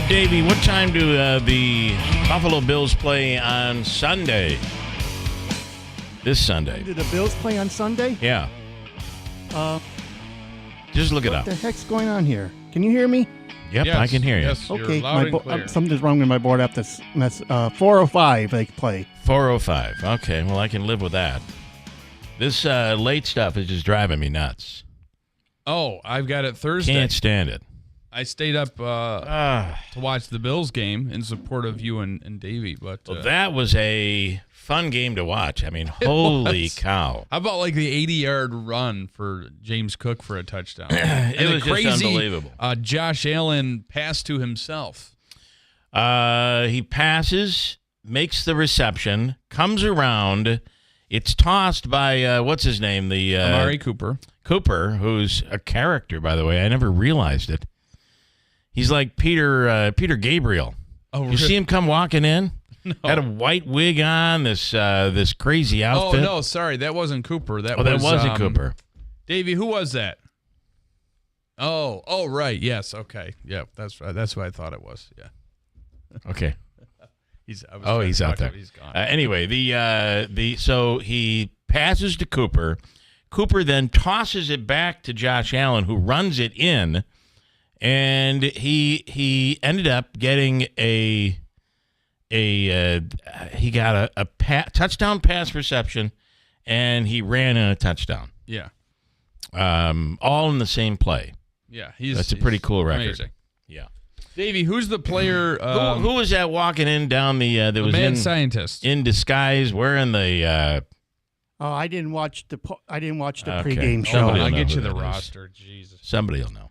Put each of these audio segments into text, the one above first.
Davey, what time do the Buffalo Bills play on Sunday? This Sunday. Do the Bills play on Sunday? Yeah. Just look it up. What the heck's going on here? Can you hear me? Yep, yes, I can hear you. Yes, Okay, you're loud and clear. something's wrong with my board. I have to 4:05 they play. 4:05. Okay, well, I can live with that. This late stuff is just driving me nuts. Oh, I've got it Thursday. Can't stand it. I stayed up to watch the Bills game in support of you and Davey. But Well, that was a fun game to watch. I mean, holy cow. How about like the 80-yard run for James Cook for a touchdown? It was crazy, just unbelievable. Josh Allen pass to himself. He passes, makes the reception, comes around. It's tossed by, what's his name? The Amari Cooper. Cooper, who's a character, by the way. I never realized it. He's like Peter Gabriel. Oh, You see him come walking in? No. Had a white wig on, this crazy Oh, outfit. no, sorry. That wasn't Cooper. That wasn't Cooper. Davey, who was that? Oh, right. Yes. Okay. Yeah, that's right. That's what I thought it was. Yeah. Okay. He's out there. He's gone. Anyway, so he passes to Cooper. Cooper then tosses it back to Josh Allen, who runs it in, and he ended up getting he got a touchdown pass reception, and he ran in a touchdown. Yeah. All in the same play. Yeah. That's a pretty cool record. Amazing. Yeah. Davey, who's the player? Who was that walking in down the that was mad scientist in disguise, wearing the? I didn't watch the Okay. pregame show. Somebody will I'll know get who you the that is. roster. Jesus. Somebody will know.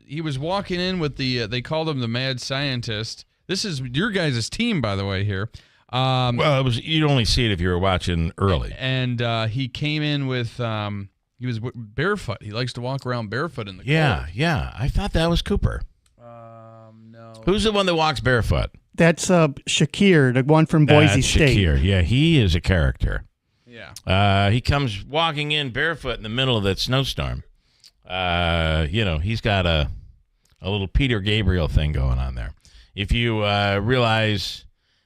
He was walking in with they called him the mad scientist. This is your guys' team, by the way, here. Well, you'd only see it if you were watching early. And he came in with, he was barefoot. He likes to walk around barefoot in the cold. Yeah. I thought that was Cooper. No. Who's the one that walks barefoot? That's Shakir, the one from Boise State. Shakir. Yeah, he is a character. Yeah. He comes walking in barefoot in the middle of that snowstorm. He's got a little Peter Gabriel thing going on there. If you realize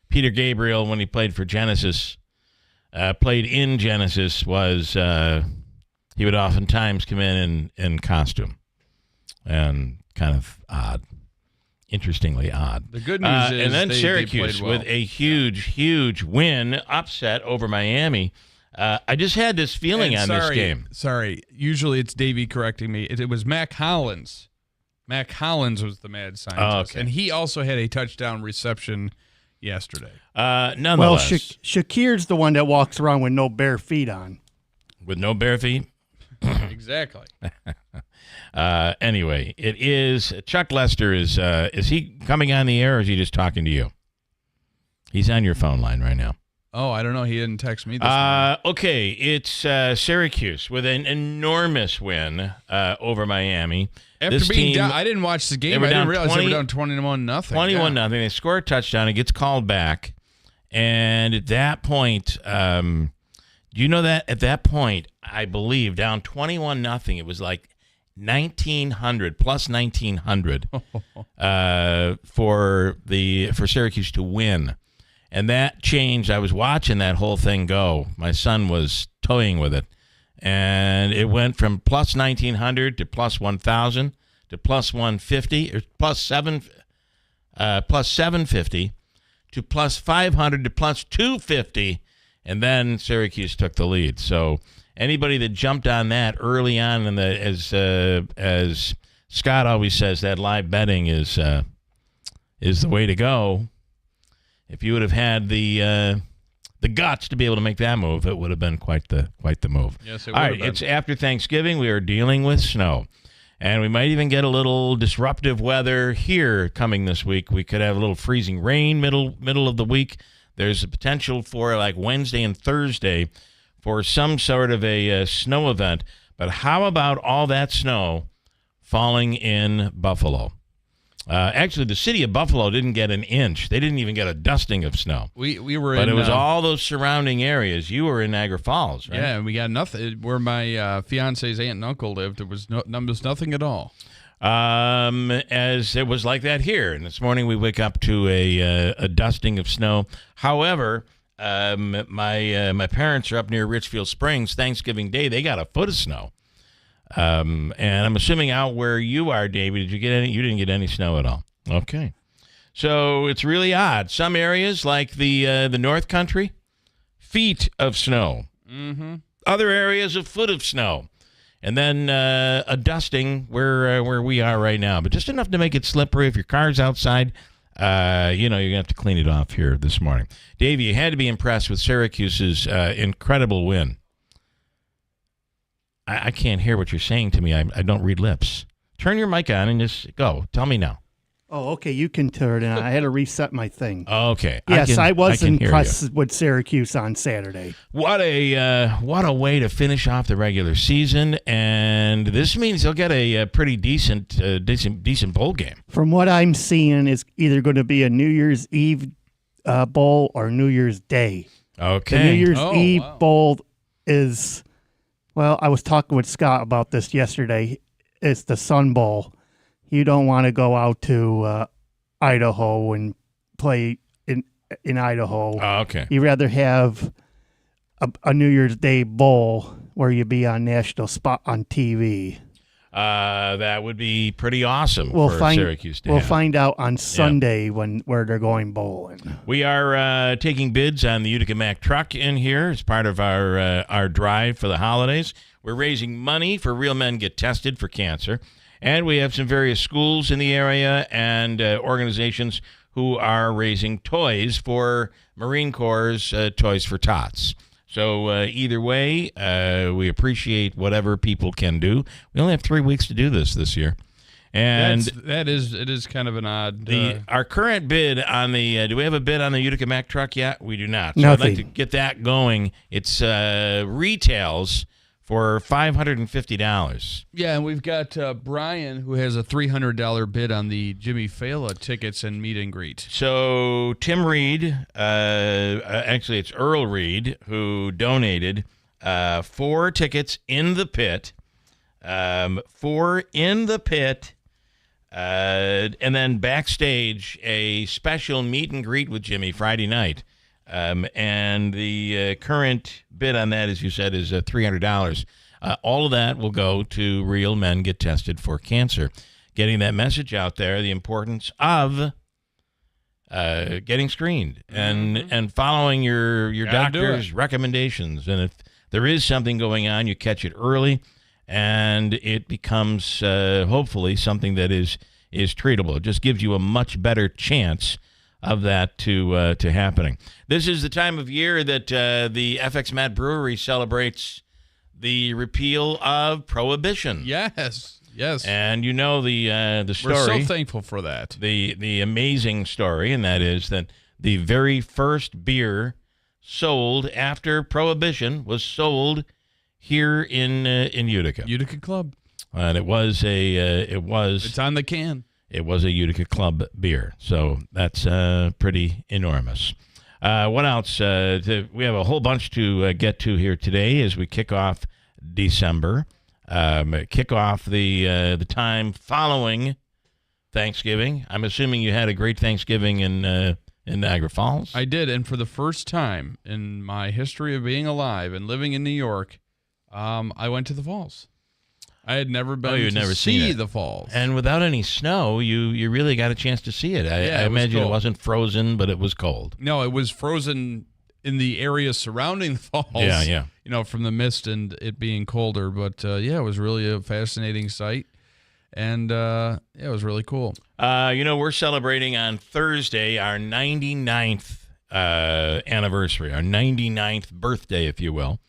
Peter Gabriel, when he played for Genesis, played in Genesis, was he would oftentimes come in costume, and kind of odd. Interestingly odd. The good news is and then they Syracuse played well. with a huge win, upset over Miami. I just had this feeling this game. Sorry, usually it's Davey correcting me. It was Mac Hollins. Mac Hollins was the mad scientist, okay. and he also had a touchdown reception yesterday. Nonetheless, Well, Shakir's the one that walks around with no bare feet on. with no bare feet. Exactly. Anyway, it is Chuck Lester. Is he coming on the air, or is he just talking to you? He's on your phone line right now. Oh, I don't know. He didn't text me this morning. Okay, it's Syracuse with an enormous win over Miami. After being down, I didn't watch the game. I didn't realize they were down 21-0. 21-0. They score a touchdown. It gets called back, and at that point, do you know that at that point, I believe down 21-0, it was like 1,900 plus 1,900 for Syracuse to win. And that changed. I was watching that whole thing go. My son was toying with it. And it went from plus 1,900 to plus 1,000 to plus 150 or plus 750 to plus 500 to plus 250. And then Syracuse took the lead. So anybody that jumped on that early on, in as Scott always says, that live betting is the way to go. If you would have had the guts to be able to make that move, it would have been quite the move. Yes, it would All have right, been. it's after Thanksgiving. We are dealing with snow, and we might even get a little disruptive weather here coming this week. We could have a little freezing rain middle of the week. There's a potential for like Wednesday and Thursday for some sort of a snow event. But how about all that snow falling in Buffalo? Actually, the city of Buffalo didn't get an inch. They didn't even get a dusting of snow. We were But in, it was all those surrounding areas. You were in Niagara Falls, right? Yeah, and we got nothing. Where my fiance's aunt and uncle lived, there was nothing at all. as it was like that here. And this morning we wake up to a dusting of snow. However, my parents are up near Richfield Springs. Thanksgiving Day, they got a foot of snow. And I'm assuming out where you are, David, did you get any? You didn't get any snow at all. Okay. So it's really odd. Some areas, like the North Country, feet of snow. Mm-hmm. Other areas, a foot of snow. And then a dusting where we are right now. But just enough to make it slippery. If your car's outside, you're going to have to clean it off here this morning. Dave, you had to be impressed with Syracuse's incredible win. I can't hear what you're saying to me. I don't read lips. Turn your mic on and just go. Tell me now. Oh, okay. You can turn it on. I had to reset my thing. Okay. Yes, I was can hear impressed with Syracuse on Saturday. What a way to finish off the regular season, and this means they'll get a pretty decent bowl game. From what I'm seeing, it's either going to be a New Year's Eve bowl or New Year's Day. Okay. The New Year's Eve bowl is, well, I was talking with Scott about this yesterday. It's the Sun Bowl. You don't want to go out to Idaho and play in Idaho. Oh, okay. You'd rather have a New Year's Day bowl where you be on national spot on TV. That would be pretty awesome for Syracuse to We'll have. find out on Sunday where they're going bowling. We are taking bids on the Utica Mack truck in here as part of our drive for the holidays. We're raising money for Real Men Get Tested for Cancer. And we have some various schools in the area and organizations who are raising toys for Marine Corps' Toys for Tots. So either way, we appreciate whatever people can do. We only have 3 weeks to do this year. And it is kind of an odd. Our current bid on the do we have a bid on the Utica Mack truck yet? We do not. So Nothing. I'd like to get that going. It's retails for $550. Yeah, and we've got Brian, who has a $300 bid on the Jimmy Failla tickets and meet and greet. So Tim Reed, actually it's Earl Reed, who donated 4 tickets in the pit, 4 in the pit, and then backstage a special meet and greet with Jimmy Friday night. And the current bid on that, as you said, is $300. All of that will go to Real Men Get Tested for Cancer. Getting that message out there, the importance of getting screened and following your doctor's recommendations. And if there is something going on, you catch it early, and it becomes hopefully something that is treatable. It just gives you a much better chance of that to happening. This is the time of year that the FX Matt Brewery celebrates the repeal of Prohibition. Yes. And you know the story. We're so thankful for that. The amazing story, and that is that the very first beer sold after Prohibition was sold here in Utica. Utica Club. And It's on the can. It was a Utica Club beer, so that's pretty enormous. What else? We have a whole bunch to get to here today as we kick off December, kick off the time following Thanksgiving. I'm assuming you had a great Thanksgiving in Niagara Falls. I did, and for the first time in my history of being alive and living in New York, I went to the falls. I had never been to see the falls. And without any snow, you really got a chance to see it. I imagine it wasn't frozen, but it was cold. No, it was frozen in the area surrounding the falls. Yeah. You know, from the mist and it being colder. But, it was really a fascinating sight. And, it was really cool. We're celebrating on Thursday our 99th anniversary, our 99th birthday, if you will.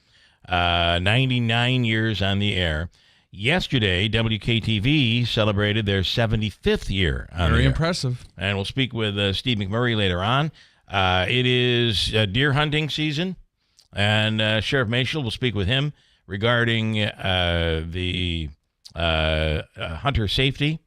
99 years on the air. Yesterday, WKTV celebrated their 75th year on the air. Very impressive. And we'll speak with Steve McMurray later on. It is deer hunting season, and Sheriff Mashel will speak with him regarding the hunter safety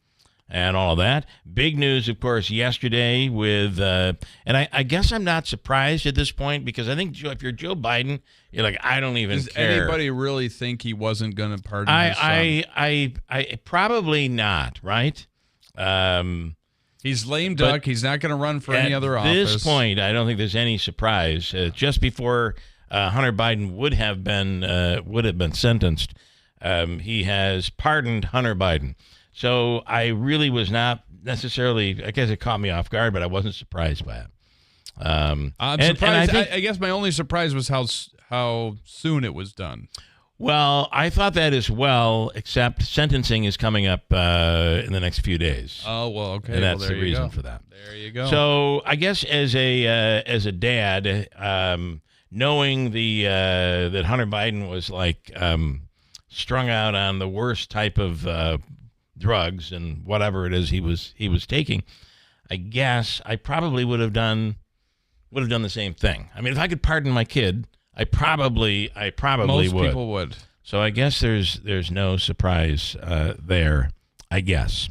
and all of that. Big news, of course, yesterday with, and I guess I'm not surprised at this point because I think if you're Joe Biden, you're like, I don't even care. Does anybody really think he wasn't going to pardon his son? I probably not, right? He's lame duck. He's not going to run for any other office. At this point, I don't think there's any surprise. Just before Hunter Biden would have been sentenced, he has pardoned Hunter Biden. So I really was not necessarily, I guess it caught me off guard, but I wasn't surprised by it. I'm surprised. I guess my only surprise was how soon it was done. Well, I thought that as well, except sentencing is coming up in the next few days. Oh, well, okay. And that's the reason for that. There you go. So I guess as a dad, knowing that Hunter Biden was like strung out on the worst type of drugs and whatever it is he was taking, I guess I probably would have done the same thing. I mean, if I could pardon my kid, I probably Most would. people would. So I guess there's no surprise there, I guess.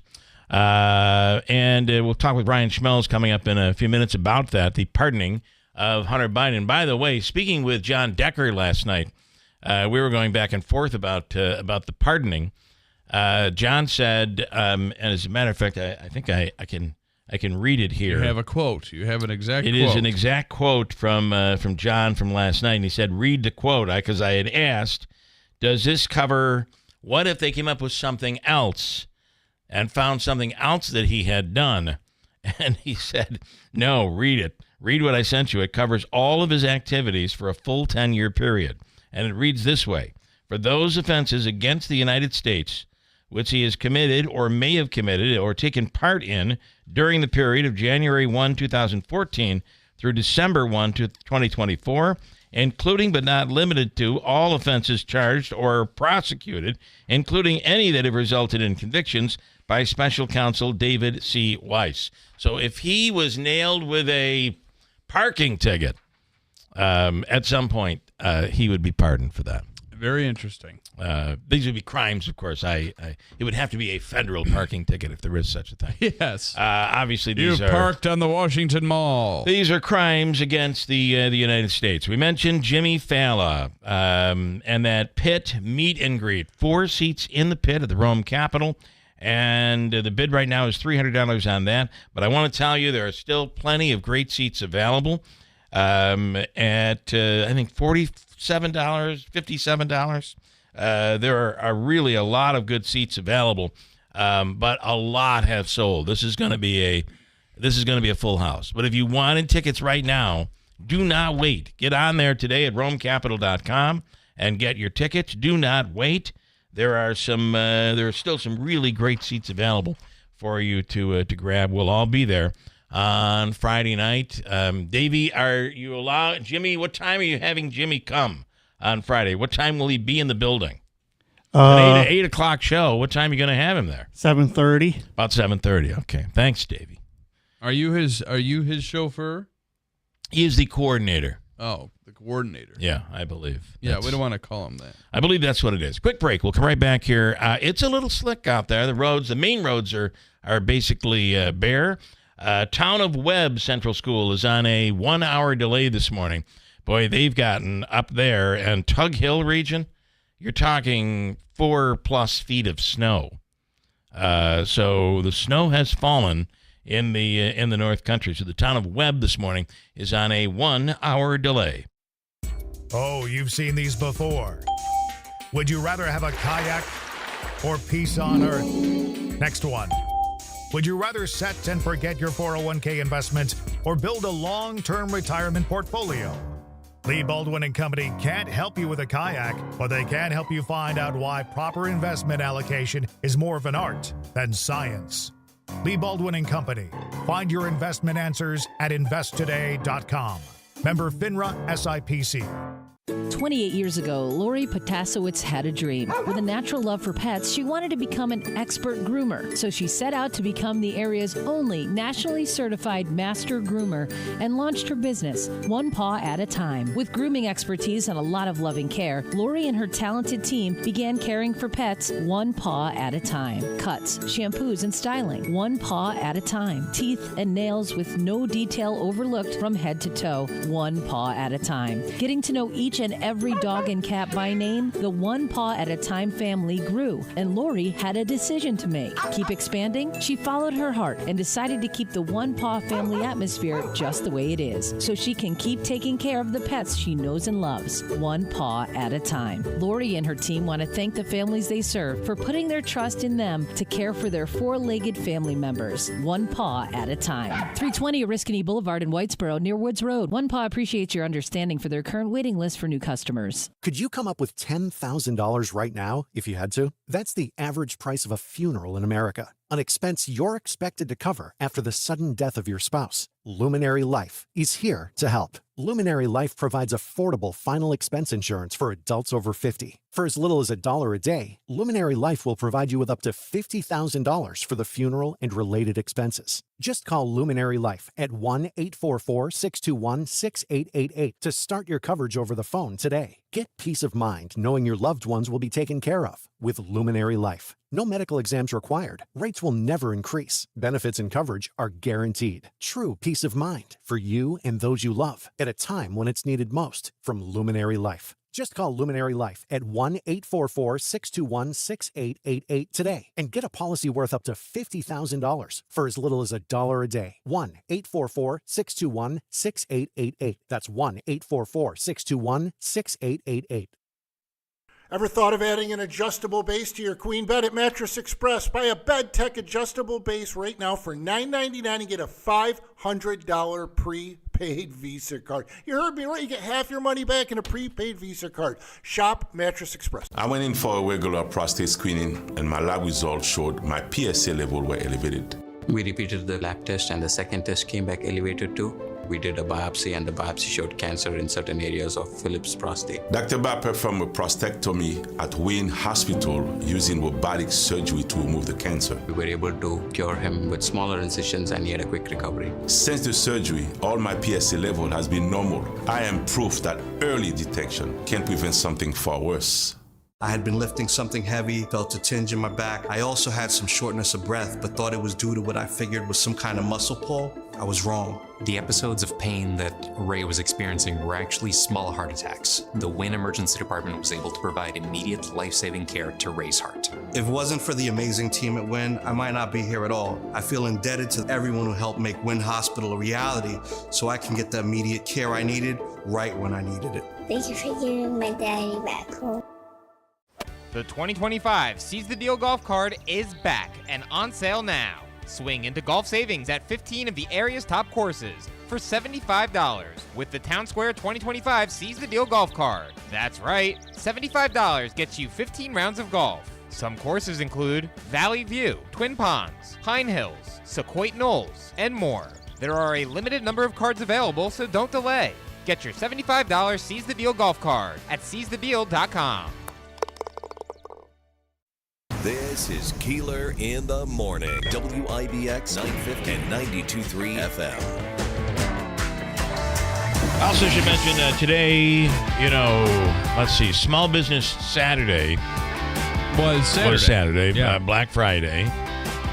And we'll talk with Brian Schmelz coming up in a few minutes about that, the pardoning of Hunter Biden. By the way, speaking with John Decker last night, we were going back and forth about the pardoning. John said, and as a matter of fact, I think I can read it here. You have a quote. You have an exact quote. It is an exact quote from John from last night. And he said, read the quote, because I had asked, does this cover, what if they came up with something else and found something else that he had done? And he said, no, read it. Read what I sent you. It covers all of his activities for a full 10-year period. And it reads this way: for those offenses against the United States which he has committed or may have committed or taken part in during the period of January 1, 2014 through December 1, 2024, including but not limited to all offenses charged or prosecuted, including any that have resulted in convictions by Special Counsel David C. Weiss. So if he was nailed with a parking ticket at some point, he would be pardoned for that. Very interesting. These would be crimes, of course. It would have to be a federal parking ticket if there is such a thing. Yes. Obviously, these you parked on the Washington Mall. These are crimes against the United States. We mentioned Jimmy Failla and that pit meet and greet. 4 seats in the pit at the Rome Capitol. And the bid right now is $300 on that. But I want to tell you there are still plenty of great seats available at, I think, $47, $57. There are really a lot of good seats available, but a lot have sold. This is going to be a full house. But if you wanted tickets right now, do not wait. Get on there today at romecapital.com and get your tickets. Do not wait. There are still some really great seats available for you to grab. We'll all be there on Friday night. Davey, are you allowed? Jimmy, what time are you having Jimmy come on Friday? What time will he be in the building? An 8 o'clock show. What time are you going to have him there? 7:30. About 7:30. Okay. Thanks, Davey. Are you his chauffeur? He is the coordinator. Oh, the coordinator. Yeah, I believe. Yeah, we don't want to call him that. I believe that's what it is. Quick break. We'll come right back here. It's a little slick out there. The main roads are basically bare. Town of Webb Central School is on a 1-hour delay this morning. Boy, they've gotten up there. And Tug Hill region, you're talking 4+ feet of snow. So the snow has fallen in the North Country. So the town of Webb this morning is on a 1-hour delay. Oh, you've seen these before. Would you rather have a kayak or peace on earth? Next one. Would you rather set and forget your 401k investment or build a long-term retirement portfolio? Lee Baldwin & Company can't help you with a kayak, but they can help you find out why proper investment allocation is more of an art than science. Lee Baldwin & Company. Find your investment answers at investtoday.com. Member FINRA SIPC. 28 years ago, Lori Potasowicz had a dream. With a natural love for pets, she wanted to become an expert groomer. So she set out to become the area's only nationally certified master groomer and launched her business, one paw at a time. With grooming expertise and a lot of loving care, Lori and her talented team began caring for pets one paw at a time. Cuts, shampoos, and styling, one paw at a time. Teeth and nails with no detail overlooked from head to toe, one paw at a time. Getting to know each and every dog and cat by name, the one paw at a time family grew, and Lori had a decision to make. Keep expanding? She followed her heart and decided to keep the one paw family atmosphere just the way it is, so she can keep taking care of the pets she knows and loves, one paw at a time. Lori and her team want to thank the families they serve for putting their trust in them to care for their four-legged family members, one paw at a time. 320 Oriskany Boulevard in Whitesboro near Woods Road. One Paw appreciates your understanding for their current waiting list for new customers. Could you come up with $10,000 right now if you had to? That's the average price of a funeral in America, an expense you're expected to cover after the sudden death of your spouse. Luminary Life is here to help. Luminary Life provides affordable final expense insurance for adults over 50. For as little as $1 a day, Luminary Life will provide you with up to $50,000 for the funeral and related expenses. Just call Luminary Life at 1-844-621-6888 to start your coverage over the phone today. Get peace of mind knowing your loved ones will be taken care of with Luminary Life. No medical exams required. Rates will never increase. Benefits and coverage are guaranteed. True peace of mind for you and those you love at a time when it's needed most from Luminary Life. Just call Luminary Life at 1-844-621-6888 today and get a policy worth up to $50,000 for as little as $1 a day. 1-844-621-6888. That's 1-844-621-6888. Ever thought of adding an adjustable base to your queen bed at Mattress Express? Buy a Bed Tech adjustable base right now for $9.99 and get a $500 prepaid Visa card. You heard me right. You get half your money back in a prepaid Visa card. Shop Mattress Express. I went in for a regular prostate screening and my lab results showed my PSA level were elevated. We repeated the lab test and the second test came back elevated too. We did a biopsy and the biopsy showed cancer in certain areas of Philip's prostate. Dr. Ba performed a prostatectomy at Wayne Hospital using robotic surgery to remove the cancer. We were able to cure him with smaller incisions and he had a quick recovery. Since the surgery, all my PSA level has been normal. I am proof that early detection can prevent something far worse. I had been lifting something heavy, felt a tinge in my back. I also had some shortness of breath, but thought it was due to what I figured was some kind of muscle pull. I was wrong. The episodes of pain that Ray was experiencing were actually small heart attacks. The Wynn Emergency Department was able to provide immediate life-saving care to Ray's heart. If it wasn't for the amazing team at Wynn, I might not be here at all. I feel indebted to everyone who helped make Wynn Hospital a reality so I can get the immediate care I needed right when I needed it. Thank you for giving my daddy back home. The 2025 Seize the Deal golf card is back and on sale now. Swing into golf savings at 15 of the area's top courses for $75 with the Town Square 2025 Seize the Deal golf card. That's right, $75 gets you 15 rounds of golf. Some courses include Valley View, Twin Ponds, Pine Hills, Sequoia Knolls, and more. There are a limited number of cards available, so don't delay. Get your $75 Seize the Deal golf card at seizethedeal.com. This is Keeler in the Morning. WIBX 950 and 92.3 FM. Also should mention today, let's see, Small Business Saturday. Was Saturday. Yeah. Black Friday.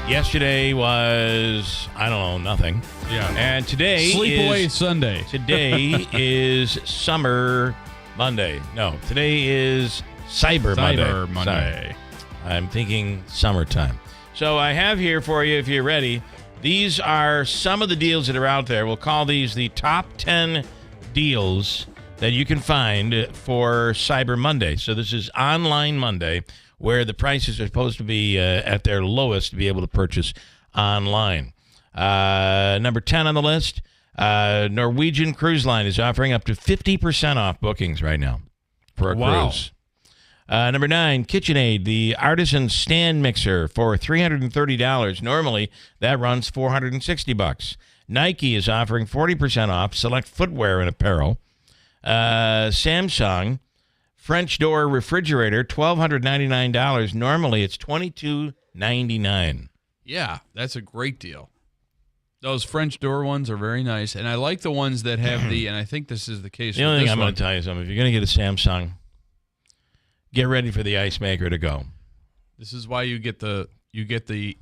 Yesterday was, nothing. Yeah. And today Sleepaway Sunday. Today is Summer Monday. No, today is Cyber Monday. Sorry. I'm thinking summertime. So I have here for you, if you're ready, these are some of the deals that are out there. We'll call these the top 10 deals that you can find for Cyber Monday. So this is Online Monday, where the prices are supposed to be at their lowest to be able to purchase online. Number 10 on the list, Norwegian Cruise Line is offering up to 50% off bookings right now for a cruise. Number 9, KitchenAid, the Artisan Stand Mixer for $330. Normally, that runs $460. Nike is offering 40% off select footwear and apparel. Samsung French door refrigerator, $1,299. Normally, it's $22.99. Yeah, that's a great deal. Those French door ones are very nice, and I like the ones that have and I think this is the case. The only thing I'm going to tell you something, if you're going to get a Samsung, get ready for the ice maker to go. This is why you get the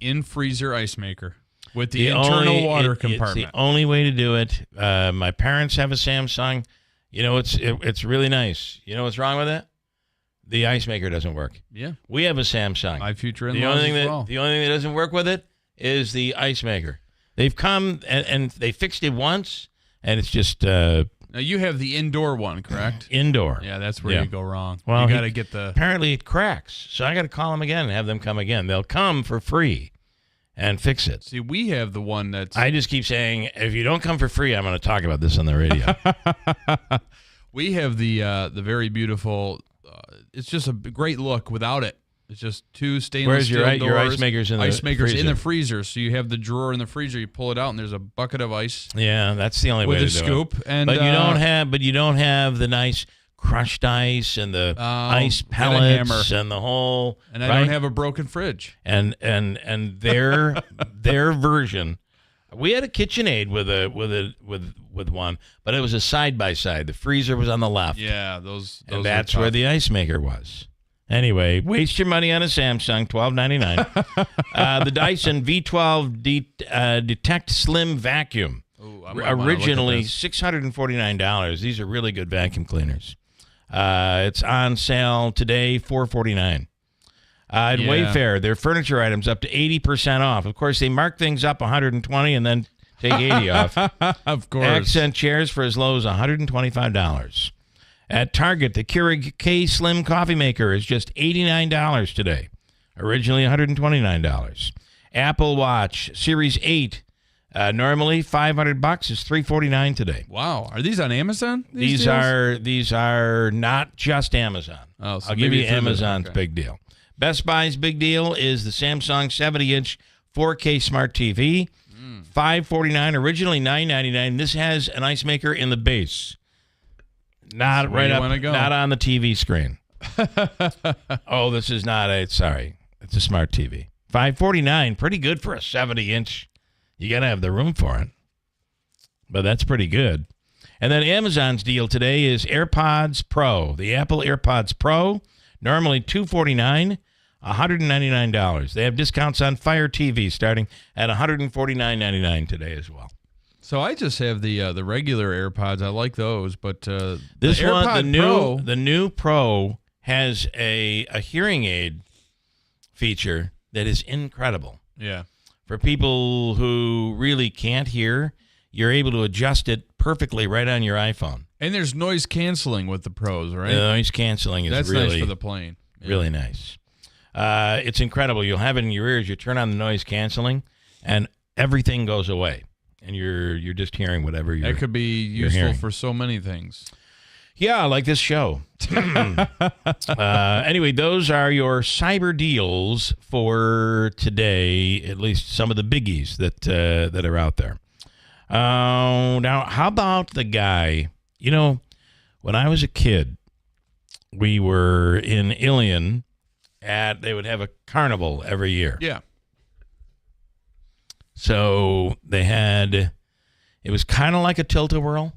in-freezer ice maker with the internal water compartment. It's the only way to do it. My parents have a Samsung. You know, it's really nice. You know what's wrong with it? The ice maker doesn't work. Yeah. We have a Samsung. My future in-laws The only thing that doesn't work with it is the ice maker. They've come and they fixed it once, and it's just... now, you have the indoor one, correct? Indoor. Yeah, that's where you go wrong. Well, you got to get the... Apparently it cracks, so I got to call them again and have them come again. They'll come for free and fix it. See, we have the one that's... I just keep saying, if you don't come for free, I'm going to talk about this on the radio. We have the very beautiful... it's just a great look without it. It's just two stainless steel doors. Your ice makers in the freezer? In the freezer. So you have the drawer in the freezer. You pull it out, and there's a bucket of ice. Yeah, that's the only way to do it. With a scoop. But you don't have the nice crushed ice and the ice pellets and the whole. And I don't have a broken fridge. And their version. We had a KitchenAid with one, but it was a side by side. The freezer was on the left. Yeah, those. And that's where the ice maker was. Anyway, waste your money on a Samsung, $12.99. The Dyson V12 Detect Slim Vacuum. Ooh, originally $649. These are really good vacuum cleaners. It's on sale today, $449. At Wayfair, their furniture items up to 80% off. Of course, they mark things up $120 and then take 80 off. Of course. Accent chairs for as low as $125. At Target, the Keurig K Slim Coffee Maker is just $89 today, originally $129. Apple Watch Series 8, normally $500, is $349 today. Wow, are these on Amazon? These are not just Amazon. Oh, so I'll give you Amazon's big deal. Best Buy's big deal is the Samsung 70-inch 4K Smart TV, $549, originally $999. This has an ice maker in the base. Not right up, not on the TV screen. Oh, this is not sorry. It's a smart TV. $549, pretty good for a 70-inch. You got to have the room for it. But that's pretty good. And then Amazon's deal today is AirPods Pro. The Apple AirPods Pro, normally $249, $199. They have discounts on Fire TV starting at $149.99 today as well. So I just have the regular AirPods. I like those, but this one, the new Pro has a hearing aid feature that is incredible. Yeah. For people who really can't hear, you're able to adjust it perfectly right on your iPhone. And there's noise canceling with the Pros, right? The noise canceling is That's really nice for the plane. Yeah. Really nice. It's incredible. You'll have it in your ears. You turn on the noise canceling, and everything goes away. And you're just hearing whatever you're. That could be useful for so many things. Yeah, like this show. Anyway, those are your cyber deals for today. At least some of the biggies that are out there. Now, how about the guy? You know, when I was a kid, we were in Ilion. They would have a carnival every year. Yeah. So they had, it was kind of like a tilt-a-whirl,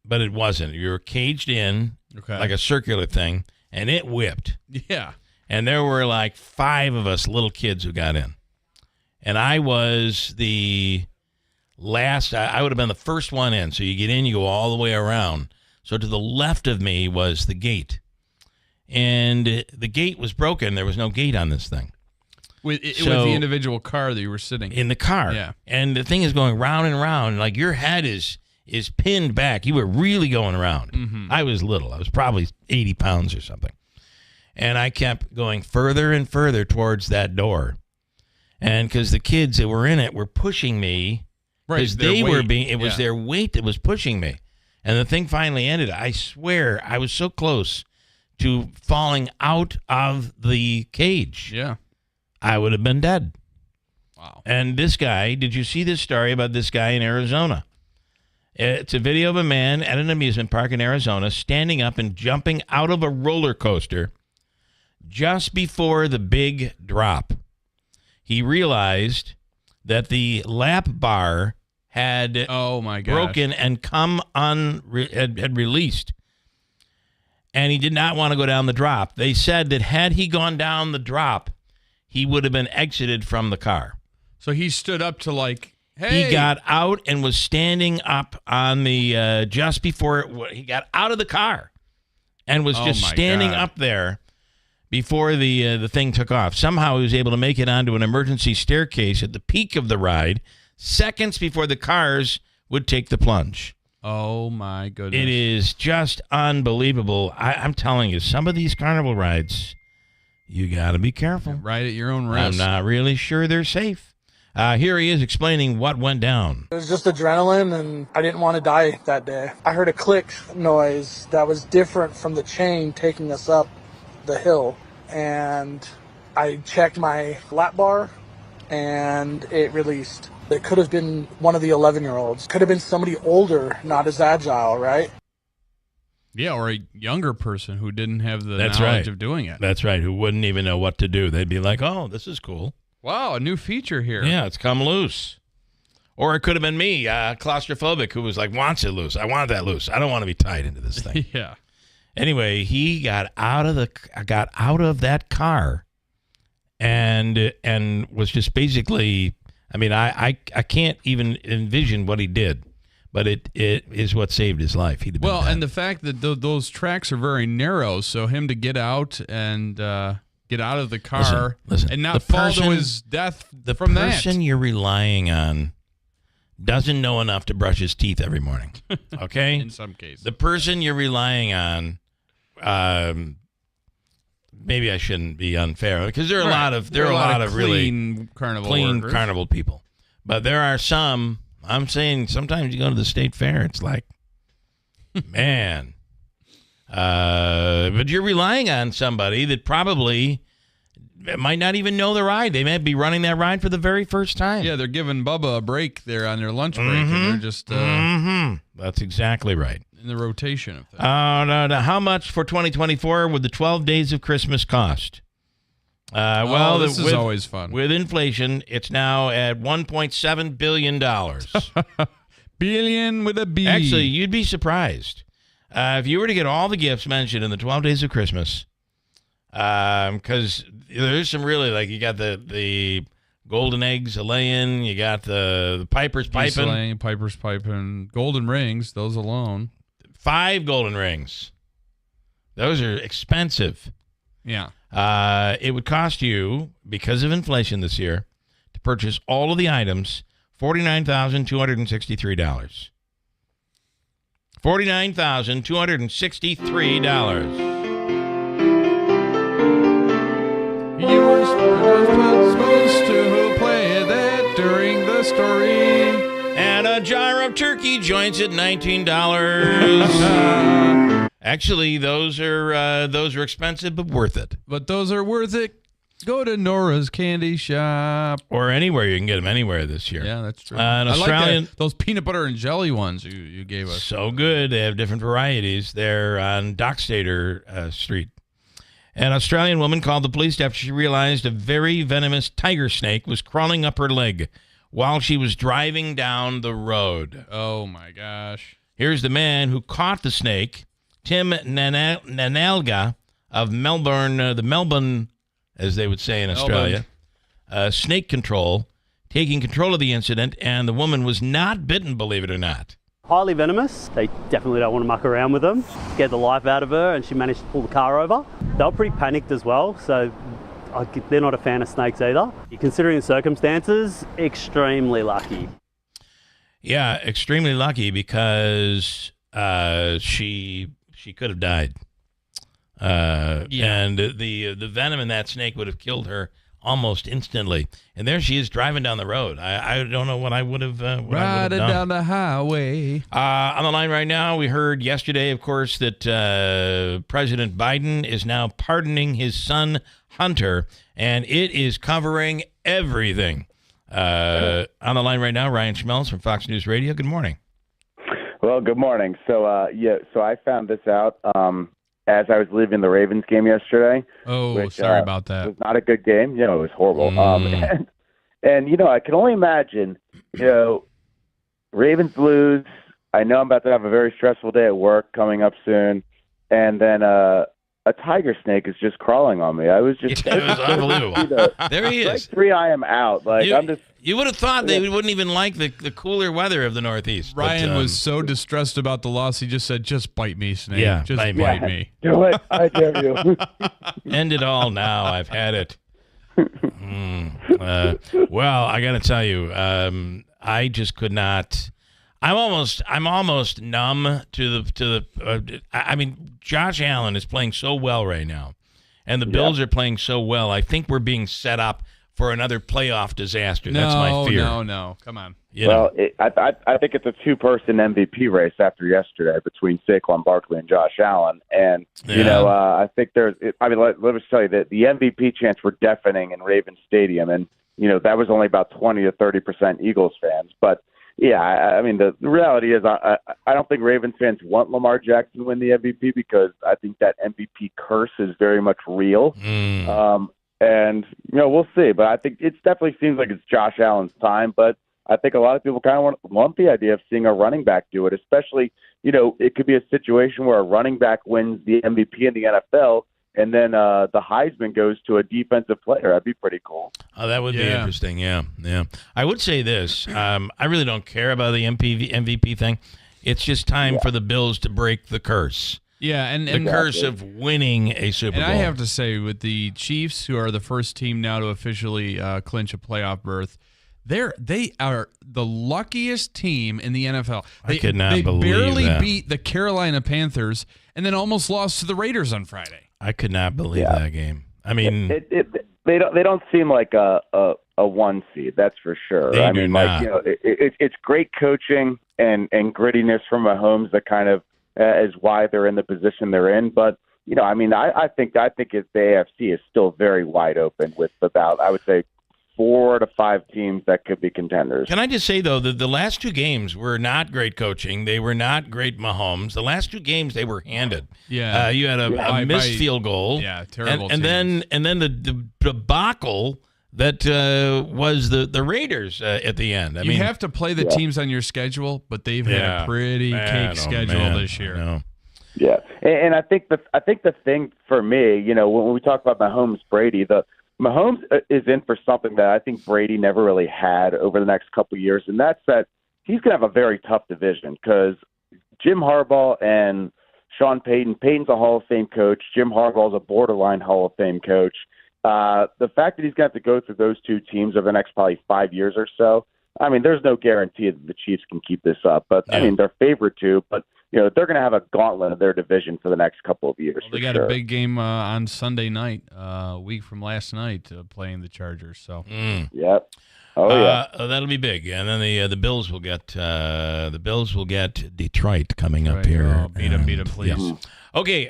but it wasn't. You were caged in, like a circular thing, and it whipped. Yeah. And there were like 5 of us little kids who got in. And I was the last, I would have been the first one in. So you get in, you go all the way around. So to the left of me was the gate. And the gate was broken. There was no gate on this thing. With the individual car that you were sitting in the car. Yeah. And the thing is going round and round. Like your head is pinned back. You were really going around. I was little. I was probably 80 pounds or something. And I kept going further and further towards that door. And because the kids that were in it were pushing me. Because it was their weight that was pushing me. And the thing finally ended. I swear I was so close to falling out of the cage. Yeah. I would have been dead. Wow. And this guy, did you see this story about this guy in Arizona? It's a video of a man at an amusement park in Arizona standing up and jumping out of a roller coaster just before the big drop. He realized that the lap bar had broken and had released. And he did not want to go down the drop. They said that had he gone down the drop, he would have been exited from the car. So he stood up to hey. He got out and was standing up on the, just before he got out of the car and was just standing up there before the thing took off. Somehow he was able to make it onto an emergency staircase at the peak of the ride, seconds before the cars would take the plunge. Oh, my goodness. It is just unbelievable. I'm telling you, some of these carnival rides, you got to be careful. Ride at your own risk. I'm not really sure they're safe. Here he is explaining what went down. It was just adrenaline, and I didn't want to die that day. I heard a click noise that was different from the chain taking us up the hill, and I checked my lap bar, and it released. It could have been one of the 11-year-olds. Could have been somebody older, not as agile, right? Yeah, or a younger person who didn't have the knowledge of doing it. That's right, who wouldn't even know what to do. They'd be like, oh, this is cool. Wow, a new feature here. Yeah, it's come loose. Or it could have been me, claustrophobic, who was like, wants it loose. I want that loose. I don't want to be tied into this thing. Yeah. Anyway, he got out of that car and was just basically, I mean, I can't even envision what he did, but it is what saved his life. He'd have been dead. And the fact that those tracks are very narrow, so him to get out and get out of the car and not fall to his death from that. The person you're relying on doesn't know enough to brush his teeth every morning. Okay? In some cases. The person you're relying on, maybe I shouldn't be unfair, because there are a lot of really clean carnival people. But there are some, I'm saying sometimes you go to the state fair, it's like, man. But you're relying on somebody that probably might not even know the ride. They may be running that ride for the very first time. Yeah, they're giving Bubba a break there on their lunch break, and they're just... That's exactly right. In the rotation of things. No. How much for 2024 would the 12 days of Christmas cost? Well, this is always fun. With inflation, it's now at $1.7 billion. Billion with a B. Actually, you'd be surprised. If you were to get all the gifts mentioned in the 12 days of Christmas, because there's some really, like, you got the golden eggs a-laying, you got the pipers piping. Pipers piping. Golden rings, those alone. 5 golden rings. Those are expensive. Yeah. It would cost you, because of inflation this year, to purchase all of the items, $49,263. $49,263. You were supposed to play that during the story. And a jar of turkey joints at $19. Actually, those are expensive, but worth it. But those are worth it. Go to Nora's Candy Shop. Or anywhere. You can get them anywhere this year. Yeah, that's true. An Australian, like those peanut butter and jelly ones you gave us. So good. They have different varieties. They're on Dockstader Street. An Australian woman called the police after she realized a very venomous tiger snake was crawling up her leg while she was driving down the road. Oh, my gosh. Here's the man who caught the snake, Tim Nanalga of Melbourne, the Melbourne, as they would say in Australia, snake control, taking control of the incident, and the woman was not bitten, believe it or not. Highly venomous. They definitely don't want to muck around with them. Scared the life out of her, and she managed to pull the car over. They were pretty panicked as well, so they're not a fan of snakes either. Considering the circumstances, extremely lucky. Yeah, extremely lucky because she could have died. And the venom in that snake would have killed her almost instantly. And there she is driving down the road. I don't know what I would have riding down the highway. On the line right now, we heard yesterday, of course, that President Biden is now pardoning his son, Hunter, and it is covering everything. On the line right now, Ryan Schmelz from Fox News Radio. Good morning. Well, good morning. So I found this out as I was leaving the Ravens game yesterday. Oh, which, sorry about that. It was not a good game. It was horrible. And I can only imagine, Ravens lose. I know I'm about to have a very stressful day at work coming up soon, and then a tiger snake is just crawling on me. I was just it was unbelievable. There he is. Strike 3, I am out. You would have thought they wouldn't even like the cooler weather of the Northeast. Ryan was so distressed about the loss, he just said, "Just bite me, snake. Yeah, just bite me. Do it. I dare you." End it all now. I've had it. Well, I got to tell you, I just could not. I'm almost numb to the. I mean, Josh Allen is playing so well right now, and the Bills are playing so well. I think we're being set up for another playoff disaster. That's my fear. No. Come on. I think it's a two-person MVP race after yesterday between Saquon Barkley and Josh Allen. And, I think let me tell you that the MVP chants were deafening in Ravens Stadium. And, that was only about 20 to 30% Eagles fans. But, the reality is I don't think Ravens fans want Lamar Jackson to win the MVP because I think that MVP curse is very much real. And, we'll see. But I think it definitely seems like it's Josh Allen's time. But I think a lot of people kind of want the idea of seeing a running back do it, especially, it could be a situation where a running back wins the MVP in the NFL and then the Heisman goes to a defensive player. That'd be pretty cool. Oh, that would be interesting. Yeah. I would say this. I really don't care about the MVP thing. It's just time for the Bills to break the curse. Yeah, and the curse of winning a Super Bowl. And I have to say, with the Chiefs, who are the first team now to officially clinch a playoff berth, they are the luckiest team in the NFL. I could not believe that. They barely that. beat the Carolina Panthers and then almost lost to the Raiders on Friday. I could not believe that game. I mean, they don't seem like a one seed. That's for sure. They do not. It's great coaching and grittiness from Mahomes that kind of is why they're in the position they're in. But I think the AFC is still very wide open with about, I would say, 4 to 5 teams that could be contenders. Can I just say, though, that the last 2 games were not great coaching. They were not great Mahomes. The last 2 games, they were handed. Yeah. You had a missed field goal. Yeah, terrible. And then the debacle that was the Raiders at the end. You have to play the teams on your schedule, but they've had a pretty cake schedule this year. Yeah, and I think the thing for me, when we talk about Mahomes, Brady, Mahomes is in for something that I think Brady never really had over the next couple of years, and that's that he's going to have a very tough division because Jim Harbaugh and Sean Payton. Payton's a Hall of Fame coach. Jim Harbaugh's a borderline Hall of Fame coach. The fact that he's going to have to go through those 2 teams over the next probably 5 years or so, there's no guarantee that the Chiefs can keep this up. But, they're favored to, but they're going to have a gauntlet of their division for the next couple of years. Well, they got a big game on Sunday night, a week from last night, playing the Chargers. So, Yep. Oh yeah, that'll be big. And then the Bills will get Detroit coming up here. Oh, beat them, please. Yes. Okay.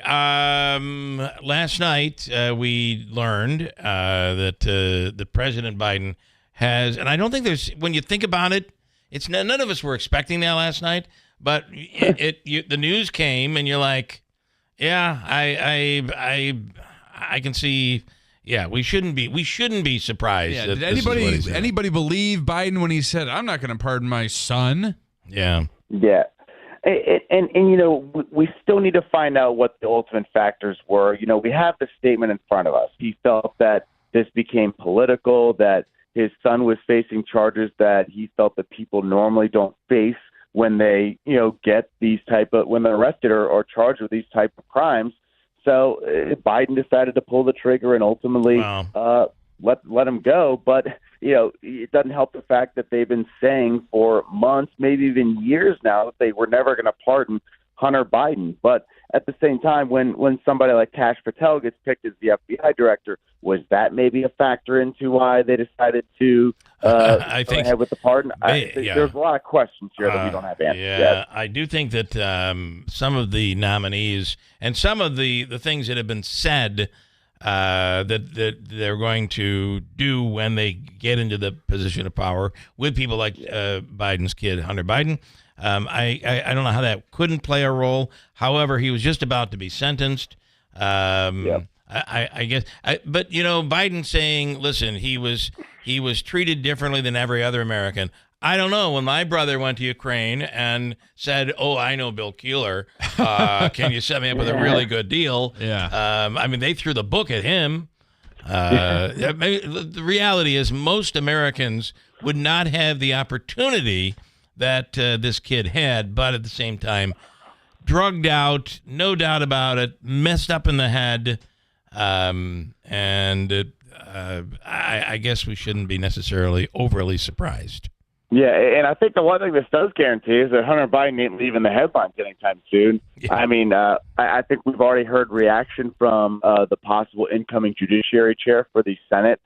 Last night we learned that President Biden has, and I don't think there's, when you think about it, it's none of us were expecting that last night. But the news came, and you're like, yeah, I can see. Yeah, we shouldn't be surprised. Yeah, did anybody believe Biden when he said, "I'm not going to pardon my son"? Yeah. Yeah. And we still need to find out what the ultimate factors were. We have the statement in front of us. He felt that this became political, that his son was facing charges that he felt that people normally don't face when they, get these when they're arrested or charged with these type of crimes. So Biden decided to pull the trigger and ultimately let him go. But, it doesn't help the fact that they've been saying for months, maybe even years now, that they were never going to pardon Hunter Biden. But at the same time, when somebody like Kash Patel gets picked as the FBI director, was that maybe a factor into why they decided to go ahead with the pardon? There's a lot of questions here that we don't have answers yet. I do think that some of the nominees and some of the things that have been said that they're going to do when they get into the position of power with people like Biden's kid, Hunter Biden. I don't know how that couldn't play a role. However, he was just about to be sentenced. I guess, but Biden saying, "Listen, he was treated differently than every other American." I don't know. When my brother went to Ukraine and said, "Oh, I know Bill Keeler. Can you set me up with a really good deal?" Yeah. I mean, they threw the book at him. The reality is most Americans would not have the opportunity that this kid had, but at the same time, drugged out, no doubt about it, messed up in the head. I guess we shouldn't be necessarily overly surprised. Yeah, and I think the one thing this does guarantee is that Hunter Biden ain't leaving the headlines anytime soon. Yeah. I mean, I think we've already heard reaction from the possible incoming judiciary chair for the Senate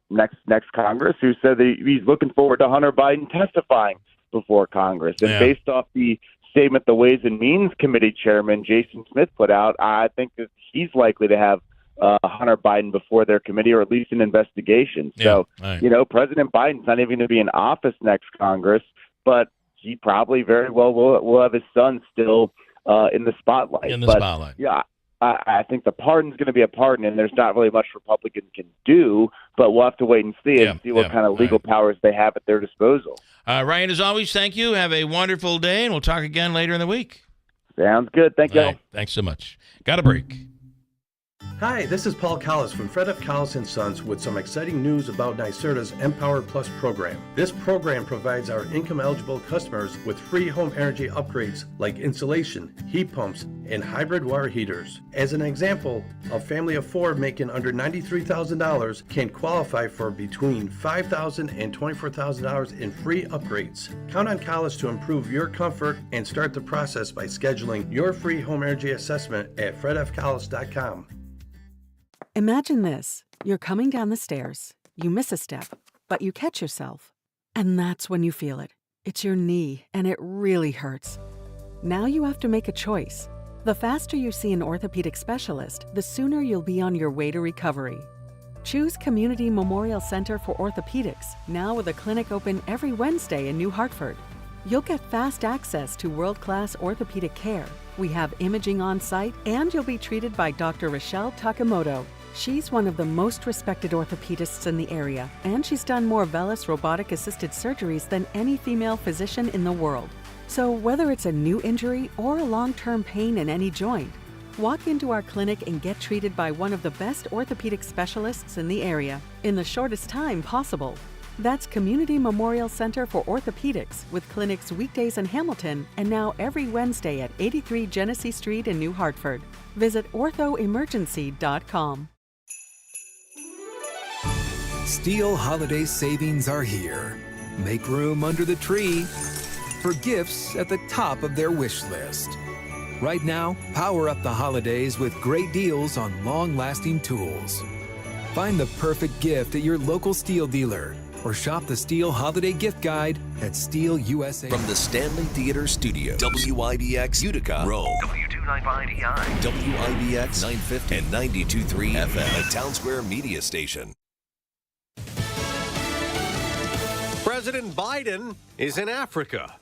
next Congress, who said that he's looking forward to Hunter Biden testifying before Congress. And based off the statement the Ways and Means Committee chairman, Jason Smith, put out, I think that he's likely to have Hunter Biden before their committee, or at least an investigation. So, President Biden's not even going to be in office next Congress, but he probably very well will have his son still in the spotlight. Yeah, I think the pardon's going to be a pardon, and there's not really much Republicans can do, but we'll have to wait and see what kind of legal powers they have at their disposal. Ryan, as always, thank you. Have a wonderful day, and we'll talk again later in the week. Sounds good. Thank you. Thanks so much. Got a break. Hi, this is Paul Collis from Fred F. Collis & Sons with some exciting news about NYSERDA's Empower Plus program. This program provides our income-eligible customers with free home energy upgrades like insulation, heat pumps, and hybrid water heaters. As an example, a family of four making under $93,000 can qualify for between $5,000 and $24,000 in free upgrades. Count on Collis to improve your comfort and start the process by scheduling your free home energy assessment at fredfcollis.com. Imagine this. You're coming down the stairs. You miss a step, but you catch yourself. And that's when you feel it. It's your knee, and it really hurts. Now you have to make a choice. The faster you see an orthopedic specialist, the sooner you'll be on your way to recovery. Choose Community Memorial Center for Orthopedics, now with a clinic open every Wednesday in New Hartford. You'll get fast access to world-class orthopedic care. We have imaging on site, and you'll be treated by Dr. Rochelle Takamoto. She's one of the most respected orthopedists in the area, and she's done more VELYS robotic-assisted surgeries than any female physician in the world. So whether it's a new injury or a long-term pain in any joint, walk into our clinic and get treated by one of the best orthopedic specialists in the area in the shortest time possible. That's Community Memorial Center for Orthopedics, with clinics weekdays in Hamilton and now every Wednesday at 83 Genesee Street in New Hartford. Visit orthoemergency.com. Steel holiday savings are here. Make room under the tree for gifts at the top of their wish list. Right now, power up the holidays with great deals on long-lasting tools. Find the perfect gift at your local Steel dealer, or shop the Steel Holiday Gift Guide at Steel USA. From the Stanley Theater Studio, WIBX Utica, Rome, W295EI, WIBX 950 and 92.3 FM, a Town Square media station. President Biden is in Africa.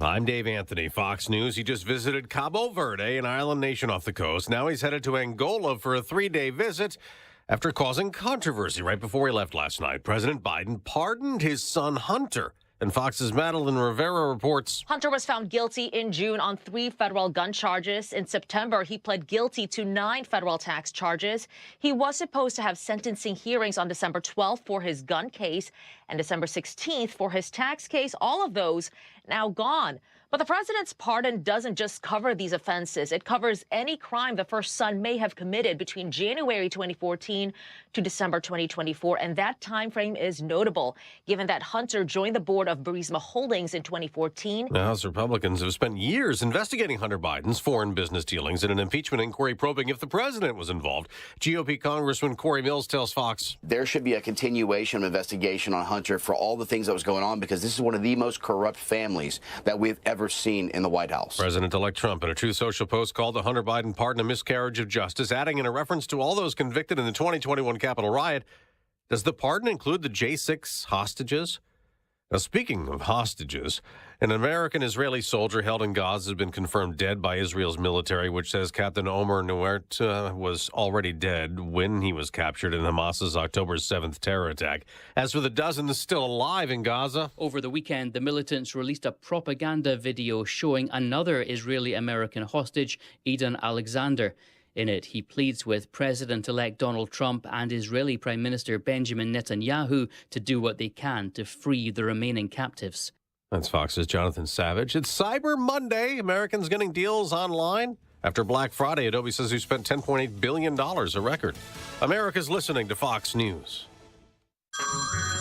I'm Dave Anthony, Fox News. He just visited Cabo Verde, an island nation off the coast. Now he's headed to Angola for a 3-day visit after causing controversy right before he left last night. President Biden pardoned his son Hunter. And Fox's Madeline Rivera reports. Hunter was found guilty in June on 3 federal gun charges. In September, he pled guilty to 9 federal tax charges. He was supposed to have sentencing hearings on December 12th for his gun case and December 16th for his tax case. All of those now gone. But the president's pardon doesn't just cover these offenses. It covers any crime the first son may have committed between January 2014 to December 2024. And that time frame is notable, given that Hunter joined the board of Burisma Holdings in 2014. Now, House Republicans have spent years investigating Hunter Biden's foreign business dealings in an impeachment inquiry probing if the president was involved. GOP Congressman Corey Mills tells Fox. There should be a continuation of investigation on Hunter for all the things that was going on, because this is one of the most corrupt families that we've ever ever seen in the White House. President-elect Trump, in a Truth Social post, called the Hunter Biden pardon a miscarriage of justice, adding in a reference to all those convicted in the 2021 Capitol riot, does the pardon include the J6 hostages? Now, speaking of hostages, an American-Israeli soldier held in Gaza has been confirmed dead by Israel's military, which says Captain Omer Nuert was already dead when he was captured in Hamas's October 7th terror attack. As for the dozen still alive in Gaza, over the weekend, the militants released a propaganda video showing another Israeli-American hostage, Eden Alexander. In it, he pleads with President-elect Donald Trump and Israeli Prime Minister Benjamin Netanyahu to do what they can to free the remaining captives. That's Fox's Jonathan Savage. It's Cyber Monday. Americans getting deals online. After Black Friday, Adobe says we spent $10.8 billion, a record. America's listening to Fox News.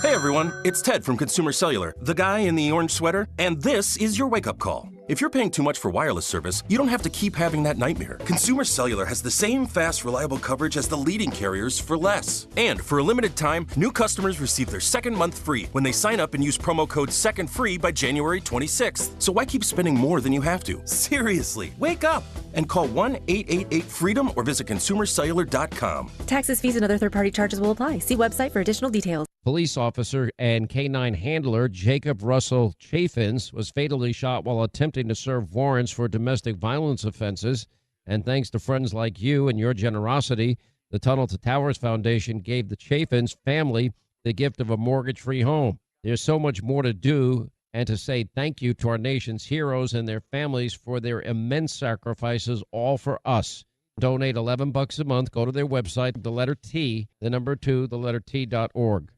Hey everyone, it's Ted from Consumer Cellular, the guy in the orange sweater, and this is your wake-up call. If you're paying too much for wireless service, you don't have to keep having that nightmare. Consumer Cellular has the same fast, reliable coverage as the leading carriers for less. And for a limited time, new customers receive their second month free when they sign up and use promo code SECONDFREE by January 26th. So why keep spending more than you have to? Seriously, wake up and call 1-888-FREEDOM or visit consumercellular.com. Taxes, fees, and other third-party charges will apply. See website for additional details. Police officer and K-9 handler Jacob Russell Chaffins was fatally shot while attempting to serve warrants for domestic violence offenses. And thanks to friends like you and your generosity, the Tunnel to Towers Foundation gave the Chaffins family the gift of a mortgage-free home. There's so much more to do and to say thank you to our nation's heroes and their families for their immense sacrifices, all for us. Donate $11 a month. Go to their website, the letter T, the number 2, the letter T.org.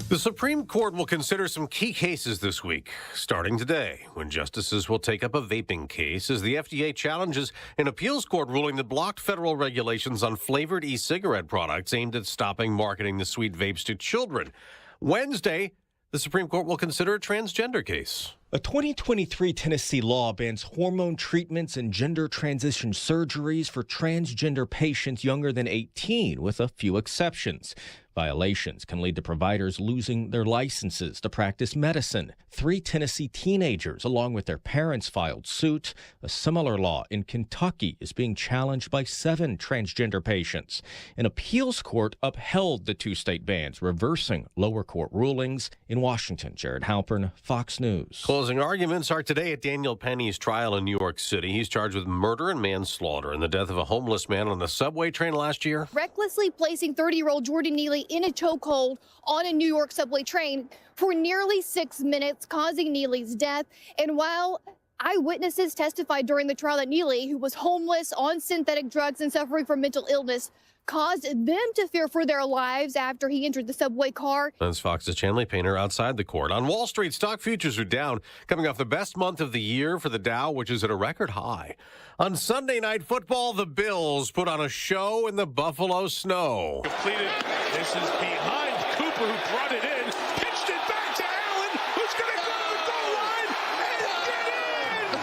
The Supreme Court will consider some key cases this week, starting today, when justices will take up a vaping case as the FDA challenges an appeals court ruling that blocked federal regulations on flavored e-cigarette products aimed at stopping marketing the sweet vapes to children. Wednesday, the Supreme Court will consider a transgender case. A 2023 Tennessee law bans hormone treatments and gender transition surgeries for transgender patients younger than 18, with a few exceptions. Violations can lead to providers losing their licenses to practice medicine. 3 Tennessee teenagers, along with their parents, filed suit. A similar law in Kentucky is being challenged by 7 transgender patients. An appeals court upheld the 2 state bans, reversing lower court rulings. In Washington, Jared Halpern, Fox News. Closing arguments are today at Daniel Penny's trial in New York City. He's charged with murder and manslaughter in the death of a homeless man on the subway train last year. Recklessly placing 30-year-old Jordan Neely in a chokehold on a New York subway train for nearly 6 minutes, causing Neely's death. And while eyewitnesses testified during the trial that Neely, who was homeless, on synthetic drugs, and suffering from mental illness, caused them to fear for their lives after he entered the subway car. That's Fox's Chanley Painter outside the court. On Wall Street, stock futures are down, coming off the best month of the year for the Dow, which is at a record high. On Sunday Night Football, the Bills put on a show in the Buffalo snow. Completed. This is behind Cooper, who brought it in. Pitched it back to Allen, who's going to go to the goal line and get in.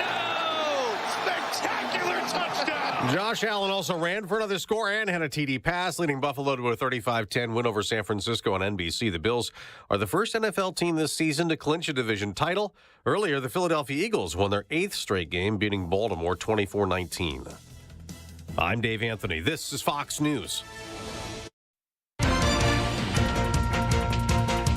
No! Spectacular touchdown. Josh Allen also ran for another score and had a TD pass, leading Buffalo to a 35-10 win over San Francisco on NBC. The Bills are the first NFL team this season to clinch a division title. Earlier, the Philadelphia Eagles won their 8th straight game, beating Baltimore 24-19. I'm Dave Anthony. This is Fox News.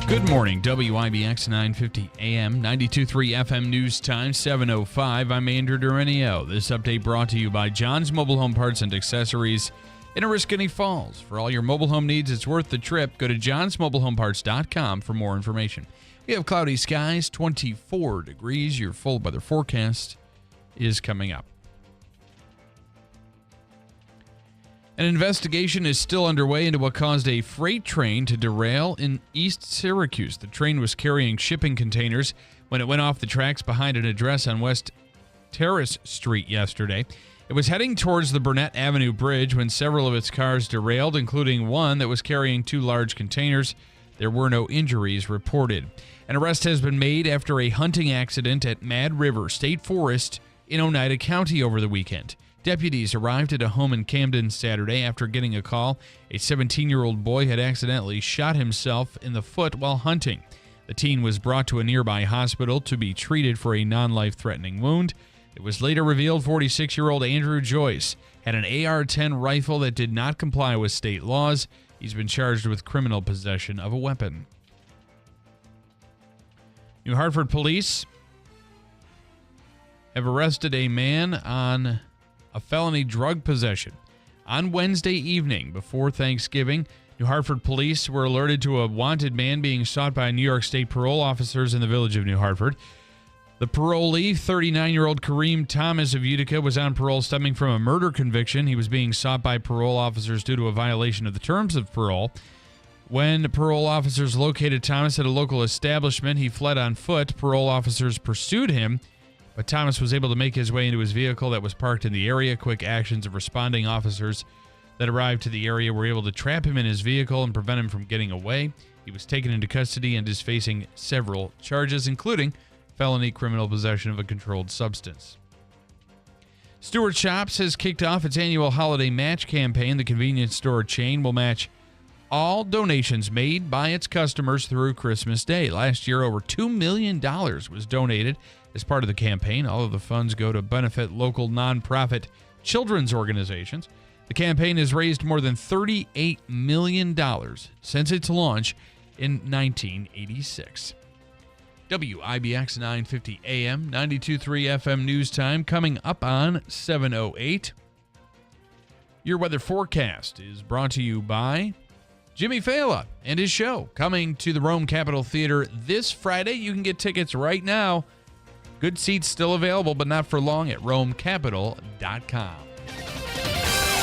Good morning, WIBX 950 AM, 92.3 FM News Time, 7:05. I'm Andrew Durenio. This update brought to you by John's Mobile Home Parts and Accessories in Oriskany Falls. For all your mobile home needs, it's worth the trip. Go to johnsmobilehomeparts.com for more information. We have cloudy skies, 24 degrees. Your full weather forecast is coming up. An investigation is still underway into what caused a freight train to derail in East Syracuse. The train was carrying shipping containers when it went off the tracks behind an address on West Terrace Street yesterday. It was heading towards the Burnett Avenue Bridge when several of its cars derailed, including one that was carrying 2 large containers. There were no injuries reported. An arrest has been made after a hunting accident at Mad River State Forest in Oneida County over the weekend. Deputies arrived at a home in Camden Saturday after getting a call. A 17-year-old boy had accidentally shot himself in the foot while hunting. The teen was brought to a nearby hospital to be treated for a non-life-threatening wound. It was later revealed 46-year-old Andrew Joyce had an AR-10 rifle that did not comply with state laws. He's been charged with criminal possession of a weapon. New Hartford police have arrested a man on a felony drug possession. On Wednesday evening, before Thanksgiving, New Hartford police were alerted to a wanted man being sought by New York State parole officers in the village of New Hartford. The parolee, 39-year-old Kareem Thomas of Utica, was on parole stemming from a murder conviction. He was being sought by parole officers due to a violation of the terms of parole. When parole officers located Thomas at a local establishment, he fled on foot. Parole officers pursued him, but Thomas was able to make his way into his vehicle that was parked in the area. Quick actions of responding officers that arrived to the area were able to trap him in his vehicle and prevent him from getting away. He was taken into custody and is facing several charges, including felony criminal possession of a controlled substance. Stewart Shops has kicked off its annual holiday match campaign. The convenience store chain will match all donations made by its customers through Christmas Day. Last year, over $2 million was donated as part of the campaign. All of the funds go to benefit local nonprofit children's organizations. The campaign has raised more than $38 million since its launch in 1986. WIBX 950 AM, 92.3 FM news time coming up on 7:08. Your weather forecast is brought to you by Jimmy Failla and his show coming to the Rome Capitol Theater this Friday. You can get tickets right now. Good seats still available, but not for long at RomeCapitol.com.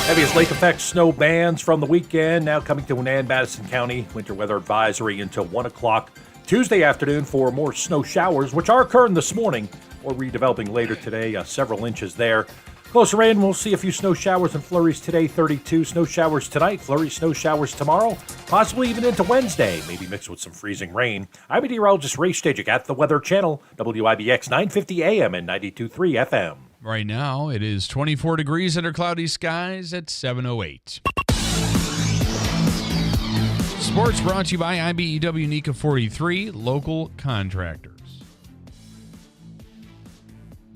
Heaviest lake effect snow bands from the weekend now coming to an end. Madison County winter weather advisory until 1 o'clock Tuesday afternoon for more snow showers, which are occurring this morning or redeveloping later today, several inches there. Closer in, we'll see a few snow showers and flurries today, 32. Snow showers tonight, flurry snow showers tomorrow, possibly even into Wednesday, maybe mixed with some freezing rain. I'm meteorologist Ray Stejik at the Weather Channel, WIBX 950 AM and 92.3 FM. Right now, it is 24 degrees under cloudy skies at 7:08. Sports brought to you by IBEW NECA 43, local contractors.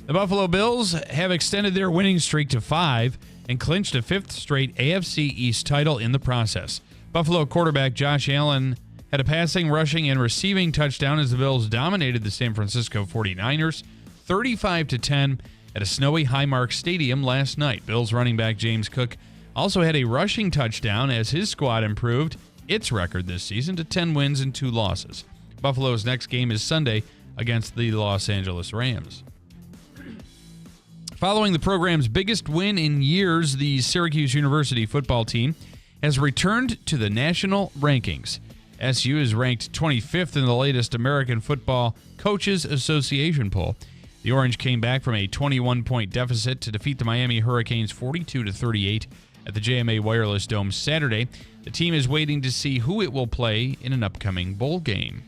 The Buffalo Bills have extended their winning streak to 5 and clinched a 5th straight AFC East title in the process. Buffalo quarterback Josh Allen had a passing, rushing, and receiving touchdown as the Bills dominated the San Francisco 49ers 35-10 at a snowy Highmark Stadium last night. Bills running back James Cook also had a rushing touchdown as his squad improved its record this season to 10 wins and 2 losses. Buffalo's next game is Sunday against the Los Angeles Rams. Following the program's biggest win in years, the Syracuse University football team has returned to the national rankings. SU is ranked 25th in the latest American Football Coaches Association poll. The Orange came back from a 21-point deficit to defeat the Miami Hurricanes 42-38 at the JMA Wireless Dome Saturday. The team is waiting to see who it will play in an upcoming bowl game.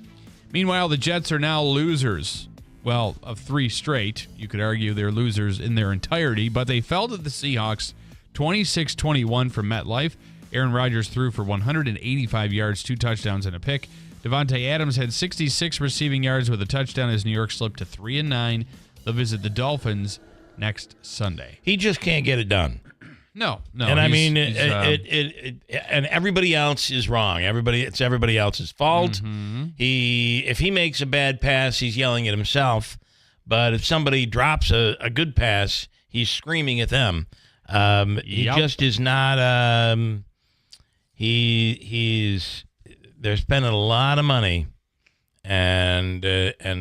Meanwhile, the Jets are now losers. Well, of 3 straight. You could argue they're losers in their entirety, but they fell to the Seahawks 26-21 from MetLife. Aaron Rodgers threw for 185 yards, 2 touchdowns, and a pick. Devontae Adams had 66 receiving yards with a touchdown as New York slipped to 3-9. They'll visit the Dolphins next Sunday. He just can't get it done. No. And I mean, and everybody else is wrong. It's everybody else's fault. Mm-hmm. If he makes a bad pass, he's yelling at himself. But if somebody drops a good pass, he's screaming at them. He just is not. They're spending a lot of money, and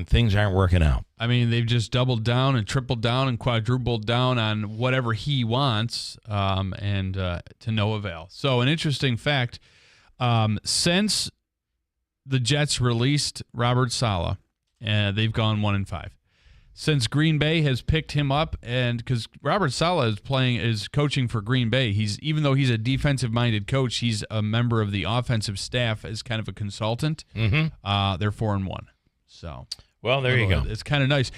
things aren't working out. I mean, they've just doubled down and tripled down and quadrupled down on whatever he wants, and to no avail. So an interesting fact, since the Jets released Robert Saleh, they've gone 1-5. Since Green Bay has picked him up, and because Robert Saleh is coaching for Green Bay, even though he's a defensive-minded coach, he's a member of the offensive staff as kind of a consultant. Mm-hmm. They're 4-1. So. Well, there you go. It's kind of nice.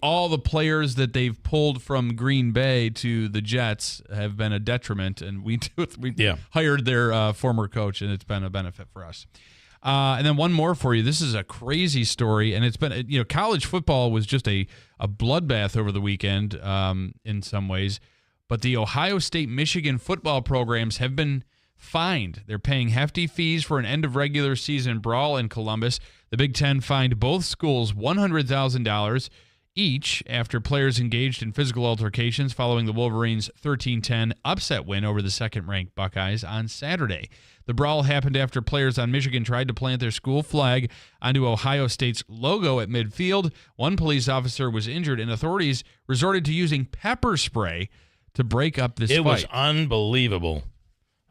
All the players that they've pulled from Green Bay to the Jets have been a detriment, and we hired their former coach, and it's been a benefit for us. And then one more for you. This is a crazy story, and it's been, college football was just a bloodbath over the weekend in some ways. But the Ohio State-Michigan football programs have been fined. They're paying hefty fees for an end-of-regular-season brawl in Columbus. The Big Ten fined both schools $100,000 each after players engaged in physical altercations following the Wolverines' 13-10 upset win over the second-ranked Buckeyes on Saturday. The brawl happened after players on Michigan tried to plant their school flag onto Ohio State's logo at midfield. One police officer was injured, and authorities resorted to using pepper spray to break up this fight. It was unbelievable.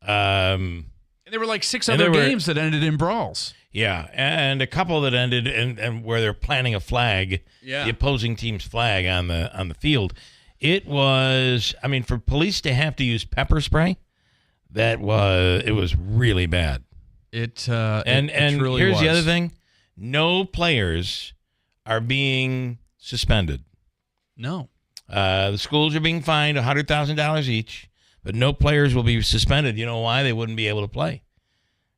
And there were like 6 other games that ended in brawls. Yeah, and a couple that ended and where they're planting a flag, the opposing team's flag on the field. It was, for police to have to use pepper spray, it was really bad. It really here's the other thing: no players are being suspended. No, the schools are being fined $100,000 each, but no players will be suspended. You know why? They wouldn't be able to play.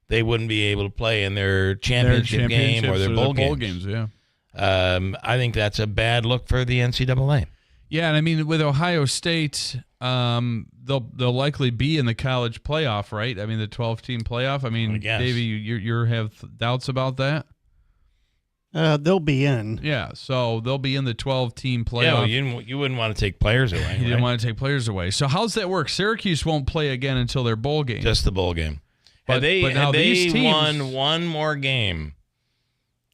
They wouldn't be able to play in their championship game or their bowl games. Yeah. I think that's a bad look for the NCAA. Yeah, and with Ohio State, they'll likely be in the college playoff, right? The 12-team playoff. Davey, you have doubts about that? They'll be in. Yeah, so they'll be in the 12-team playoff. Yeah, you wouldn't want to take players away. You didn't want to take players away. So how's that work? Syracuse won't play again until their bowl game. Just the bowl game. Had they won one more game,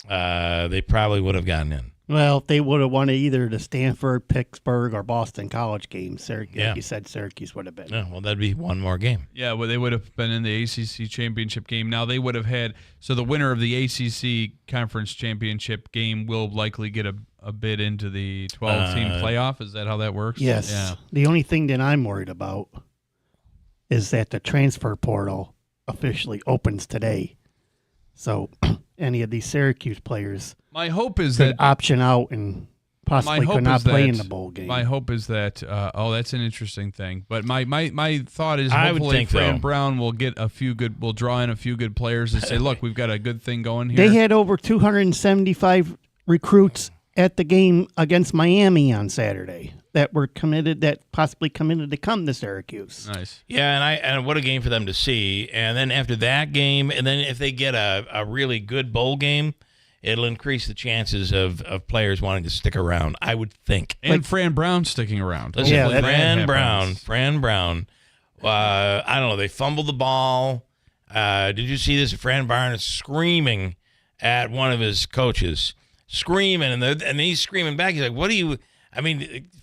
they probably would have gotten in. Well, if they would have won either the Stanford, Pittsburgh, or Boston college games, like you said, Syracuse would have been. Yeah, well, that'd be one more game. Yeah, well, they would have been in the ACC championship game. Now they would have had – so the winner of the ACC conference championship game will likely get a bid into the 12-team playoff. Is that how that works? Yes. Yeah. The only thing that I'm worried about is that the transfer portal officially opens today. So any of these Syracuse players – my hope is could that option out and possibly could not play in the bowl game. My hope is that that's an interesting thing. But my thought is hopefully Fran Brown will get will draw in a few good players and say, look, we've got a good thing going here. They had over 275 recruits at the game against Miami on Saturday that were possibly committed to come to Syracuse. Nice. Yeah, and what a game for them to see. And then after that game, and then if they get a really good bowl game, it'll increase the chances of players wanting to stick around, I would think. And Fran Brown sticking around. Listen, Fran Brown, I don't know, they fumbled the ball. Did you see this? Fran Brown is screaming at one of his coaches. Screaming, and he's screaming back. He's like,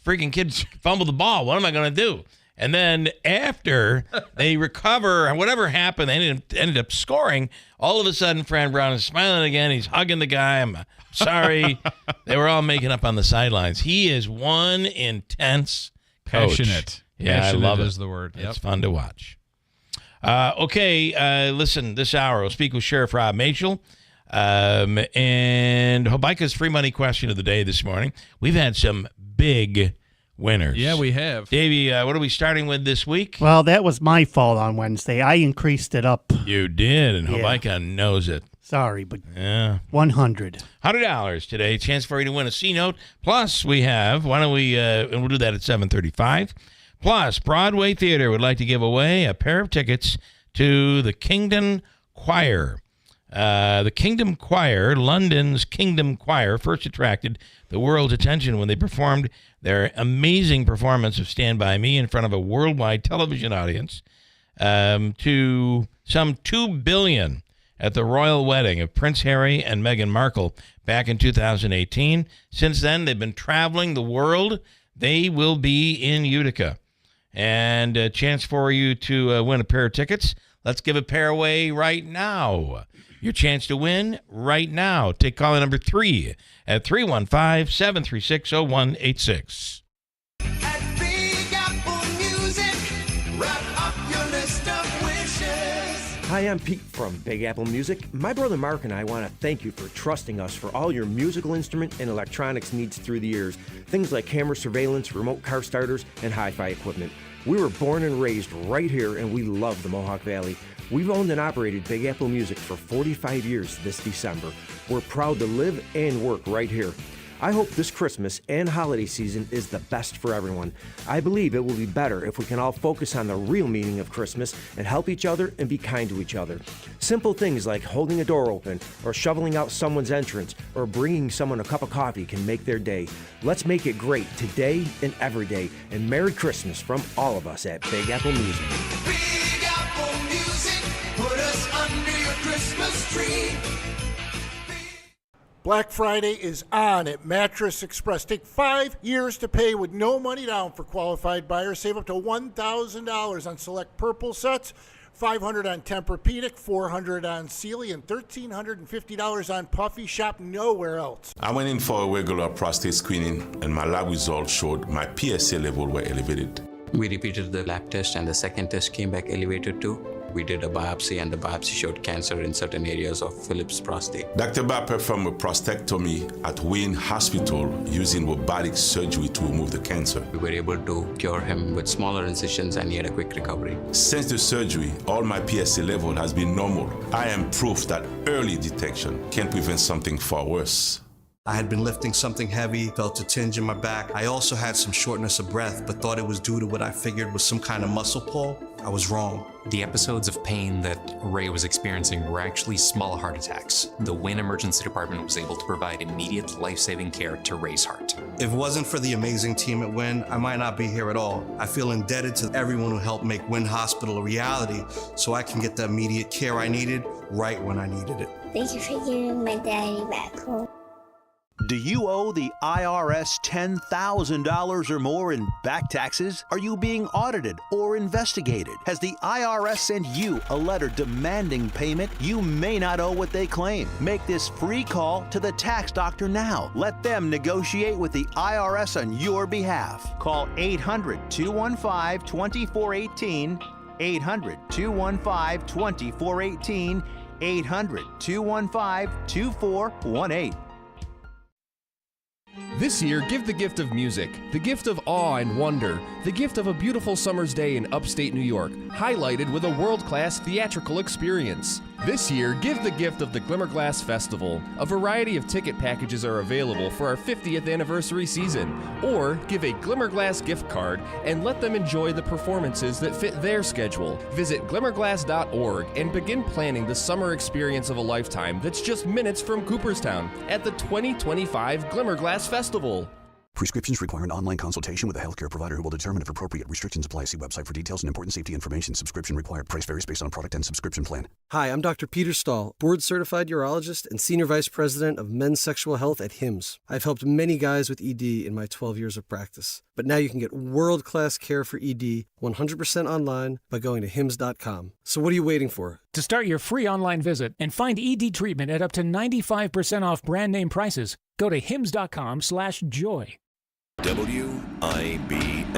freaking kids fumbled the ball. What am I going to do? And then after they recover, whatever happened, they ended up scoring. All of a sudden, Fran Brown is smiling again. He's hugging the guy. I'm sorry. They were all making up on the sidelines. He is one intense coach. Passionate. Yeah, Passionate I love it. is the word. It's fun to watch. Listen, this hour we'll speak with Sheriff Rob Machel. And Hobica's free money question of the day this morning. We've had some big winners. Yeah, we have. Davey, what are we starting with this week? Well, that was my fault on Wednesday. I increased it up. You did, and Hobica knows it. Sorry, but $100. $100 today. Chance for you to win a C-note. Plus, we have, and we'll do that at 7:35. Plus, Broadway Theater would like to give away a pair of tickets to the Kingdom Choir. The Kingdom Choir, London's Kingdom Choir, first attracted the world's attention when they performed their amazing performance of Stand By Me in front of a worldwide television audience to some $2 billion at the royal wedding of Prince Harry and Meghan Markle back in 2018. Since then, they've been traveling the world. They will be in Utica. And a chance for you to win a pair of tickets. Let's give a pair away right now. Your chance to win right now. Take caller number 3 at 315-736-0186. Hi, I'm Pete from Big Apple Music. My brother Mark and I want to thank you for trusting us for all your musical instrument and electronics needs through the years. Things like camera surveillance, remote car starters, and hi-fi equipment. We were born and raised right here, and we love the Mohawk Valley. We've owned and operated Big Apple Music for 45 years this December. We're proud to live and work right here. I hope this Christmas and holiday season is the best for everyone. I believe it will be better if we can all focus on the real meaning of Christmas and help each other and be kind to each other. Simple things like holding a door open or shoveling out someone's entrance or bringing someone a cup of coffee can make their day. Let's make it great today and every day. And Merry Christmas from all of us at Big Apple Music. Big Apple Music, put us under your Christmas tree. Black Friday is on at Mattress Express. Take 5 years to pay with no money down for qualified buyers. Save up to $1,000 on select Purple sets, $500 on Tempur-Pedic, $400 on Sealy, and $1,350 on Puffy. Shop nowhere else. I went in for a regular prostate screening, and my lab results showed my PSA level were elevated. We repeated the lab test, and the second test came back elevated too. We did a biopsy, and the biopsy showed cancer in certain areas of Philip's prostate. Dr. Ba performed a prostatectomy at Wayne Hospital using robotic surgery to remove the cancer. We were able to cure him with smaller incisions, and he had a quick recovery. Since the surgery, all my PSA level has been normal. I am proof that early detection can prevent something far worse. I had been lifting something heavy, felt a tinge in my back. I also had some shortness of breath, but thought it was due to what I figured was some kind of muscle pull. I was wrong. The episodes of pain that Ray was experiencing were actually small heart attacks. The Wynn Emergency Department was able to provide immediate life-saving care to Ray's heart. If it wasn't for the amazing team at Wynn, I might not be here at all. I feel indebted to everyone who helped make Wynn Hospital a reality so I can get the immediate care I needed right when I needed it. Thank you for giving my daddy back home. Do you owe the IRS $10,000 or more in back taxes? Are you being audited or investigated? Has the IRS sent you a letter demanding payment? You may not owe what they claim. Make this free call to the tax doctor now. Let them negotiate with the IRS on your behalf. Call 800-215-2418, 800-215-2418, 800-215-2418. This year, give the gift of music, the gift of awe and wonder, the gift of a beautiful summer's day in upstate New York, highlighted with a world-class theatrical experience. This year, give the gift of the Glimmerglass Festival. A variety of ticket packages are available for our 50th anniversary season. Or give a Glimmerglass gift card and let them enjoy the performances that fit their schedule. Visit glimmerglass.org and begin planning the summer experience of a lifetime that's just minutes from Cooperstown at the 2025 Glimmerglass Festival. Prescriptions require an online consultation with a healthcare provider who will determine if appropriate. Restrictions apply. See website for details and important safety information. Subscription required. Price varies based on product and subscription plan. Hi, I'm Dr. Peter Stahl, board-certified urologist and senior vice president of men's sexual health at HIMSS. I've helped many guys with ED in my 12 years of practice. But now you can get world-class care for ED 100% online by going to hims.com. So what are you waiting for? To start your free online visit and find ED treatment at up to 95% off brand name prices, go to hims.com/joy. WIBX.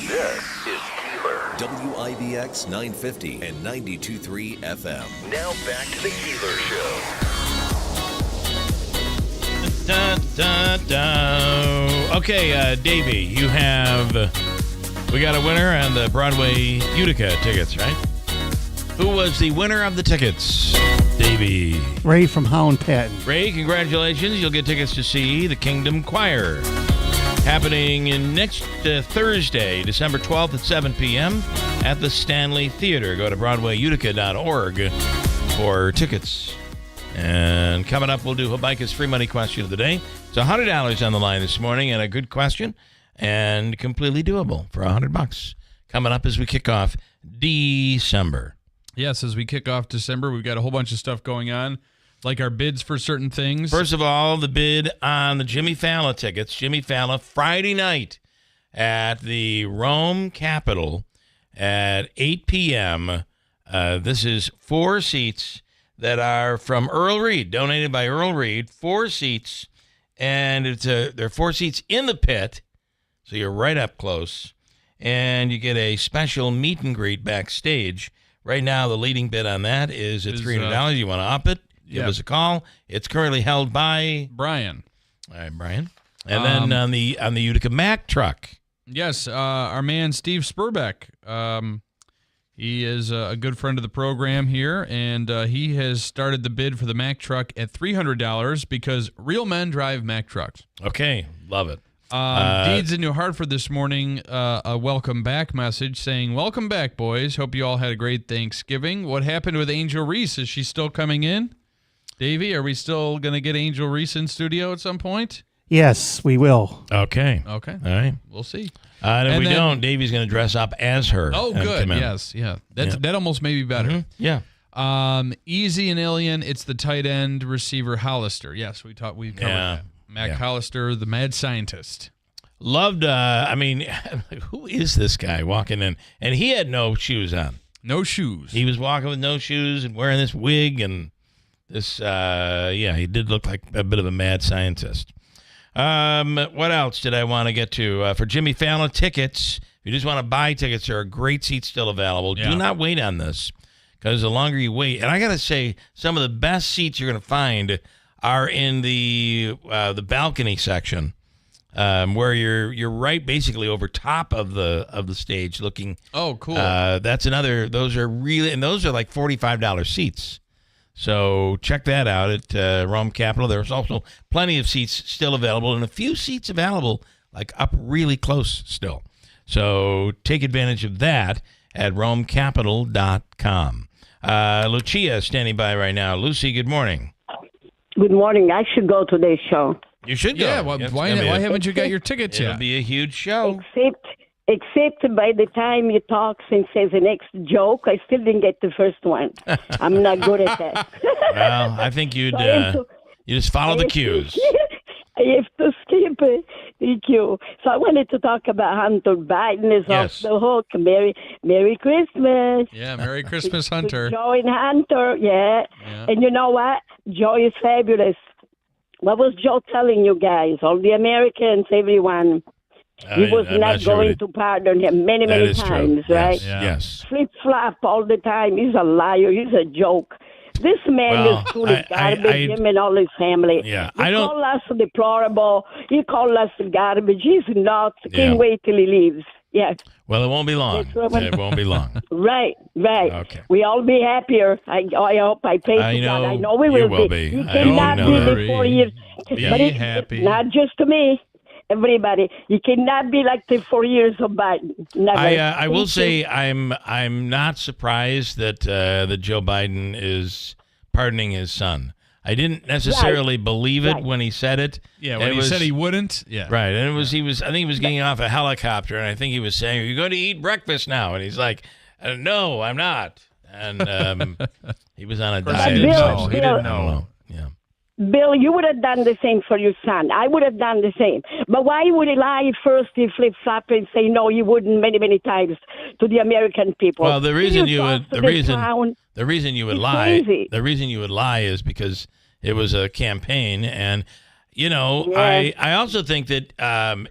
This is Keeler. WIBX 950 and 92.3 FM. Now back to the Keeler Show. Okay, Davey, we got a winner on the Broadway Utica tickets, right? Who was the winner of the tickets? Davey. Ray from Howland Patton. Ray, congratulations. You'll get tickets to see the Kingdom Choir. Happening next Thursday, December 12th at 7 p.m. at the Stanley Theater. Go to BroadwayUtica.org for tickets. And coming up, we'll do Habaika's free money question of the day. It's $100 on the line this morning, and a good question, and completely doable for $100. Coming up as we kick off December. Yes, as we kick off December, we've got a whole bunch of stuff going on, like our bids for certain things. First of all, the bid on the Jimmy Fallon tickets. Jimmy Fallon, Friday night at the Rome Capitol at 8 p.m. This is 4 seats that are from Earl Reed, donated by Earl Reed. 4 seats, and there are 4 seats in the pit, so you're right up close. And you get a special meet and greet backstage. Right now, the leading bid on that is at $300. You want to up it? Give us a call. It's currently held by Brian. All right, Brian. And then on the Utica Mack truck. Yes, our man Steve Spurbeck. He is a good friend of the program here, and he has started the bid for the Mack truck at $300 because real men drive Mack trucks. Okay, love it. Deeds in New Hartford this morning, a welcome back message saying, "Welcome back, boys. Hope you all had a great Thanksgiving." What happened with Angel Reese? Is she still coming in? Davey, are we still going to get Angel Reese in studio at some point? Yes, we will. Okay. All right. We'll see. And if And we then- don't, Davey's going to dress up as her. Oh, and good. come in. Yes, yeah. That almost may be better. Yeah. Easy and Alien, it's the tight end receiver Hollister. Yes, we covered that. Mac Hollister, the mad scientist. Loved, who is this guy walking in? And he had no shoes on. No shoes. He was walking with no shoes and wearing this wig and this, he did look like a bit of a mad scientist. What else did I want to get to? For Jimmy Fallon tickets, if you just want to buy tickets, there are great seats still available. Yeah. Do not wait on this, because the longer you wait, and I got to say, some of the best seats you're going to find are in the balcony section, where you're right basically over top of the stage looking. Oh, cool. That's another. Those are like $45 seats. So check that out at Rome Capitol. There's also plenty of seats still available and a few seats available like up really close still. So take advantage of that at RomeCapital.com. Lucia standing by right now. Lucy, good morning. Good morning. I should go to this show. You should go. Yeah, why haven't you got your tickets yet? It'll be a huge show. Except by the time you talk and say the next joke, I still didn't get the first one. I'm not good at that. Well, I think you just follow the cues. I have to skip the cue. So I wanted to talk about Hunter Biden is off the hook. Merry Christmas. Yeah, Merry Christmas, Hunter. Joe and Hunter, yeah. And you know what? Joe is fabulous. What was Joe telling you guys? All the Americans, everyone. He was not going to pardon him many times, true. right? Yes. Flip-flop all the time. He's a liar. He's a joke. This man is truly garbage, him and all his family. Yeah, He called us deplorable. He called us garbage. He's nuts. Can't wait till he leaves. Yeah. Well, it won't be long. It won't be long. Right. Okay. We all be happier. I hope I pray to God. I know we you will be. You cannot be the 4 years. Be but happy. Not just to me. Everybody, you cannot be like the 4 years of Biden. Never. I will say I'm not surprised that Joe Biden is pardoning his son. I didn't necessarily believe it when he said it. Yeah, when he said he wouldn't. Yeah, right. And I think he was getting off a helicopter, and I think he was saying, "Are you going to eat breakfast now?" And he's like, "No, I'm not." And he was on a diet. Bill, he didn't know. Bill, you would have done the same for your son. I would have done the same. But why would he lie first, he flip-flop and say no, you wouldn't many times to the American people? Well, the reason you would lie crazy. is because it was a campaign, and I also think that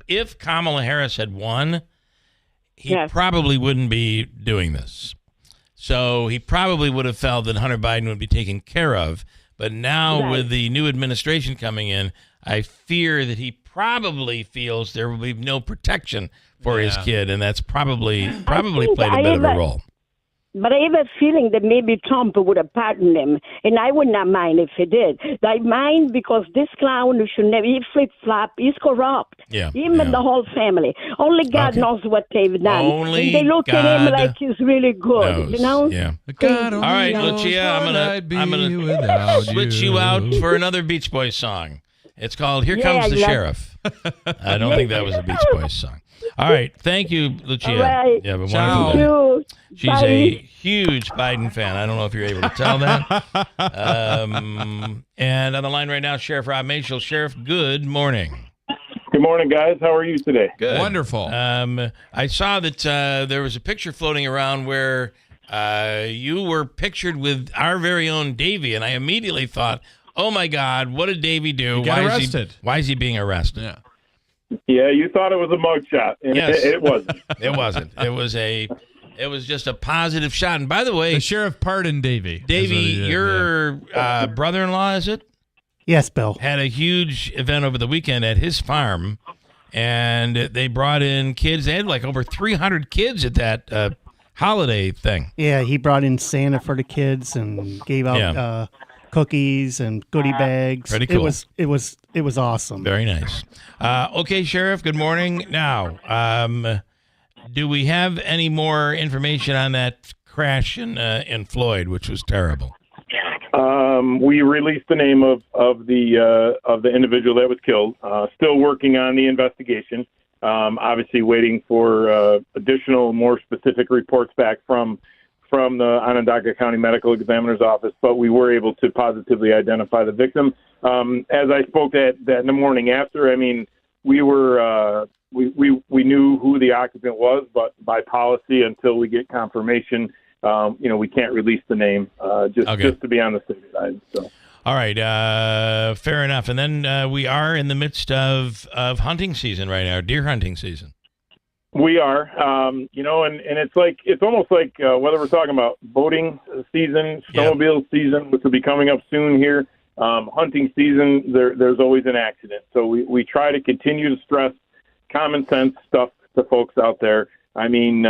if Kamala Harris had won, he probably wouldn't be doing this. So he probably would have felt that Hunter Biden would be taken care of. But now with the new administration coming in, I fear that he probably feels there will be no protection for his kid, and that's probably played a bit of a role. But I have a feeling that maybe Trump would have pardoned him, and I would not mind if he did. I mind because this clown should never, he flip-flop, he's corrupt. Yeah. Him and the whole family. Only God knows what they've done. Only and they look God at him like he's really good, you know? Yeah. God all right, Lucia, I'm gonna switch you out for another Beach Boys song. It's called "Here Comes the Sheriff." I don't think that was a Beach Boys song. All right, thank you, Lucia. All right. Yeah, but Thank you. She's Bye. a huge Biden fan. I don't know if you're able to tell that. And on the line right now, Sheriff Rob Mashel. Sheriff, good morning. Good morning, guys. How are you today? Good. Wonderful. I saw that there was a picture floating around where you were pictured with our very own Davey, and I immediately thought, oh, my God, what did Davey do? He got arrested. Why is he being arrested? Yeah. Yeah, you thought it was a mugshot. Yes. It wasn't. It wasn't. It was just a positive shot. And by the way, the sheriff pardoned Davey. Davey, your brother-in-law, is it? Yes, Bill. Had a huge event over the weekend at his farm, and they brought in kids. They had like over 300 kids at that holiday thing. Yeah, he brought in Santa for the kids and gave out cookies and goodie bags. Pretty cool. It was awesome. Very nice. Okay, Sheriff, good morning. Now, do we have any more information on that crash in Floyd, which was terrible? We released the name of the individual that was killed. Still working on the investigation. Obviously waiting for additional, more specific reports back from the Onondaga County Medical Examiner's Office, but we were able to positively identify the victim. As I spoke that in the morning after, I mean, we were we knew who the occupant was, but by policy, until we get confirmation, we can't release the name just to be on the safe side. So. All right, fair enough. And then we are in the midst of hunting season right now, deer hunting season. We are, and it's almost like whether we're talking about boating season, snowmobile season, which will be coming up soon here, hunting season, there's always an accident. So we try to continue to stress common sense stuff to folks out there. I mean,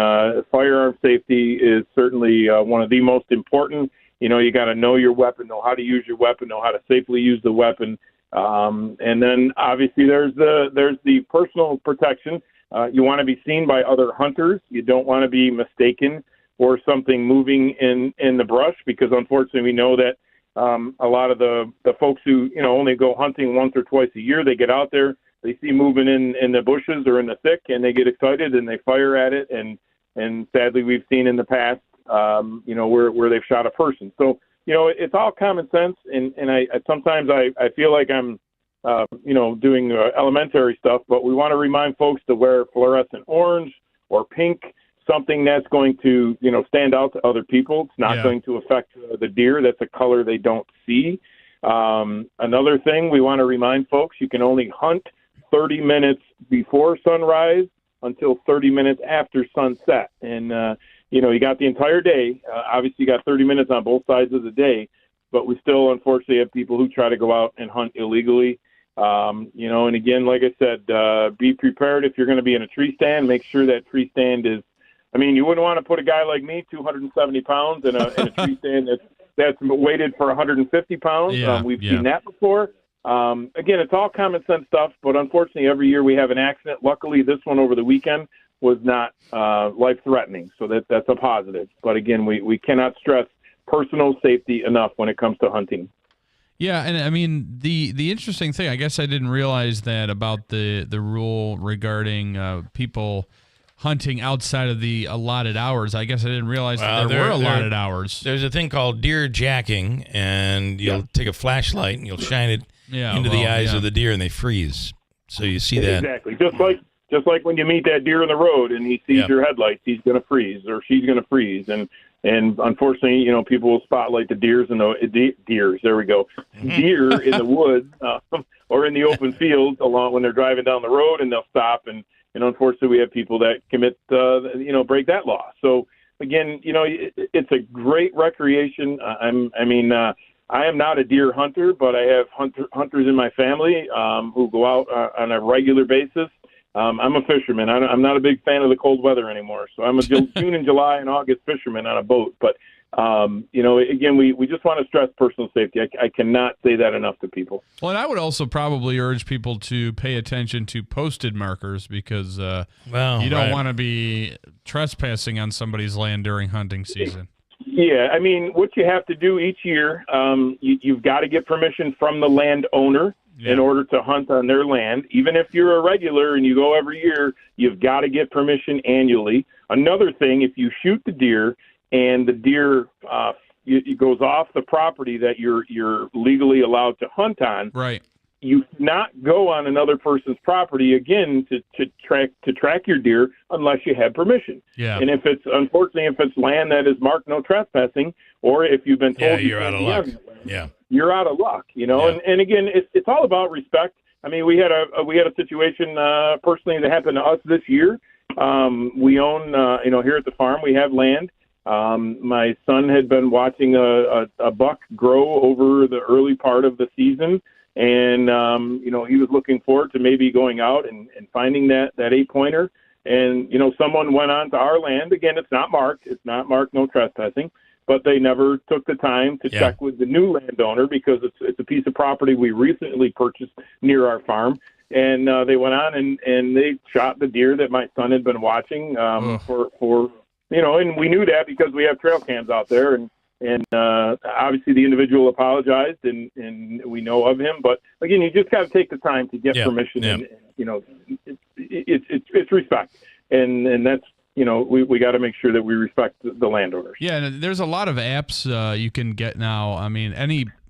firearm safety is certainly one of the most important. You got to know your weapon, know how to use your weapon, know how to safely use the weapon. And then obviously there's the personal protection. You want to be seen by other hunters. You don't want to be mistaken for something moving in the brush, because unfortunately we know that a lot of the folks who, only go hunting once or twice a year, they get out there, they see moving in the bushes or in the thick, and they get excited and they fire at it. And sadly, we've seen in the past, where they've shot a person. So, it's all common sense. And I sometimes I feel like I'm, doing elementary stuff, but we want to remind folks to wear fluorescent orange or pink, something that's going to, stand out to other people. It's not going to affect the deer. That's a color they don't see. Another thing we want to remind folks, you can only hunt 30 minutes before sunrise until 30 minutes after sunset. And, you got the entire day. Obviously, you got 30 minutes on both sides of the day, but we still, unfortunately, have people who try to go out and hunt illegally. And again, like I said, be prepared if you're going to be in a tree stand. Make sure that tree stand is, you wouldn't want to put a guy like me, 270 pounds, in a tree stand that's weighted for 150 pounds. We've seen that before. Again, it's all common sense stuff, but unfortunately, every year we have an accident. Luckily, this one over the weekend was not life-threatening, so that's a positive. But again, we cannot stress personal safety enough when it comes to hunting. Yeah, and the interesting thing, I guess I didn't realize that about the rule regarding people hunting outside of the allotted hours. I guess I didn't realize that there were allotted hours. There's a thing called deer jacking, and you'll take a flashlight and you'll shine it into the eyes of the deer, and they freeze. So you see that. Exactly. Just like when you meet that deer in the road and he sees your headlights, he's going to freeze, or she's going to freeze. And unfortunately, people will spotlight the deers in the deers. There we go. Deer in the woods or in the open fields when they're driving down the road, and they'll stop. And unfortunately, we have people that commit, break that law. So again, it's a great recreation. I am not a deer hunter, but I have hunters in my family who go out on a regular basis. I'm a fisherman. I'm not a big fan of the cold weather anymore, so I'm a June and July and August fisherman on a boat. But, again, we just want to stress personal safety. I cannot say that enough to people. Well, and I would also probably urge people to pay attention to posted markers, because you don't want to be trespassing on somebody's land during hunting season. Yeah, what you have to do each year, you've got to get permission from the landowner in order to hunt on their land. Even if you're a regular and you go every year, you've got to get permission annually. Another thing, if you shoot the deer and the deer it goes off the property that you're legally allowed to hunt on, right? You cannot go on another person's property again to track your deer unless you have permission. Yeah. And if it's land that is marked no trespassing, or if you've been told you're out of luck. You're out of luck. And again, it's all about respect. We had a situation personally that happened to us this year. We own here at the farm we have land. My son had been watching a buck grow over the early part of the season. And, he was looking forward to maybe going out and finding that 8-pointer. And, someone went onto our land. Again, it's not marked. It's not marked, no trespassing. But they never took the time to check with the new landowner because it's a piece of property we recently purchased near our farm. And they went on and they shot the deer that my son had been watching for and we knew that because we have trail cams out there. And obviously the individual apologized and we know of him. But, again, you just got to take the time to get permission. Yeah. And it's respect. And that's, we got to make sure that we respect the landowners. Yeah, and there's a lot of apps you can get now. I mean,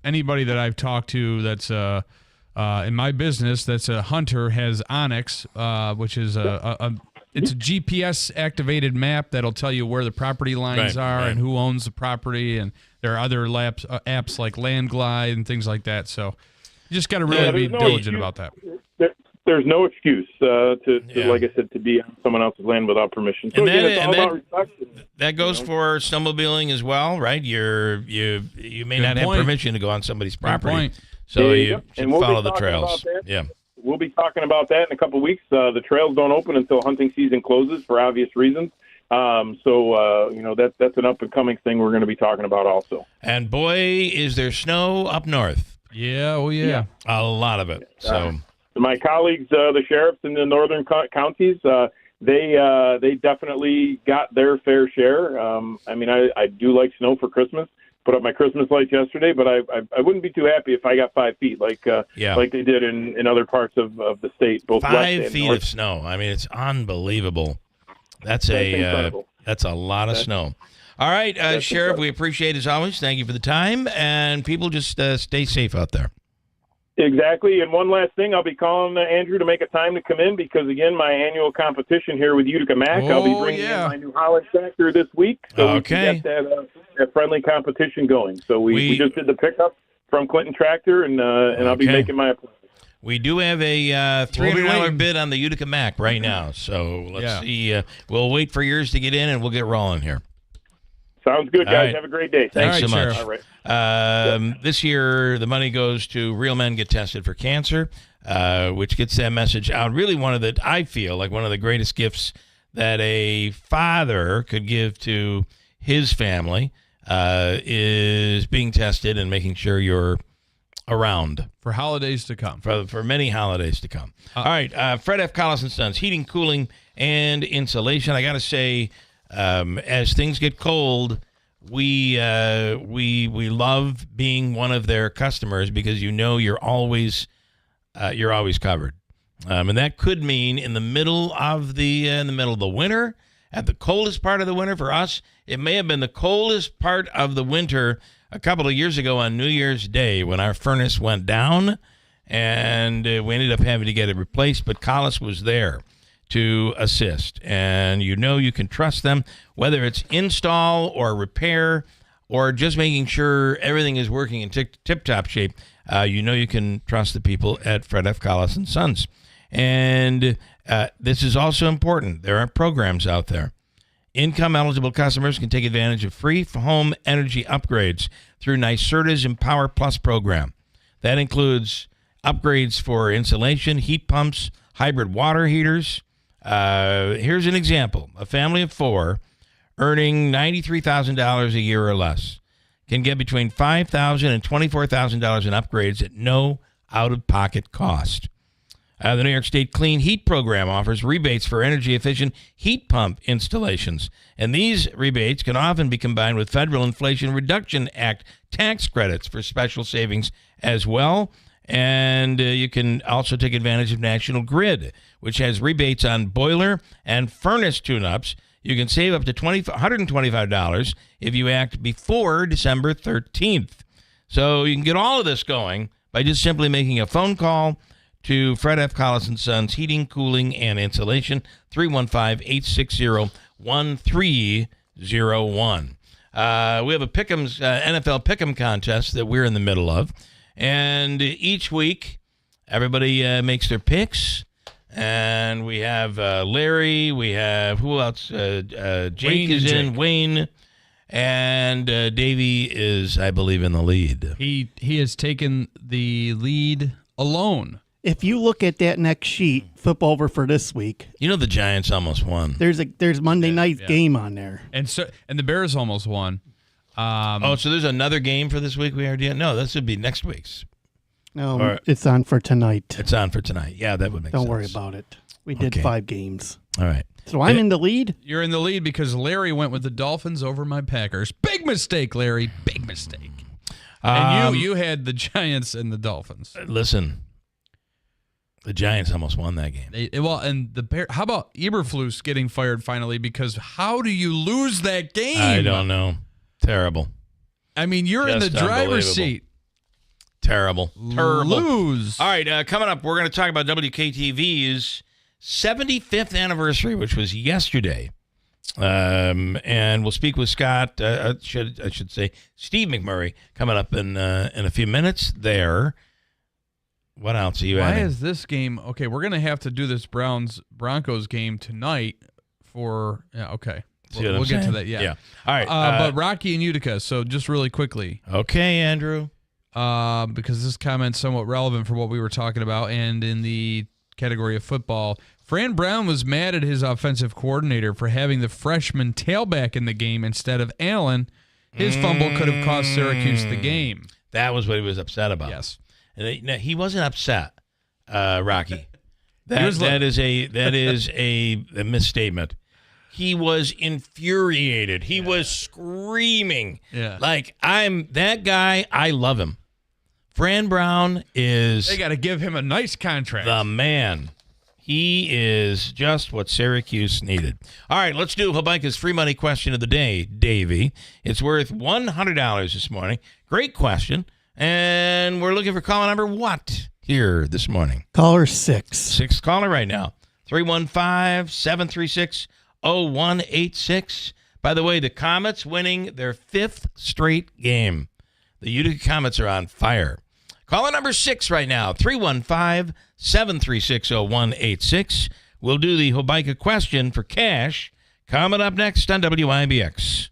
anybody that I've talked to that's in my business that's a hunter has Onyx, which is it's a GPS activated map that'll tell you where the property lines are and who owns the property, and there are other apps like Landglide and things like that. So you just got to really be diligent about that. There's no excuse to like I said, to be on someone else's land without permission. So it's all about respect. That goes for snowmobiling as well, right? You may not have permission to go on somebody's property, so you should follow the trails. Yeah, we'll be talking about that in a couple of weeks. The trails don't open until hunting season closes for obvious reasons. So that's an up and coming thing we're going to be talking about also. And boy, is there snow up north? Yeah, oh yeah, a lot of it. So. My colleagues, the sheriffs in the northern counties, they definitely got their fair share. I do like snow for Christmas. Put up my Christmas lights yesterday, but I wouldn't be too happy if I got 5 feet like they did in other parts of the state. Both 5 feet of snow. I mean, it's unbelievable. That's a lot of snow. All right, Sheriff, incredible. We appreciate it as always. Thank you for the time, and people just stay safe out there. Exactly. And one last thing, I'll be calling Andrew to make a time to come in because, again, my annual competition here with Utica Mac, I'll be bringing in my new Holland tractor this week. So we can get that friendly competition going. So we just did the pickup from Clinton Tractor, and I'll be making my appointment. We do have a $300 bid on the Utica Mac right now. So let's see. We'll wait for yours to get in, and we'll get rolling here. Sounds good, guys. Right. Have a great day. Thanks so much. All right. This year, the money goes to Real Men Get Tested for Cancer, which gets that message out. Really I feel like one of the greatest gifts that a father could give to his family is being tested and making sure you're around. For holidays to come. For many holidays to come. All right, Fred F. Collis & Sons, heating, cooling, and insulation. I got to say, as things get cold, we love being one of their customers because you're always covered, and that could mean in the middle of the winter, at the coldest part of the winter for us. It may have been the coldest part of the winter a couple of years ago on New Year's Day when our furnace went down, and we ended up having to get it replaced. But Collis was there to assist, and you can trust them, whether it's install or repair or just making sure everything is working in tip-top shape. You can trust the people at Fred F. Collis & Sons. And this is also important. There are programs out there. Income-eligible customers can take advantage of free home energy upgrades through NYSERDA's Empower Plus program. That includes upgrades for insulation, heat pumps, hybrid water heaters. Here's an example. A family of 4 earning $93,000 a year or less can get between $5,000 and $24,000 in upgrades at no out-of-pocket cost. The New York State Clean Heat Program offers rebates for energy-efficient heat pump installations, and these rebates can often be combined with Federal Inflation Reduction Act tax credits for special savings as well. And you can also take advantage of National Grid, which has rebates on boiler and furnace tune-ups. You can save up to $125 if you act before December 13th. So you can get all of this going by just simply making a phone call to Fred F. Collis & Sons Heating, Cooling, and Insulation, 315-860-1301. We have a Pick'em's NFL Pick'em contest that we're in the middle of. And each week, everybody makes their picks. And we have Larry. We have, who else? Jake is in. Wayne. And Davey is, I believe, in the lead. He has taken the lead alone. If you look at that next sheet, flip over for this week. You know the Giants almost won. There's Monday night game on there. And the Bears almost won. So there's another game for this week we already had? No, this would be next week's. No, it's on for tonight. It's on for tonight. Yeah, that would make sense. Don't worry about it. We did 5 games. All right. So I'm in the lead? You're in the lead because Larry went with the Dolphins over my Packers. Big mistake, Larry. Big mistake. And you had the Giants and the Dolphins. Listen, the Giants almost won that game. How about Eberflus getting fired finally? Because how do you lose that game? I don't know. Terrible. I mean, you're in the driver's seat. Terrible. Lose. All right, coming up, we're going to talk about WKTV's 75th anniversary, which was yesterday. And we'll speak with Scott, I should say Steve McMurray, coming up in a few minutes there. What else are you adding? Why is this game? Okay, we're going to have to do this Browns-Broncos game tonight okay. We'll get to that, yeah. All right. But Rocky and Utica, so just really quickly. Okay, Andrew. Because this comment's somewhat relevant for what we were talking about, and in the category of football, Fran Brown was mad at his offensive coordinator for having the freshman tailback in the game instead of Allen. His fumble could have cost Syracuse the game. That was what he was upset about. Yes. And he wasn't upset, Rocky. That is a misstatement. He was infuriated. He was screaming. Yeah. Like, I'm that guy. I love him. Fran Brown is... They got to give him a nice contract. The man. He is just what Syracuse needed. All right, let's do Habaika's free money question of the day, Davey. It's worth $100 this morning. Great question. And we're looking for caller number what here this morning? Caller 6. 6th caller right now. 315-736-0186. By the way, the Comets winning their 5th straight game. The Utica Comets are on fire. Caller number 6 right now, 315-736-0186. We'll do the Habaika question for cash. Coming up next on WIBX.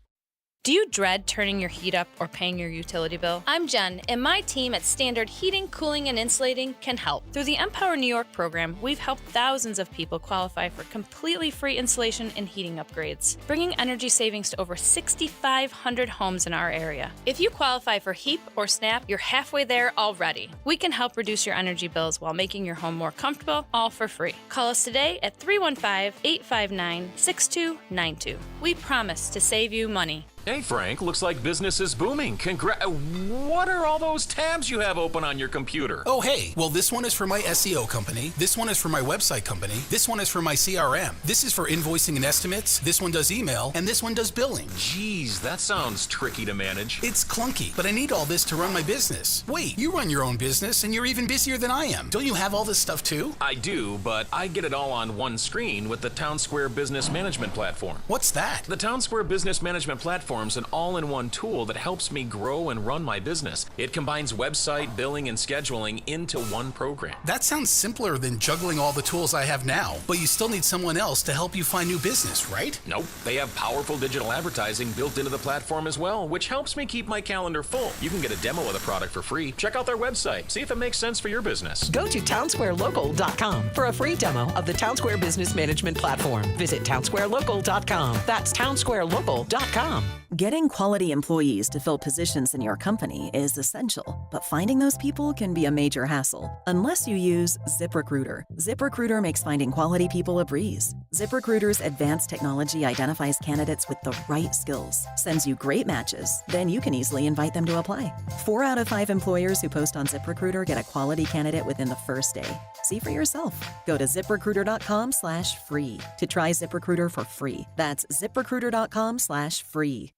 Do you dread turning your heat up or paying your utility bill? I'm Jen, and my team at Standard Heating, Cooling, and Insulating can help. Through the Empower New York program, we've helped thousands of people qualify for completely free insulation and heating upgrades, bringing energy savings to over 6,500 homes in our area. If you qualify for HEAP or SNAP, you're halfway there already. We can help reduce your energy bills while making your home more comfortable, all for free. Call us today at 315-859-6292. We promise to save you money. Hey, Frank, looks like business is booming. What are all those tabs you have open on your computer? Oh, hey. Well, this one is for my SEO company. This one is for my website company. This one is for my CRM. This is for invoicing and estimates. This one does email. And this one does billing. Geez, that sounds tricky to manage. It's clunky, but I need all this to run my business. Wait, you run your own business, and you're even busier than I am. Don't you have all this stuff, too? I do, but I get it all on one screen with the Town Square Business Management Platform. What's that? The Town Square Business Management Platform is an all-in-one tool that helps me grow and run my business. It combines website, billing, and scheduling into one program. That sounds simpler than juggling all the tools I have now, but you still need someone else to help you find new business, right? Nope. They have powerful digital advertising built into the platform as well, which helps me keep my calendar full. You can get a demo of the product for free. Check out their website. See if it makes sense for your business. Go to townsquarelocal.com for a free demo of the Town Square Business Management Platform. Visit townsquarelocal.com. That's townsquarelocal.com. Getting quality employees to fill positions in your company is essential, but finding those people can be a major hassle unless you use ZipRecruiter. ZipRecruiter makes finding quality people a breeze. ZipRecruiter's advanced technology identifies candidates with the right skills, sends you great matches, then you can easily invite them to apply. 4 out of 5 employers who post on ZipRecruiter get a quality candidate within the first day. See for yourself. Go to ZipRecruiter.com/free to try ZipRecruiter for free. That's ZipRecruiter.com/free.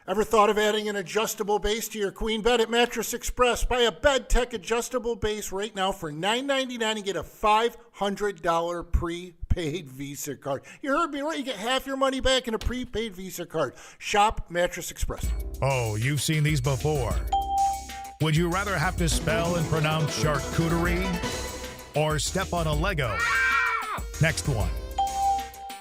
Ever thought of adding an adjustable base to your queen bed at Mattress Express? Buy a Bed Tech adjustable base right now for $9.99 and get a $500 prepaid Visa card. You heard me right. You get half your money back in a prepaid Visa card. Shop Mattress Express. Oh, you've seen these before. Would you rather have to spell and pronounce charcuterie or step on a Lego? Next one.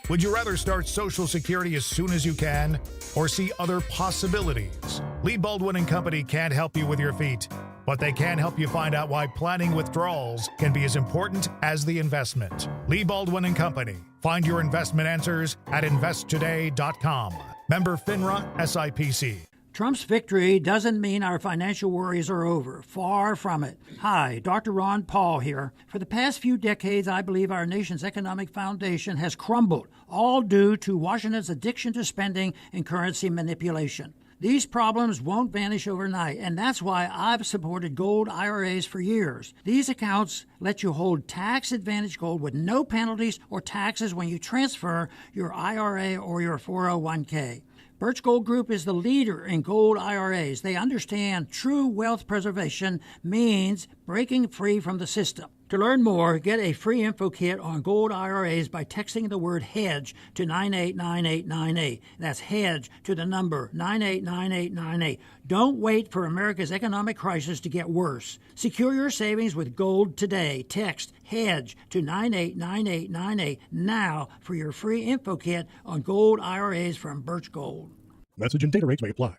Would you rather start Social Security as soon as you can or see other possibilities? Lee Baldwin & Company can't help you with your feet, but they can help you find out why planning withdrawals can be as important as the investment. Lee Baldwin & Company. Find your investment answers at investtoday.com. Member FINRA SIPC. Trump's victory doesn't mean our financial worries are over. Far from it. Hi, Dr. Ron Paul here. For the past few decades, I believe our nation's economic foundation has crumbled, all due to Washington's addiction to spending and currency manipulation. These problems won't vanish overnight, and that's why I've supported gold IRAs for years. These accounts let you hold tax-advantaged gold with no penalties or taxes when you transfer your IRA or your 401k. Birch Gold Group is the leader in gold IRAs. They understand true wealth preservation means breaking free from the system. To learn more, get a free info kit on gold IRAs by texting the word HEDGE to 989898. That's HEDGE to the number 989898. Don't wait for America's economic crisis to get worse. Secure your savings with gold today. Text HEDGE to 989898 now for your free info kit on gold IRAs from Birch Gold. Message and data rates may apply.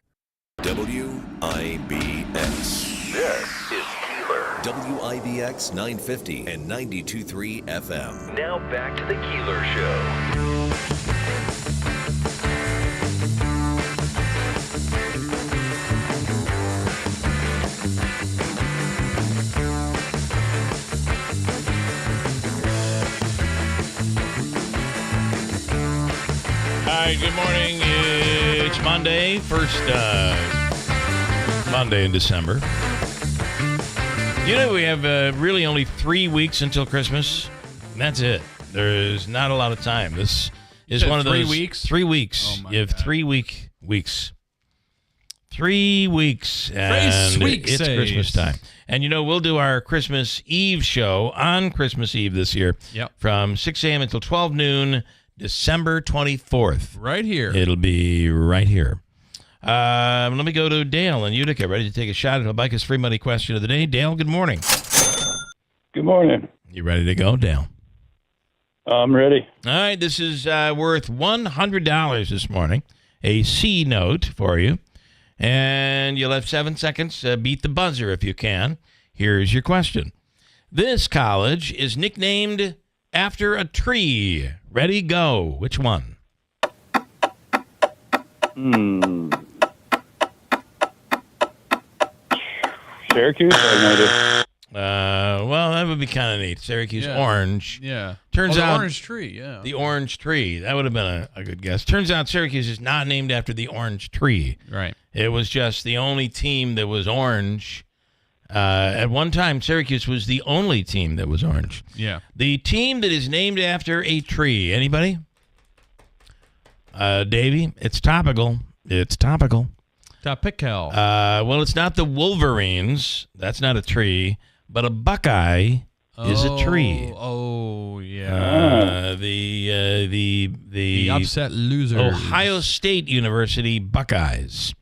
WIBX. This is Keeler. WIBX 950 and 92.3 FM. Now back to the Keeler Show. All right, good morning. It's Monday, first Monday in December. You know, we have really only 3 weeks until Christmas. And that's it. There's not a lot of time. This is one of those 3 weeks. 3 weeks. Oh, you have 3 weeks. 3 weeks, and it's Christmas time. And you know, we'll do our Christmas Eve show on Christmas Eve this year. Yep. From 6 a.m. until 12 noon. December 24th. Right here. It'll be right here. Let me go to Dale in Utica, ready to take a shot at Habakkuk's free money question of the day. Dale, good morning. Good morning. You ready to go, Dale? I'm ready. All right, this is worth $100 this morning. A C note for you. And you'll have 7 seconds. Beat the buzzer if you can. Here's your question. This college is nicknamed after a tree. Ready, go. Which one? Syracuse? I have no idea. Well, that would be kind of neat. Syracuse orange. Yeah. Turns out orange tree, yeah. The orange tree. That would have been a good guess. Turns out Syracuse is not named after the orange tree. Right. It was just the only team that was orange. At one time, Syracuse was the only team that was orange. Yeah. The team that is named after a tree. Anybody? Davey, it's topical. It's topical. Topical. Well, it's not the Wolverines. That's not a tree. But a Buckeye is a tree. Oh, yeah. The upset losers. Ohio State University Buckeyes.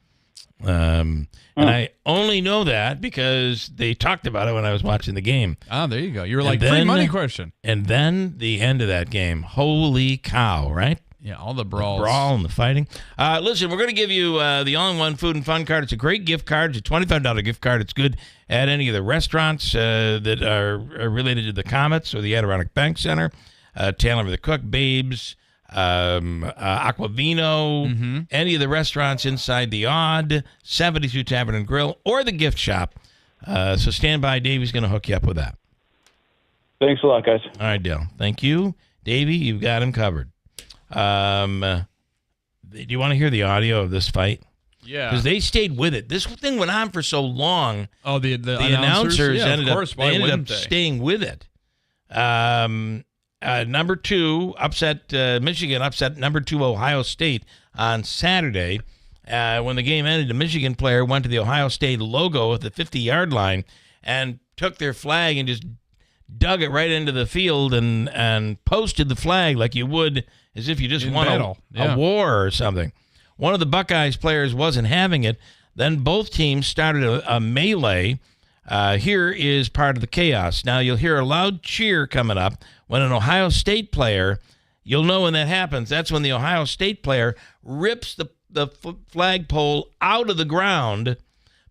And I only know that because they talked about it when I was watching the game. Ah, there you go. You were like, free money question. And then the end of that game. Holy cow, right? Yeah, all the brawls. The brawl and the fighting. Listen, we're going to give you the all-in-one food and fun card. It's a great gift card. It's a $25 gift card. It's good at any of the restaurants that are related to the Comets or the Adirondack Bank Center, Taylor the Cook, Babes, Aquavino, any of the restaurants inside the Odd, 72 Tavern and Grill, or the gift shop. So stand by. Davey's going to hook you up with that. Thanks a lot, guys. All right, Dale. Thank you. Davey, you've got him covered. Do you want to hear the audio of this fight? Yeah. Because they stayed with it. This thing went on for so long. Oh, the announcers yeah, ended up they? staying with it. Number 2 upset Michigan upset number 2 Ohio State on Saturday. When the game ended, the Michigan player went to the Ohio State logo at the 50-yard line and took their flag and just dug it right into the field and posted the flag like you would as if you just won a war or something. One of the Buckeyes players wasn't having it. Then both teams started a melee. Here is part of the chaos. Now you'll hear a loud cheer coming up when an Ohio State player You'll know when that happens. That's when the Ohio State player rips the flagpole out of the ground.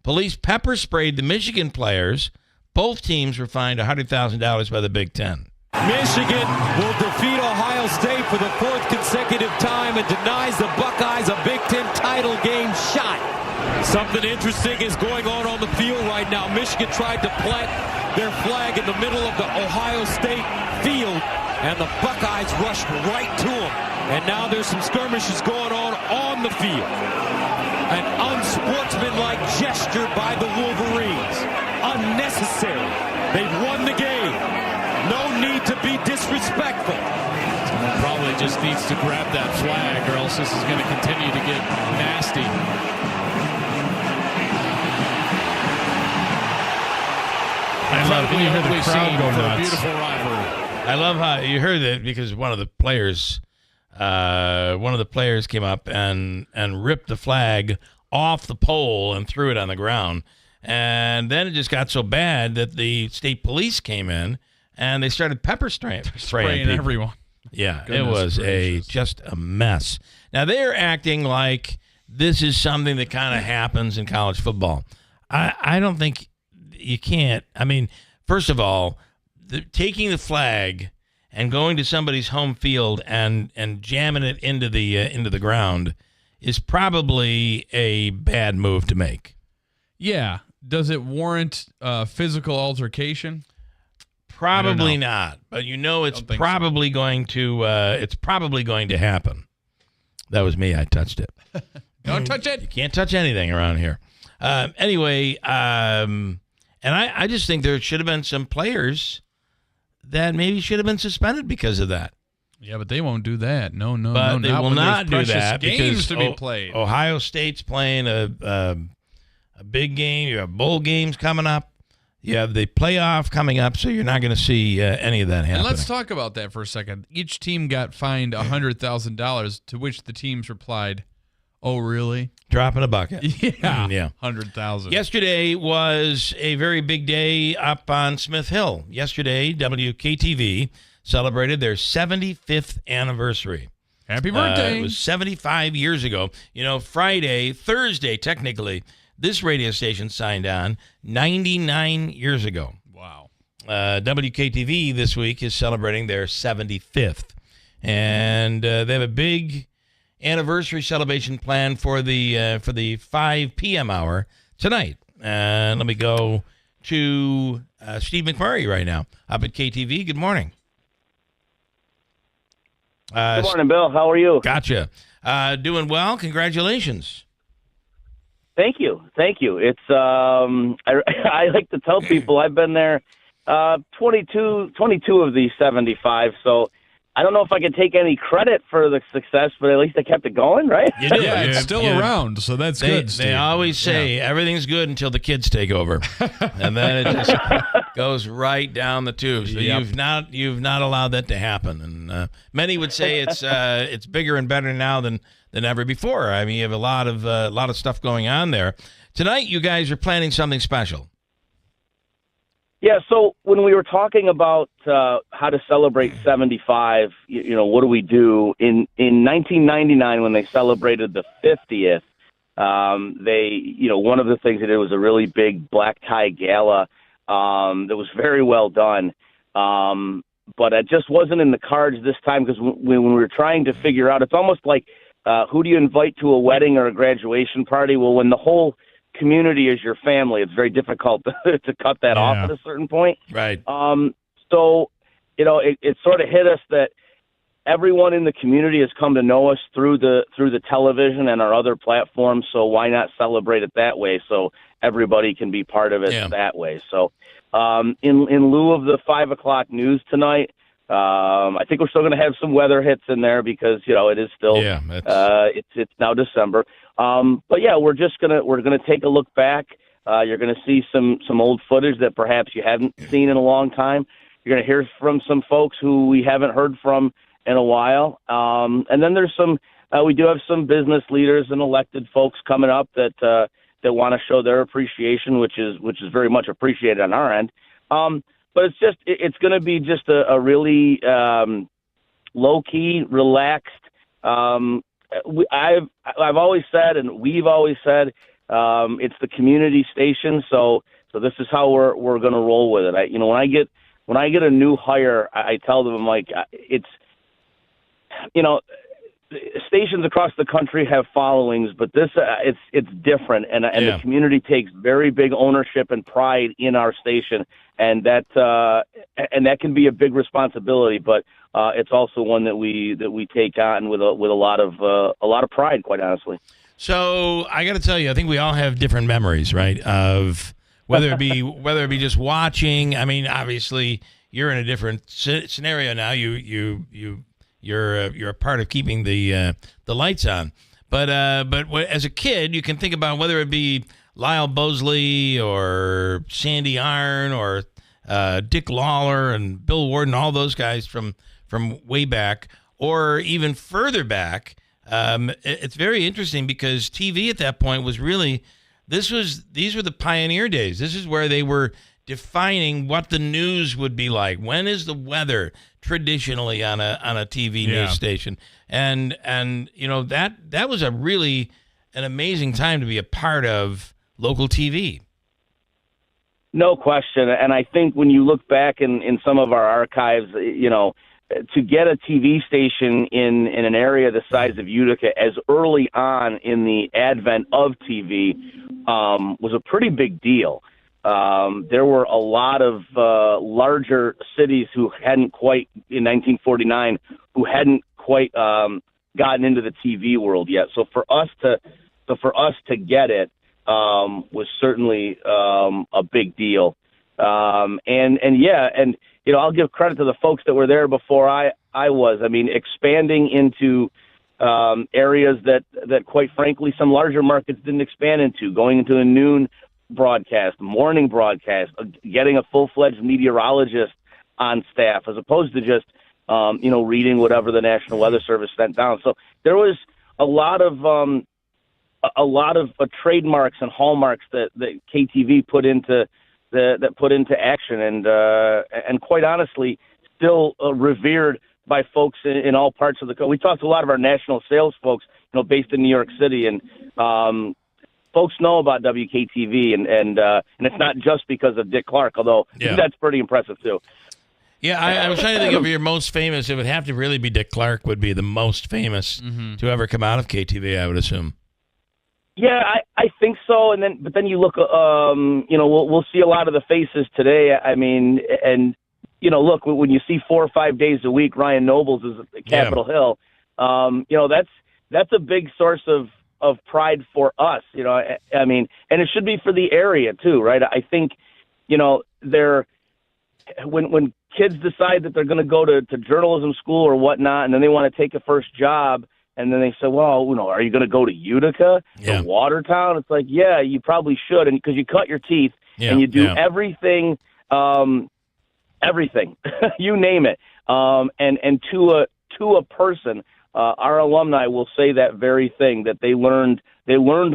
Police pepper sprayed the Michigan players. Both teams were fined $100,000 by the Big Ten. Michigan will defeat Ohio State for the 4th consecutive time and denies the Buckeyes a Big Ten title game shot. Something interesting is going on the field right now. Michigan tried to plant their flag in the middle of the Ohio State field, and the Buckeyes rushed right to them. And now there's some skirmishes going on the field. An unsportsmanlike gesture by the Wolverines. Unnecessary. They've won the game. No need to be disrespectful. Someone probably just needs to grab that flag, or else this is going to continue to get nasty. I love when you hear the crowd go nuts. Beautiful rivalry. I love how you heard it because one of the players came up and ripped the flag off the pole and threw it on the ground. And then it just got so bad that the state police came in and they started pepper spraying everyone. Yeah, Goodness it was gracious. just a mess. Now they're acting like this is something that kind of happens in college football. I don't think you can't. I mean, first of all, taking the flag and going to somebody's home field and jamming it into the ground is probably a bad move to make. Yeah. Does it warrant physical altercation? Probably not, but it's probably going to happen. That was me. I touched it. Don't touch it. You can't touch anything around here. Anyway, and I just think there should have been some players that maybe should have been suspended because of that. Yeah, but they won't do that. No, but they will not do that games because to be played. Ohio State's playing a big game. You have bowl games coming up. You have the playoff coming up, so you're not going to see any of that happening. And let's talk about that for a second. Each team got fined $100,000, to which the teams replied, "Oh, really? Drop in a bucket." Yeah. 100,000. Yesterday was a very big day up on Smith Hill. Yesterday, WKTV celebrated their 75th anniversary. Happy birthday. It was 75 years ago. Thursday, technically, this radio station signed on 99 years ago. Wow. WKTV this week is celebrating their 75th. And they have a big anniversary celebration planned for the 5 p.m. hour tonight. And let me go to Steve McMurray right now up at KTV. Good morning. Good morning, Bill. How are you? Gotcha. Doing well. Congratulations. Thank you. It's I like to tell people I've been there 22 of these 75, so I don't know if I can take any credit for the success, but at least I kept it going, right? Yeah, it's still around, so that's good, Steve. They always say everything's good until the kids take over, and then it just goes right down the tubes. So you've not allowed that to happen, and many would say it's bigger and better now than ever before. I mean, you have a lot of stuff going on there. Tonight, you guys are planning something special. Yeah, so when we were talking about how to celebrate 75, what do we do? In 1999, when they celebrated the 50th, one of the things they did was a really big black tie gala that was very well done. But it just wasn't in the cards this time because when we were trying to figure out, it's almost like who do you invite to a wedding or a graduation party? Well, when the whole community is your family, it's very difficult to cut that off at a certain point. Right. So, it sort of hit us that everyone in the community has come to know us through the television and our other platforms. So why not celebrate it that way? So everybody can be part of it that way. So, in lieu of the 5:00 news tonight, I think we're still going to have some weather hits in there because it is still it's now December. But yeah, we're gonna take a look back. You're gonna see some old footage that perhaps you haven't seen in a long time. You're gonna hear from some folks who we haven't heard from in a while. And then there's we do have some business leaders and elected folks coming up that want to show their appreciation, which is very much appreciated on our end. But it's going to be just a really low key, relaxed. I've always said, and we've always said, it's the community station. So this is how we're going to roll with it. When I get a new hire, I tell them, I'm like, it's, stations across the country have followings, but this it's different, and the community takes very big ownership and pride in our station, and that can be a big responsibility, but it's also one that we take on with a lot of pride, quite honestly. So I got to tell you, I think we all have different memories, right? Of whether it be just watching. I mean, obviously you're in a different scenario now. You're a part of keeping the lights on, but as a kid, you can think about whether it be Lyle Bosley or Sandy Arn or Dick Lawler and Bill Warden, all those guys from way back, or even further back. It's very interesting because TV at that point was really these were the pioneer days. This is where they were defining what the news would be like. When is the weather traditionally on a TV news station? And that was an amazing time to be a part of local TV. No question. And I think when you look back in some of our archives, to get a TV station in an area the size of Utica as early on in the advent of TV was a pretty big deal. There were a lot of larger cities who hadn't quite, in 1949, who hadn't quite gotten into the TV world yet. So for us to get it was certainly a big deal. I'll give credit to the folks that were there before I was. I mean, expanding into areas that quite frankly some larger markets didn't expand into, going into a noon broadcast, morning broadcast, getting a full-fledged meteorologist on staff as opposed to just reading whatever the National Weather Service sent down. So there was a lot of trademarks and hallmarks that KTV put into action, and quite honestly still revered by folks in all parts of the country. We talked to a lot of our national sales folks, based in New York City, and folks know about WKTV, and it's not just because of Dick Clark, although that's pretty impressive too. Yeah, I was trying to think of your most famous. It would have to really be Dick Clark would be the most famous to ever come out of KTV, I would assume. Yeah, I think so. But then you look, we'll see a lot of the faces today. I mean, and look, when you see 4 or 5 days a week, Ryan Nobles is at Capitol Hill. That's a big source of pride for us. I mean, and it should be for the area too, right? I think, when kids decide that they're going to go to journalism school or whatnot, and then they want to take a first job. And then they say, well, are you going to go to Utica, to Watertown? It's like, yeah, you probably should, and because you cut your teeth and you do everything, you name it. And to a person, our alumni will say that very thing, that they learned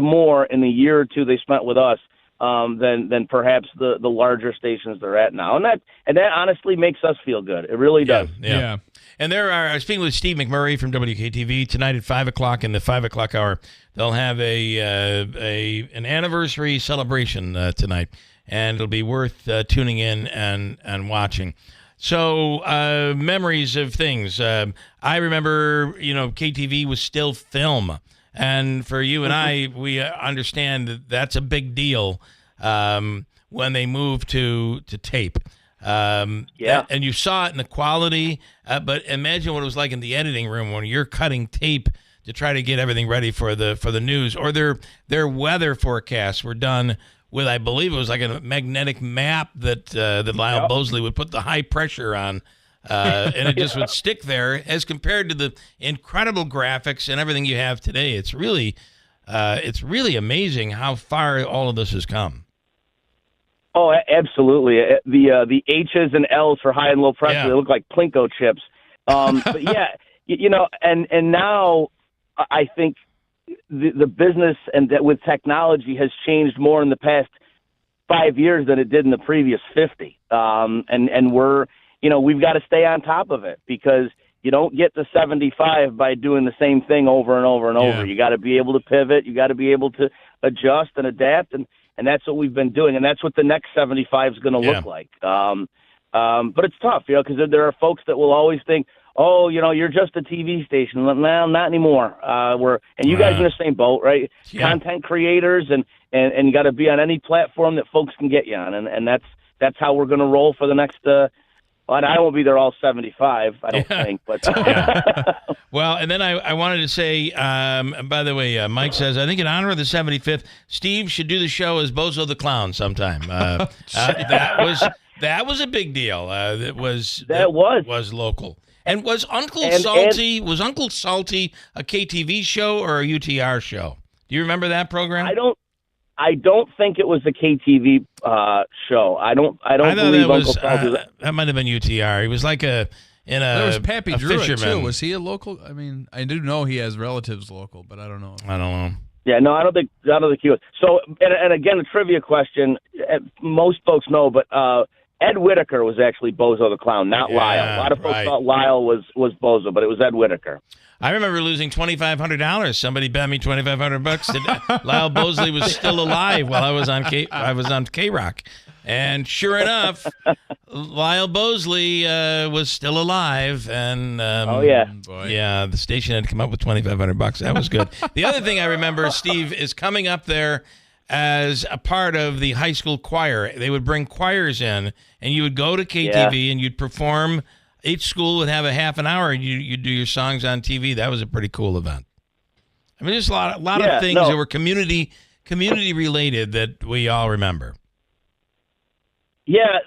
more in the year or two they spent with us than perhaps the larger stations they're at now, and that honestly makes us feel good. It really does. Yeah. And there are, speaking with Steve McMurray from WKTV tonight at 5:00 in the 5:00 hour. They'll have an anniversary celebration tonight, and it'll be worth tuning in and watching. So memories of things. I remember, KTV was still film. And for you and I, we understand that that's a big deal when they move to tape. And you saw it in the quality, but imagine what it was like in the editing room when you're cutting tape to try to get everything ready for the news. Or their weather forecasts were done with, I believe it was like a magnetic map that Lyle Bosley would put the high pressure on. And it just would stick there, as compared to the incredible graphics and everything you have today. It's really amazing how far all of this has come. Oh, absolutely. The H's and L's for high and low pressure, they look like Plinko chips. But and now I think the business and that with technology has changed more in the past 5 years than it did in the previous 50. And we're, we've got to stay on top of it because you don't get to 75 by doing the same thing over and over and over. You got to be able to pivot. You got to be able to adjust and adapt, and that's what we've been doing, and that's what the next 75 is going to look like. But it's tough, because there are folks that will always think, oh, you're just a TV station. Well, not anymore. You guys are in the same boat, right? Content creators, and you got to be on any platform that folks can get you on, and that's how we're going to roll for the next. I won't be there all 75, I don't think. But Well, and then I wanted to say, by the way, Mike says, I think in honor of the 75th, Steve should do the show as Bozo the Clown sometime. That was a big deal. That was local. And was Uncle Salty a KTV show or a UTR show? Do you remember that program? I don't think it was a KTV show. I don't believe Uncle Salty. That might have been UTR. He was like there was Pappy a Druitt fisherman. too. Was he a local? I mean, I do know he has relatives local, but I don't know. Yeah, no, I don't think he was. So, and again, a trivia question. Most folks know, but Ed Whitaker was actually Bozo the Clown, not Lyle. A lot of folks thought Lyle was Bozo, but it was Ed Whitaker. I remember losing $2,500. Somebody bet me $2,500 that Lyle Bosley was still alive while I was on K-Rock. And sure enough, Lyle Bosley was still alive, and the station had come up with $2,500. That was good. The other thing I remember, Steve, is coming up there as a part of the high school choir. They would bring choirs in, and you would go to KTV and you'd perform. Each school would have a half an hour, and you'd do your songs on TV. That was a pretty cool event. I mean, there's a lot of things that were community related that we all remember. Yeah,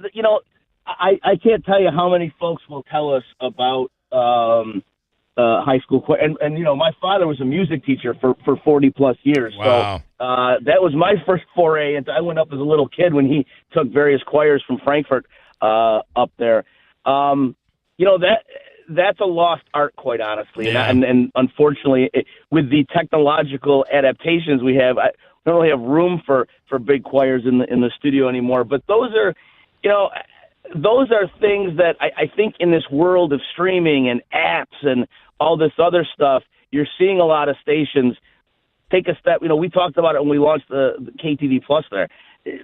I can't tell you how many folks will tell us about high school choir. And my father was a music teacher for 40 plus years. Wow. So that was my first foray. And I went up as a little kid when he took various choirs from Frankfurt up there. That's a lost art, quite honestly. Yeah. And unfortunately, with the technological adaptations we have, I don't really have room for big choirs in the studio anymore. But those are things that I think in this world of streaming and apps and all this other stuff, you're seeing a lot of stations take a step. We talked about it when we launched the KTV Plus there,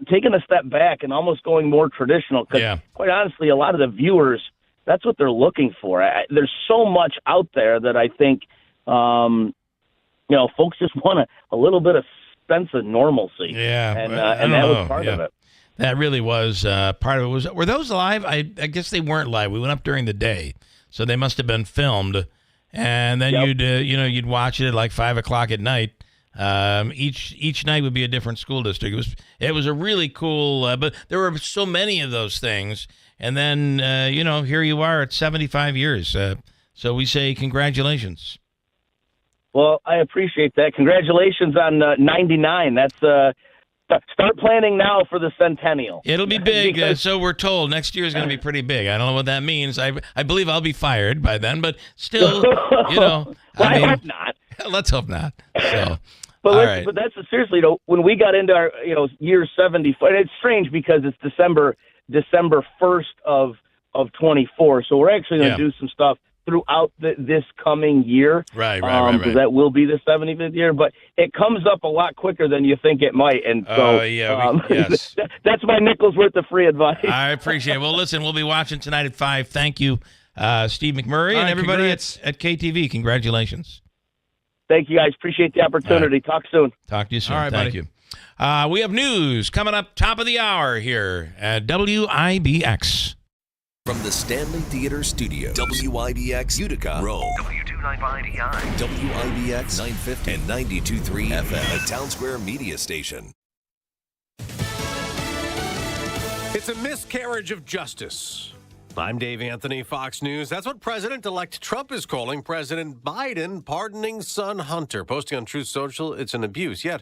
taking a step back and almost going more traditional. Because quite honestly, a lot of the viewers, that's what they're looking for. There's so much out there that I think, folks just want a little bit of sense of normalcy. Yeah, and that was part of it. That really was part of it. Were those live? I guess they weren't live. We went up during the day, so they must have been filmed. And then you'd watch it at like 5 o'clock at night. Each night would be a different school district. It was a really cool. But there were so many of those things. And then here you are at 75 years. So we say congratulations. Well, I appreciate that. Congratulations on 99. That's start planning now for the centennial. It'll be big, so we're told. Next year is going to be pretty big. I don't know what that means. I believe I'll be fired by then, but still, I hope not. Let's hope not. So, but that's seriously, when we got into our year 74, and it's strange because it's December 1st of 24, so we're actually going to do some stuff throughout this coming year. Right. Because that will be the 75th year, but it comes up a lot quicker than you think it might. And so yes. That's my nickel's worth of free advice. I appreciate it. Well, listen, we'll be watching tonight at 5. Thank you, Steve McMurray, and everybody at KTV. Congratulations. Thank you, guys. Appreciate the opportunity. Right. Talk soon. Talk to you soon. All right, Thank you. We have news coming up top of the hour here at WIBX. From the Stanley Theater Studios, WIBX Utica, Rome, W295EI, WIBX 950 and 92.3 FM, a Town Square media station. It's a miscarriage of justice. I'm Dave Anthony, Fox News. That's what President-elect Trump is calling President Biden pardoning son Hunter. Posting on Truth Social, it's an abuse. Yet,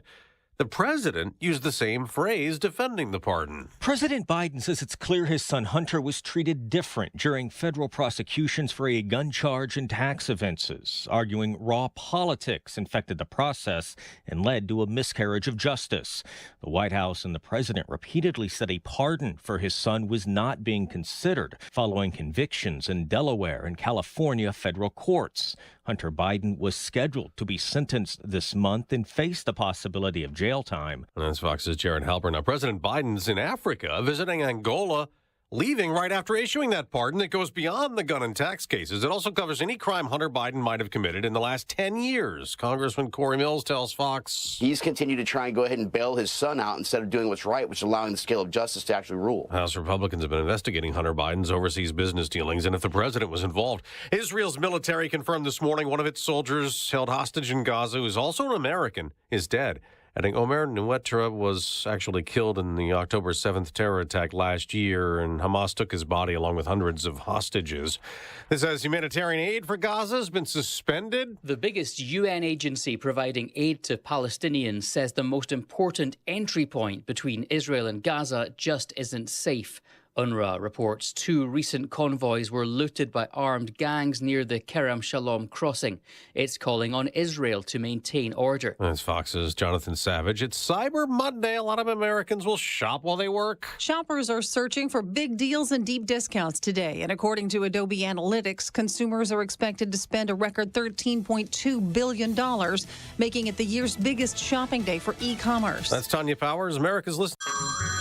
The president used the same phrase defending the pardon. President Biden says it's clear his son Hunter was treated different during federal prosecutions for a gun charge and tax offenses, arguing raw politics infected the process and led to a miscarriage of justice. The White House and the president repeatedly said a pardon for his son was not being considered following convictions in Delaware and California federal courts. Hunter Biden was scheduled to be sentenced this month and faced the possibility of jail time. And that's Fox's Jared Halper. Now, President Biden's in Africa visiting Angola, leaving right after issuing that pardon that goes beyond the gun and tax cases. It also covers any crime Hunter Biden might have committed in the last 10 years. Congressman Corey Mills tells Fox he's continued to try and go ahead and bail his son out instead of doing what's right, which is allowing the scale of justice to actually rule. House Republicans have been investigating Hunter Biden's overseas business dealings and if the president was involved. Israel's military confirmed this morning one of its soldiers held hostage in Gaza, who is also an American, is dead. Adding Omer Nuetra was actually killed in the October 7th terror attack last year, and Hamas took his body along with hundreds of hostages. This says humanitarian aid for Gaza has been suspended. The biggest UN agency providing aid to Palestinians says the most important entry point between Israel and Gaza just isn't safe. UNRWA reports 2 recent convoys were looted by armed gangs near the Kerem Shalom crossing. It's calling on Israel to maintain order. That's Fox's Jonathan Savage. It's Cyber Monday. A lot of Americans will shop while they work. Shoppers are searching for big deals and deep discounts today. And according to Adobe Analytics, consumers are expected to spend a record $13.2 billion, making it the year's biggest shopping day for e-commerce. That's Tanya Powers, America's List.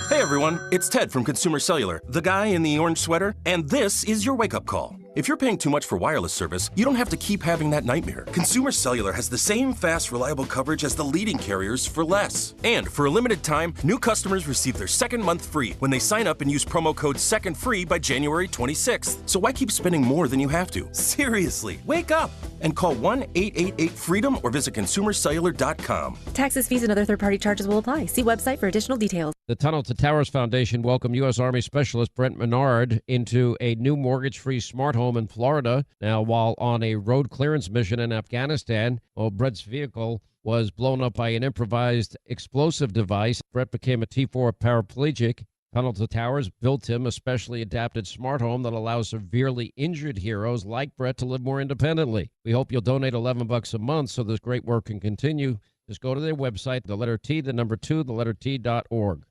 Hey everyone, it's Ted from Consumer Cellular, the guy in the orange sweater, and this is your wake-up call. If you're paying too much for wireless service, you don't have to keep having that nightmare. Consumer Cellular has the same fast, reliable coverage as the leading carriers for less. And for a limited time, new customers receive their second month free when they sign up and use promo code SECONDFREE by January 26th. So why keep spending more than you have to? Seriously, wake up and call 1-888-FREEDOM or visit consumercellular.com. Taxes, fees, and other third-party charges will apply. See website for additional details. The Tunnel to Towers Foundation welcomed U.S. Army Specialist Brent Menard into a new mortgage-free smart home in Florida. Now, while on a road clearance mission in Afghanistan, Brent's vehicle was blown up by an improvised explosive device. Brent became a T4 paraplegic. Tunnel to Towers built him a specially adapted smart home that allows severely injured heroes like Brett to live more independently. We hope you'll donate $11 a month so this great work can continue. Just go to their website, the letter T, the number 2, the letter T.org.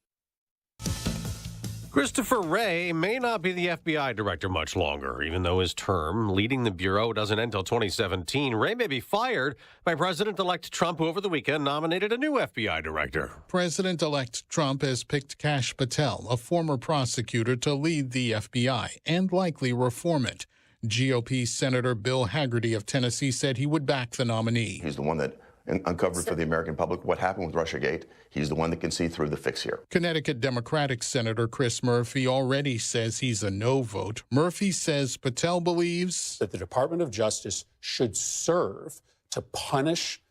Christopher Wray may not be the FBI director much longer, even though his term leading the Bureau doesn't end until 2017. Wray may be fired by President-elect Trump, who over the weekend nominated a new FBI director. President-elect Trump has picked Kash Patel, a former prosecutor, to lead the FBI and likely reform it. GOP Senator Bill Hagerty of Tennessee said he would back the nominee. He's the one that uncovered for the American public what happened with Russiagate. He's the one that can see through the fix here. Connecticut Democratic Senator Chris Murphy already says he's a no vote. Murphy says Patel believes that the Department of Justice should serve to punish,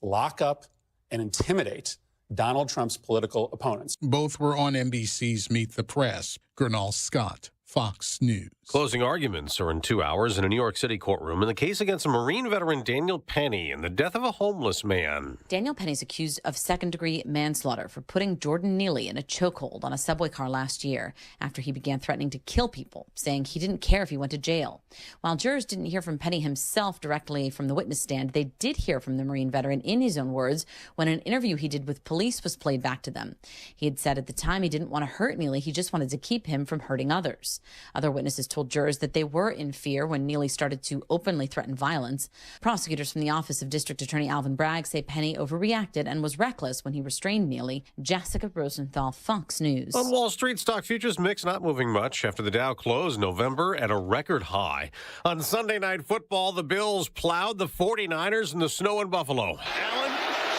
lock up, and intimidate Donald Trump's political opponents. Both were on NBC's Meet the Press. Gernal Scott, Fox News. Closing arguments are in 2 hours in a New York City courtroom in the case against Marine veteran Daniel Penny and the death of a homeless man. Daniel Penny's accused of second-degree manslaughter for putting Jordan Neely in a chokehold on a subway car last year after he began threatening to kill people, saying he didn't care if he went to jail. While jurors didn't hear from Penny himself directly from the witness stand, they did hear from the Marine veteran in his own words when an interview he did with police was played back to them. He had said at the time he didn't want to hurt Neely, he just wanted to keep him from hurting others. Other witnesses told jurors that they were in fear when Neely started to openly threaten violence. Prosecutors from the Office of District Attorney Alvin Bragg say Penny overreacted and was reckless when he restrained Neely. Jessica Rosenthal, Fox News. On Wall Street, stock futures mix not moving much after the Dow closed November at a record high. On Sunday Night Football, the Bills plowed the 49ers in the snow in Buffalo. Allen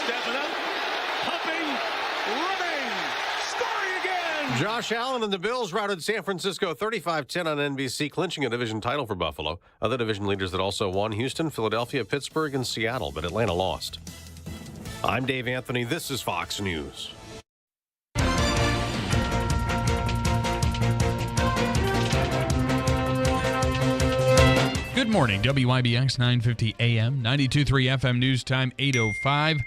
stepping up, pumping, running, scoring again. Josh Allen and the Bills routed San Francisco 35-10 on NBC, clinching a division title for Buffalo. Other division leaders that also won: Houston, Philadelphia, Pittsburgh, and Seattle, but Atlanta lost. I'm Dave Anthony. This is Fox News. Good morning, WIBX 950 AM, 92.3 FM news time 8:05.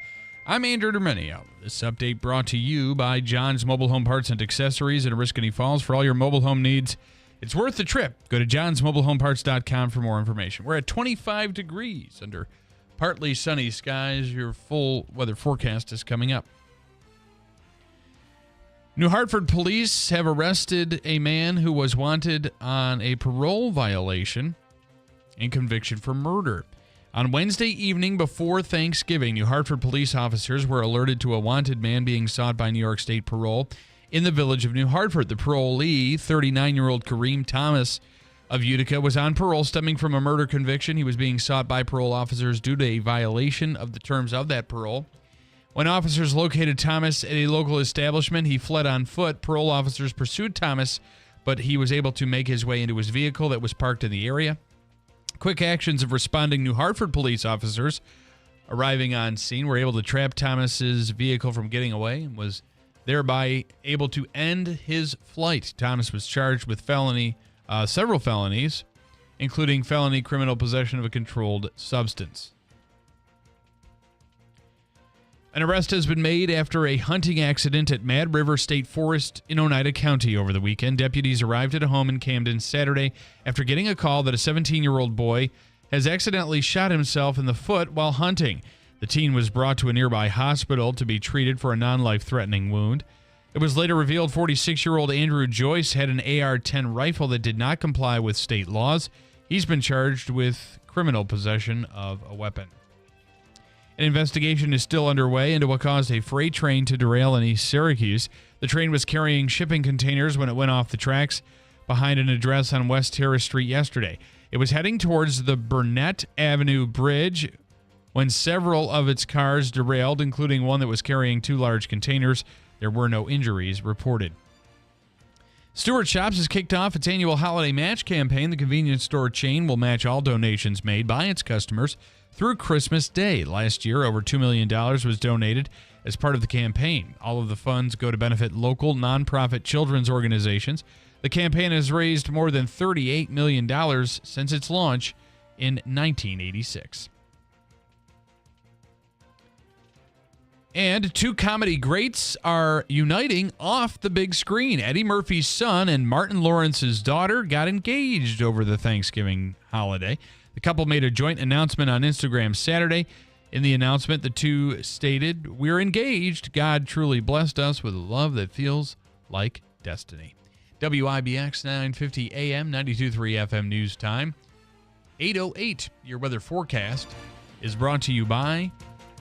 I'm Andrew Dermenio. This update brought to you by John's Mobile Home Parts and Accessories in Oriskany Falls. For all your mobile home needs, it's worth the trip. Go to johnsmobilehomeparts.com for more information. We're at 25 degrees under partly sunny skies. Your full weather forecast is coming up. New Hartford police have arrested a man who was wanted on a parole violation and conviction for murder. On Wednesday evening before Thanksgiving, New Hartford police officers were alerted to a wanted man being sought by New York State Parole in the village of New Hartford. The parolee, 39-year-old Kareem Thomas of Utica, was on parole stemming from a murder conviction. He was being sought by parole officers due to a violation of the terms of that parole. When officers located Thomas at a local establishment, he fled on foot. Parole officers pursued Thomas, but he was able to make his way into his vehicle that was parked in the area. Quick actions of responding New Hartford police officers arriving on scene were able to trap Thomas's vehicle from getting away and was thereby able to end his flight. Thomas was charged with several felonies, including felony criminal possession of a controlled substance. An arrest has been made after a hunting accident at Mad River State Forest in Oneida County over the weekend. Deputies arrived at a home in Camden Saturday after getting a call that a 17-year-old boy has accidentally shot himself in the foot while hunting. The teen was brought to a nearby hospital to be treated for a non-life-threatening wound. It was later revealed 46-year-old Andrew Joyce had an AR-10 rifle that did not comply with state laws. He's been charged with criminal possession of a weapon. An investigation is still underway into what caused a freight train to derail in East Syracuse. The train was carrying shipping containers when it went off the tracks behind an address on West Terrace Street yesterday. It was heading towards the Burnett Avenue Bridge when several of its cars derailed, including one that was carrying 2 large containers. There were no injuries reported. Stewart Shops has kicked off its annual holiday match campaign. The convenience store chain will match all donations made by its customers through Christmas Day. Last year, over $2 million was donated as part of the campaign. All of the funds go to benefit local nonprofit children's organizations. The campaign has raised more than $38 million since its launch in 1986. And 2 comedy greats are uniting off the big screen. Eddie Murphy's son and Martin Lawrence's daughter got engaged over the Thanksgiving holiday. The couple made a joint announcement on Instagram Saturday. In the announcement, the two stated, "We're engaged. God truly blessed us with a love that feels like destiny." WIBX 950 AM, 92.3 FM news time. 8:08. Your weather forecast is brought to you by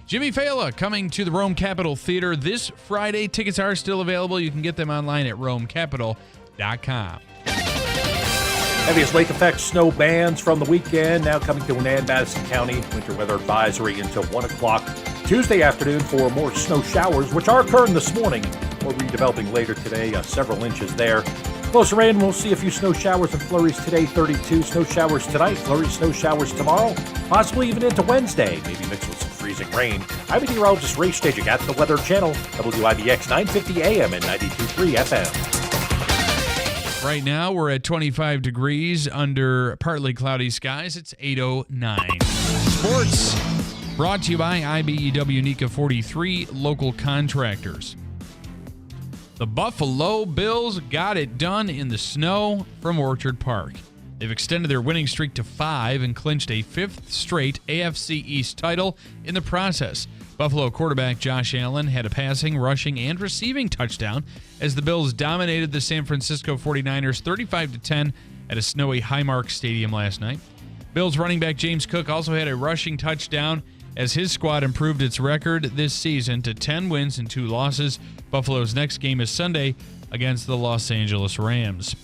Jimmy Failla, coming to the Rome Capitol Theater this Friday. Tickets are still available. You can get them online at romecapital.com. Heaviest lake effect snow bands from the weekend now coming to an end. Madison County winter weather advisory until 1 o'clock Tuesday afternoon for more snow showers, which are occurring this morning or redeveloping later today. Several inches there. Closer in, we'll see a few snow showers and flurries today. 32 snow showers tonight, flurry snow showers tomorrow, possibly even into Wednesday, maybe mixed with some freezing rain. I'm meteorologist Ray Staging at the Weather Channel, WIBX 950 AM and 92.3 FM. Right now, we're at 25 degrees under partly cloudy skies. It's 8:09. Sports brought to you by IBEW NECA 43 local contractors. The Buffalo Bills got it done in the snow from Orchard Park. They've extended their winning streak to 5 and clinched a 5th straight AFC East title in the process. Buffalo quarterback Josh Allen had a passing, rushing, and receiving touchdown as the Bills dominated the San Francisco 49ers 35-10 at a snowy Highmark Stadium last night. Bills running back James Cook also had a rushing touchdown as his squad improved its record this season to 10 wins and 2 losses. Buffalo's next game is Sunday against the Los Angeles Rams.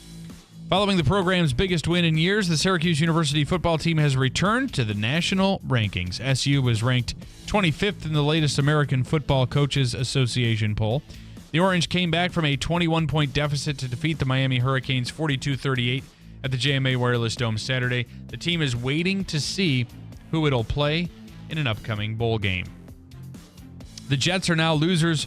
Following the program's biggest win in years, the Syracuse University football team has returned to the national rankings. SU was ranked 25th in the latest American Football Coaches Association poll. The Orange came back from a 21-point deficit to defeat the Miami Hurricanes 42-38 at the JMA Wireless Dome Saturday. The team is waiting to see who it'll play in an upcoming bowl game. The Jets are now losers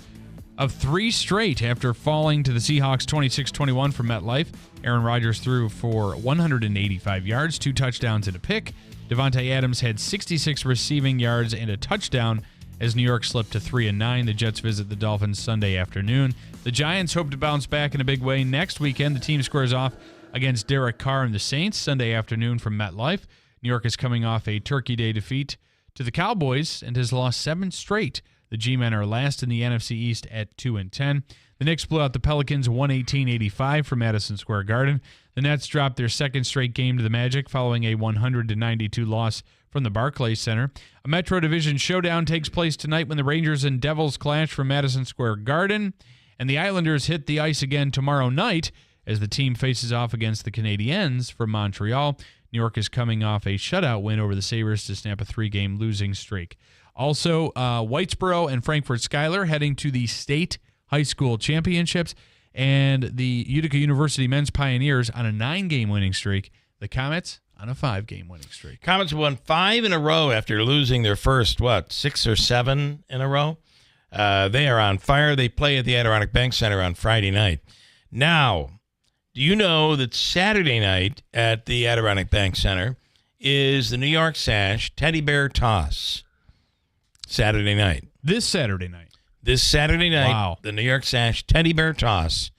of 3 straight after falling to the Seahawks 26-21 from MetLife. Aaron Rodgers threw for 185 yards, 2 touchdowns and a pick. Devontae Adams had 66 receiving yards and a touchdown as New York slipped to 3-9. The Jets visit the Dolphins Sunday afternoon. The Giants hope to bounce back in a big way next weekend. The team squares off against Derek Carr and the Saints Sunday afternoon from MetLife. New York is coming off a Turkey Day defeat to the Cowboys and has lost 7 straight. The G-Men are last in the NFC East at 2-10. The Knicks blew out the Pelicans 118-85 from Madison Square Garden. The Nets dropped their second straight game to the Magic following a 100-92 loss from the Barclays Center. A Metro Division showdown takes place tonight when the Rangers and Devils clash from Madison Square Garden. And the Islanders hit the ice again tomorrow night as the team faces off against the Canadiens from Montreal. New York is coming off a shutout win over the Sabres to snap a 3-game losing streak. Also, Whitesboro and Frankfurt Schuyler heading to the state high school championships, and the Utica University men's Pioneers on a 9-game winning streak. The Comets on a 5-game winning streak. Comets won 5 in a row after losing their first, 6 or 7 in a row. They are on fire. They play at the Adirondack Bank Center on Friday night. Now, do you know that Saturday night at the Adirondack Bank Center is the New York Sash Teddy Bear Toss? Saturday night. This Saturday night. Wow. The New York Sash Teddy Bear Toss.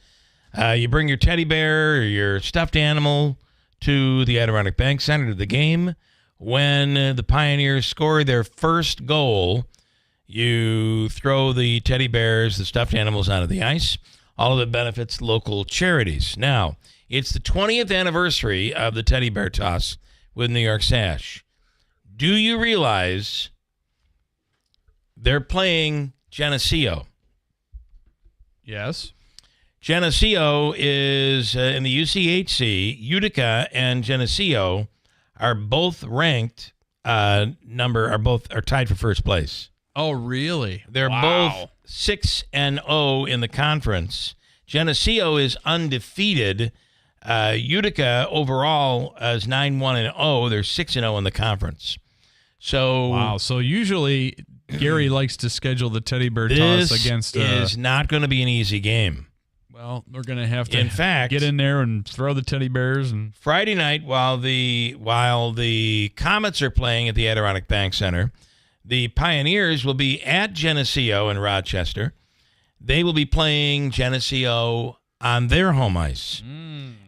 You bring your teddy bear or your stuffed animal to the Adirondack Bank Center to the game. When the Pioneers score their first goal, you throw the teddy bears, the stuffed animals, onto the ice. All of it benefits local charities. Now, it's the 20th anniversary of the Teddy Bear Toss with New York Sash. Do you realize they're playing Geneseo? Yes. Geneseo is in the UCHC. Utica and Geneseo are both ranked. Are tied for first place. Oh, really? They're both 6-0 in the conference. Geneseo is undefeated. Utica overall is 9-1-0. They're 6-0 in the conference. So wow. So usually Gary likes to schedule the Teddy Bear Toss against. This is not going to be an easy game. Well, we're going to have to, in fact, get in there and throw the teddy bears. And Friday night, while the Comets are playing at the Adirondack Bank Center, the Pioneers will be at Geneseo in Rochester. They will be playing Geneseo on their home ice.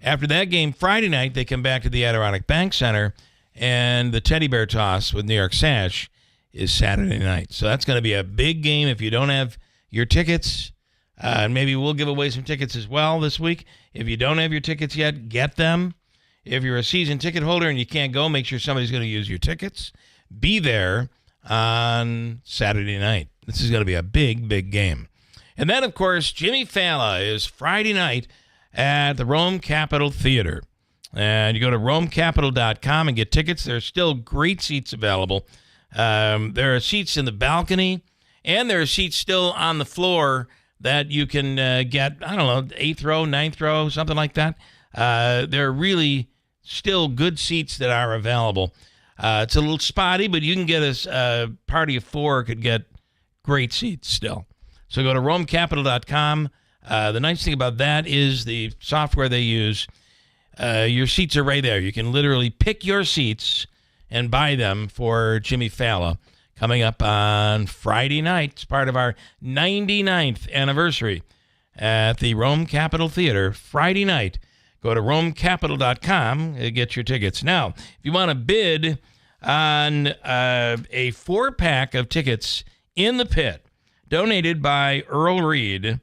After that game Friday night, they come back to the Adirondack Bank Center, and the Teddy Bear Toss with New York Sash is Saturday night. So that's going to be a big game. If you don't have your tickets, and maybe we'll give away some tickets as well this week. If you don't have your tickets yet, get them. If you're a season ticket holder and you can't go, make sure somebody's going to use your tickets. Be there on Saturday night. This is going to be a big, big game. And then, of course, Jimmy Failla is Friday night at the Rome Capitol Theater. And you go to romecapital.com and get tickets. There are still great seats available. There are seats in the balcony, and there are seats still on the floor that you can get, 8th row, 9th row, something like that. There are really still good seats that are available. It's a little spotty, but you can get a party of 4 could get great seats still. So go to romecapital.com. The nice thing about that is the software they use. Your seats are right there. You can literally pick your seats and buy them for Jimmy Failla coming up on Friday night. It's part of our 99th anniversary at the Rome Capitol Theater. Friday night. Go to romecapital.com and get your tickets. Now, if you want to bid on a 4-pack of tickets in the pit, donated by Earl Reed,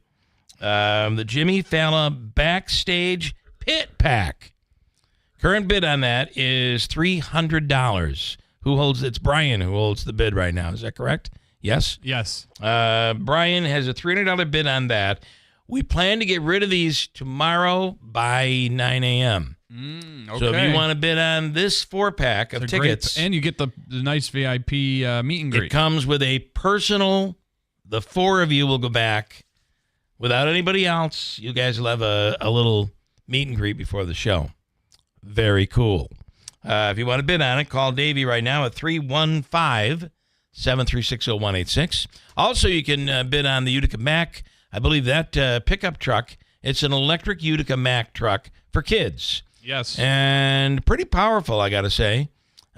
the Jimmy Failla Backstage Pit Pack. Current bid on that is $300. It's Brian who holds the bid right now. Is that correct? Yes? Yes. Brian has a $300 bid on that. We plan to get rid of these tomorrow by 9 a.m. Okay. So if you want to bid on this 4-pack of tickets. And you get the nice VIP meet and greet. It comes with a personal, the 4 of you will go back without anybody else. You guys will have a little meet and greet before the show. Very cool. If you want to bid on it, call Davey right now at 315-736-0186. Also, you can bid on the Utica Mac. I believe that pickup truck, it's an electric Utica Mac truck for kids. Yes. And pretty powerful, I got to say.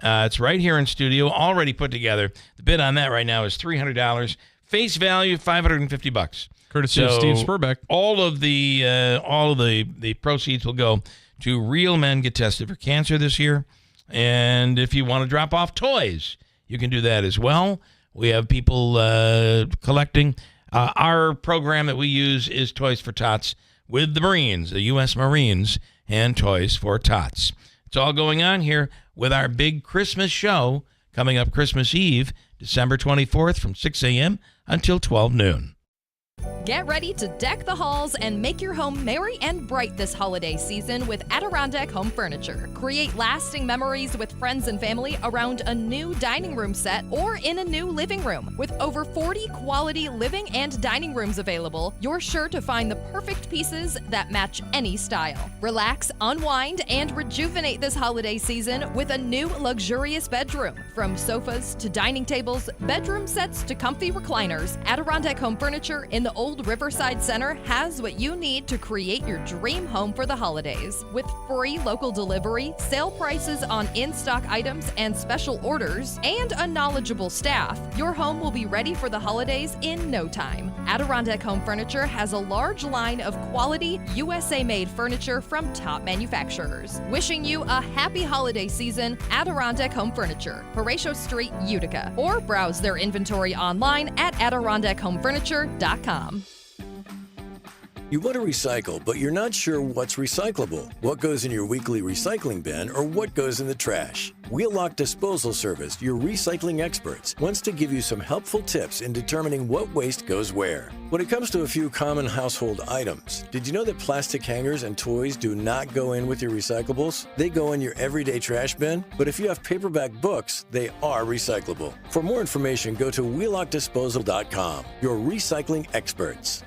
It's right here in studio, already put together. The bid on that right now is $300. Face value $550. Courtesy of Steve Spurbeck. All of the proceeds will go to Real Men Get Tested for Cancer this year. And if you want to drop off toys, you can do that as well. We have people collecting. Our program that we use is Toys for Tots with the Marines, the U.S. Marines, and Toys for Tots. It's all going on here with our big Christmas show coming up Christmas Eve, December 24th from 6 a.m. until 12 noon. Get ready to deck the halls and make your home merry and bright this holiday season with Adirondack Home Furniture. Create lasting memories with friends and family around a new dining room set or in a new living room. With over 40 quality living and dining rooms available, you're sure to find the perfect pieces that match any style. Relax, unwind, and rejuvenate this holiday season with a new luxurious bedroom. From sofas to dining tables, bedroom sets to comfy recliners, Adirondack Home Furniture in the Old Riverside Center has what you need to create your dream home for the holidays. With free local delivery, sale prices on in-stock items and special orders, and a knowledgeable staff, your home will be ready for the holidays in no time. Adirondack Home Furniture has a large line of quality, USA-made furniture from top manufacturers. Wishing you a happy holiday season, Adirondack Home Furniture, Horatio Street, Utica, or browse their inventory online at AdirondackHomeFurniture.com. You want to recycle, but you're not sure what's recyclable, what goes in your weekly recycling bin, or what goes in the trash. Wheelock Disposal Service, your recycling experts, wants to give you some helpful tips in determining what waste goes where. When it comes to a few common household items, did you know that plastic hangers and toys do not go in with your recyclables? They go in your everyday trash bin, but if you have paperback books, they are recyclable. For more information, go to wheelockdisposal.com, your recycling experts.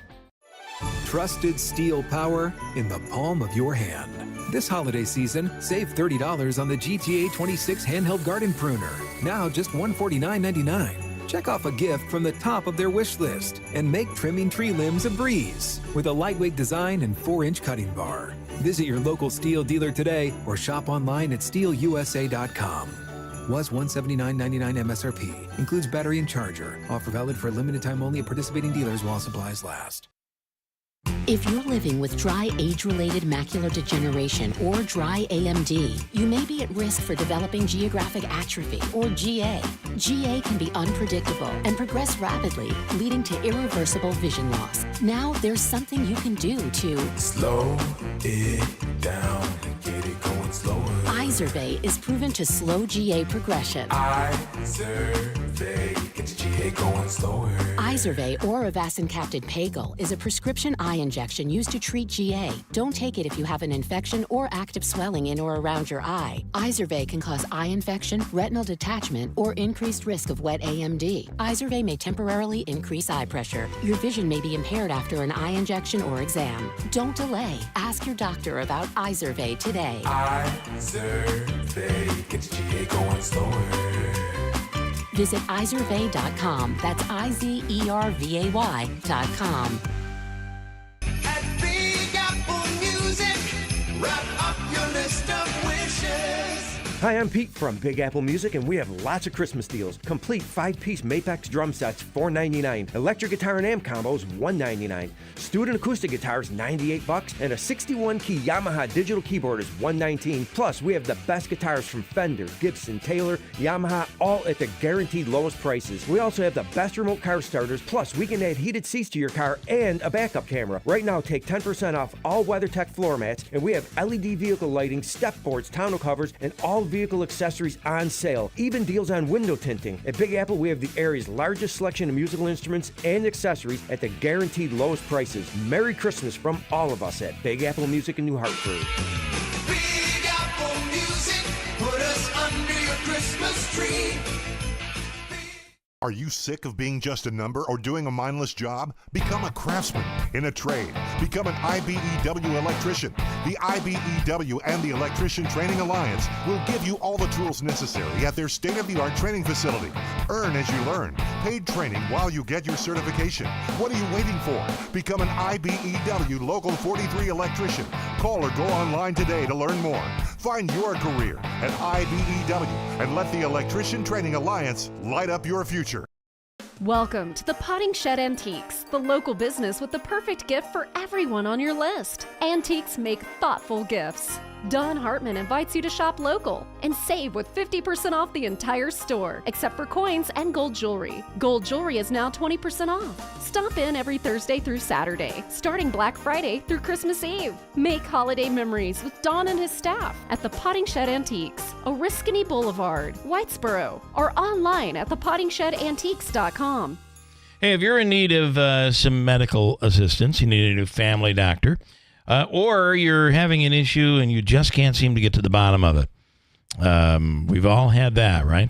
Trusted steel power in the palm of your hand. This holiday season, save $30 on the GTA 26 handheld garden pruner. Now just $149.99. Check off a gift from the top of their wish list and make trimming tree limbs a breeze with a lightweight design and 4-inch cutting bar. Visit your local steel dealer today or shop online at steelusa.com. Was $179.99 MSRP. Includes battery and charger. Offer valid for a limited time only at participating dealers while supplies last. If you're living with dry age-related macular degeneration or dry AMD, you may be at risk for developing geographic atrophy or GA. GA can be unpredictable and progress rapidly, leading to irreversible vision loss. Now there's something you can do to slow it down and get it going slower. Izervay is proven to slow GA progression. Izervay gets GA going slower. Izervay or avacincaptad pagel is a prescription eye injection used to treat GA. Don't take it if you have an infection or active swelling in or around your eye. Izervay can cause eye infection, retinal detachment, or increased risk of wet AMD. Izervay may temporarily increase eye pressure. Your vision may be impaired after an eye injection or exam. Don't delay. Ask your doctor about Izervay today. Izervay gets GA going slower. Visit Izervay.com. That's IZERVAY.com. At Big Apple Music, wrap up your list of wishes. Hi, I'm Pete from Big Apple Music, and we have lots of Christmas deals. Complete 5-piece Mapex drum sets, $4.99. Electric guitar and amp combos, $1.99. Student acoustic guitars, $98. And a 61-key Yamaha digital keyboard is $119. Plus, we have the best guitars from Fender, Gibson, Taylor, Yamaha, all at the guaranteed lowest prices. We also have the best remote car starters. Plus, we can add heated seats to your car and a backup camera. Right now, take 10% off all WeatherTech floor mats, and we have LED vehicle lighting, step boards, tonneau covers, and all vehicle accessories on sale. Even deals on window tinting. At Big Apple, we have the area's largest selection of musical instruments and accessories at the guaranteed lowest prices. Merry Christmas from all of us at Big Apple Music in New Hartford. Big Apple Music, put us under your Christmas tree. Are you sick of being just a number or doing a mindless job? Become a craftsman in a trade. Become an IBEW electrician. The IBEW and the Electrician Training Alliance will give you all the tools necessary at their state-of-the-art training facility. Earn as you learn. Paid training while you get your certification. What are you waiting for? Become an IBEW Local 43 electrician. Call or go online today to learn more. Find your career at IBEW and let the Electrician Training Alliance light up your future. Welcome to the Potting Shed Antiques, the local business with the perfect gift for everyone on your list. Antiques make thoughtful gifts. Don Hartman invites you to shop local and save with 50% off the entire store, except for coins and gold jewelry. Gold jewelry is now 20% off. Stop in every Thursday through Saturday, starting Black Friday through Christmas Eve. Make holiday memories with Don and his staff at the Potting Shed Antiques, Oriskany Boulevard, Whitesboro, or online at thepottingshedantiques.com. Hey, if you're in need of some medical assistance, you need a new family doctor, or you're having an issue and you just can't seem to get to the bottom of it. We've all had that, right?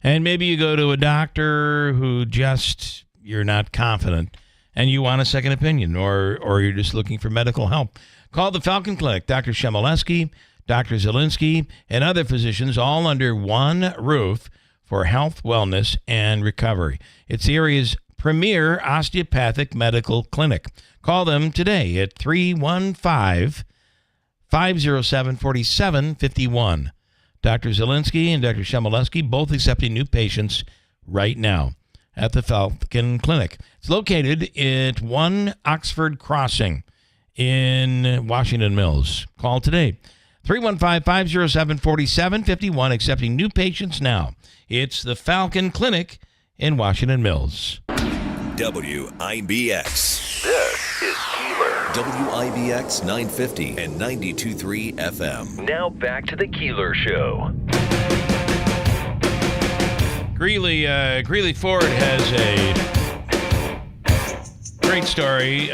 And maybe you go to a doctor who just, you're not confident, and you want a second opinion, or you're just looking for medical help. Call the Falcon Clinic. Dr. Shemaleski, Dr. Zielinski, and other physicians all under one roof for health, wellness, and recovery. It's the area's premier osteopathic medical clinic. Call them today at 315-507-4751. Dr. Zielinski and Dr. Shemaleski both accepting new patients right now at the Falcon Clinic. It's located at 1 Oxford Crossing in Washington Mills. Call today. 315-507-4751, accepting new patients now. It's the Falcon Clinic in Washington Mills. WIBX. This is Keeler. WIBX 950 and 92.3 FM. Now back to the Keeler Show. Greeley Ford has a great story.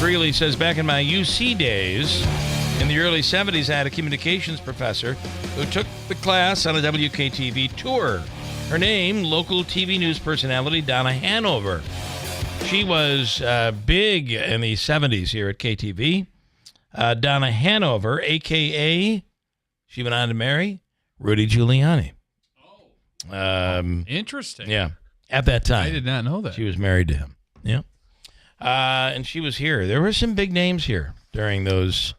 Greeley says, back in my UC days, in the early 70s, I had a communications professor who took the class on a WKTV tour. Her name, local TV news personality Donna Hanover. She was big in the 70s here at KTV. Donna Hanover, a.k.a. she went on to marry Rudy Giuliani. Interesting. Yeah, at that time. I did not know that. She was married to him. Yeah. And she was here. There were some big names here during those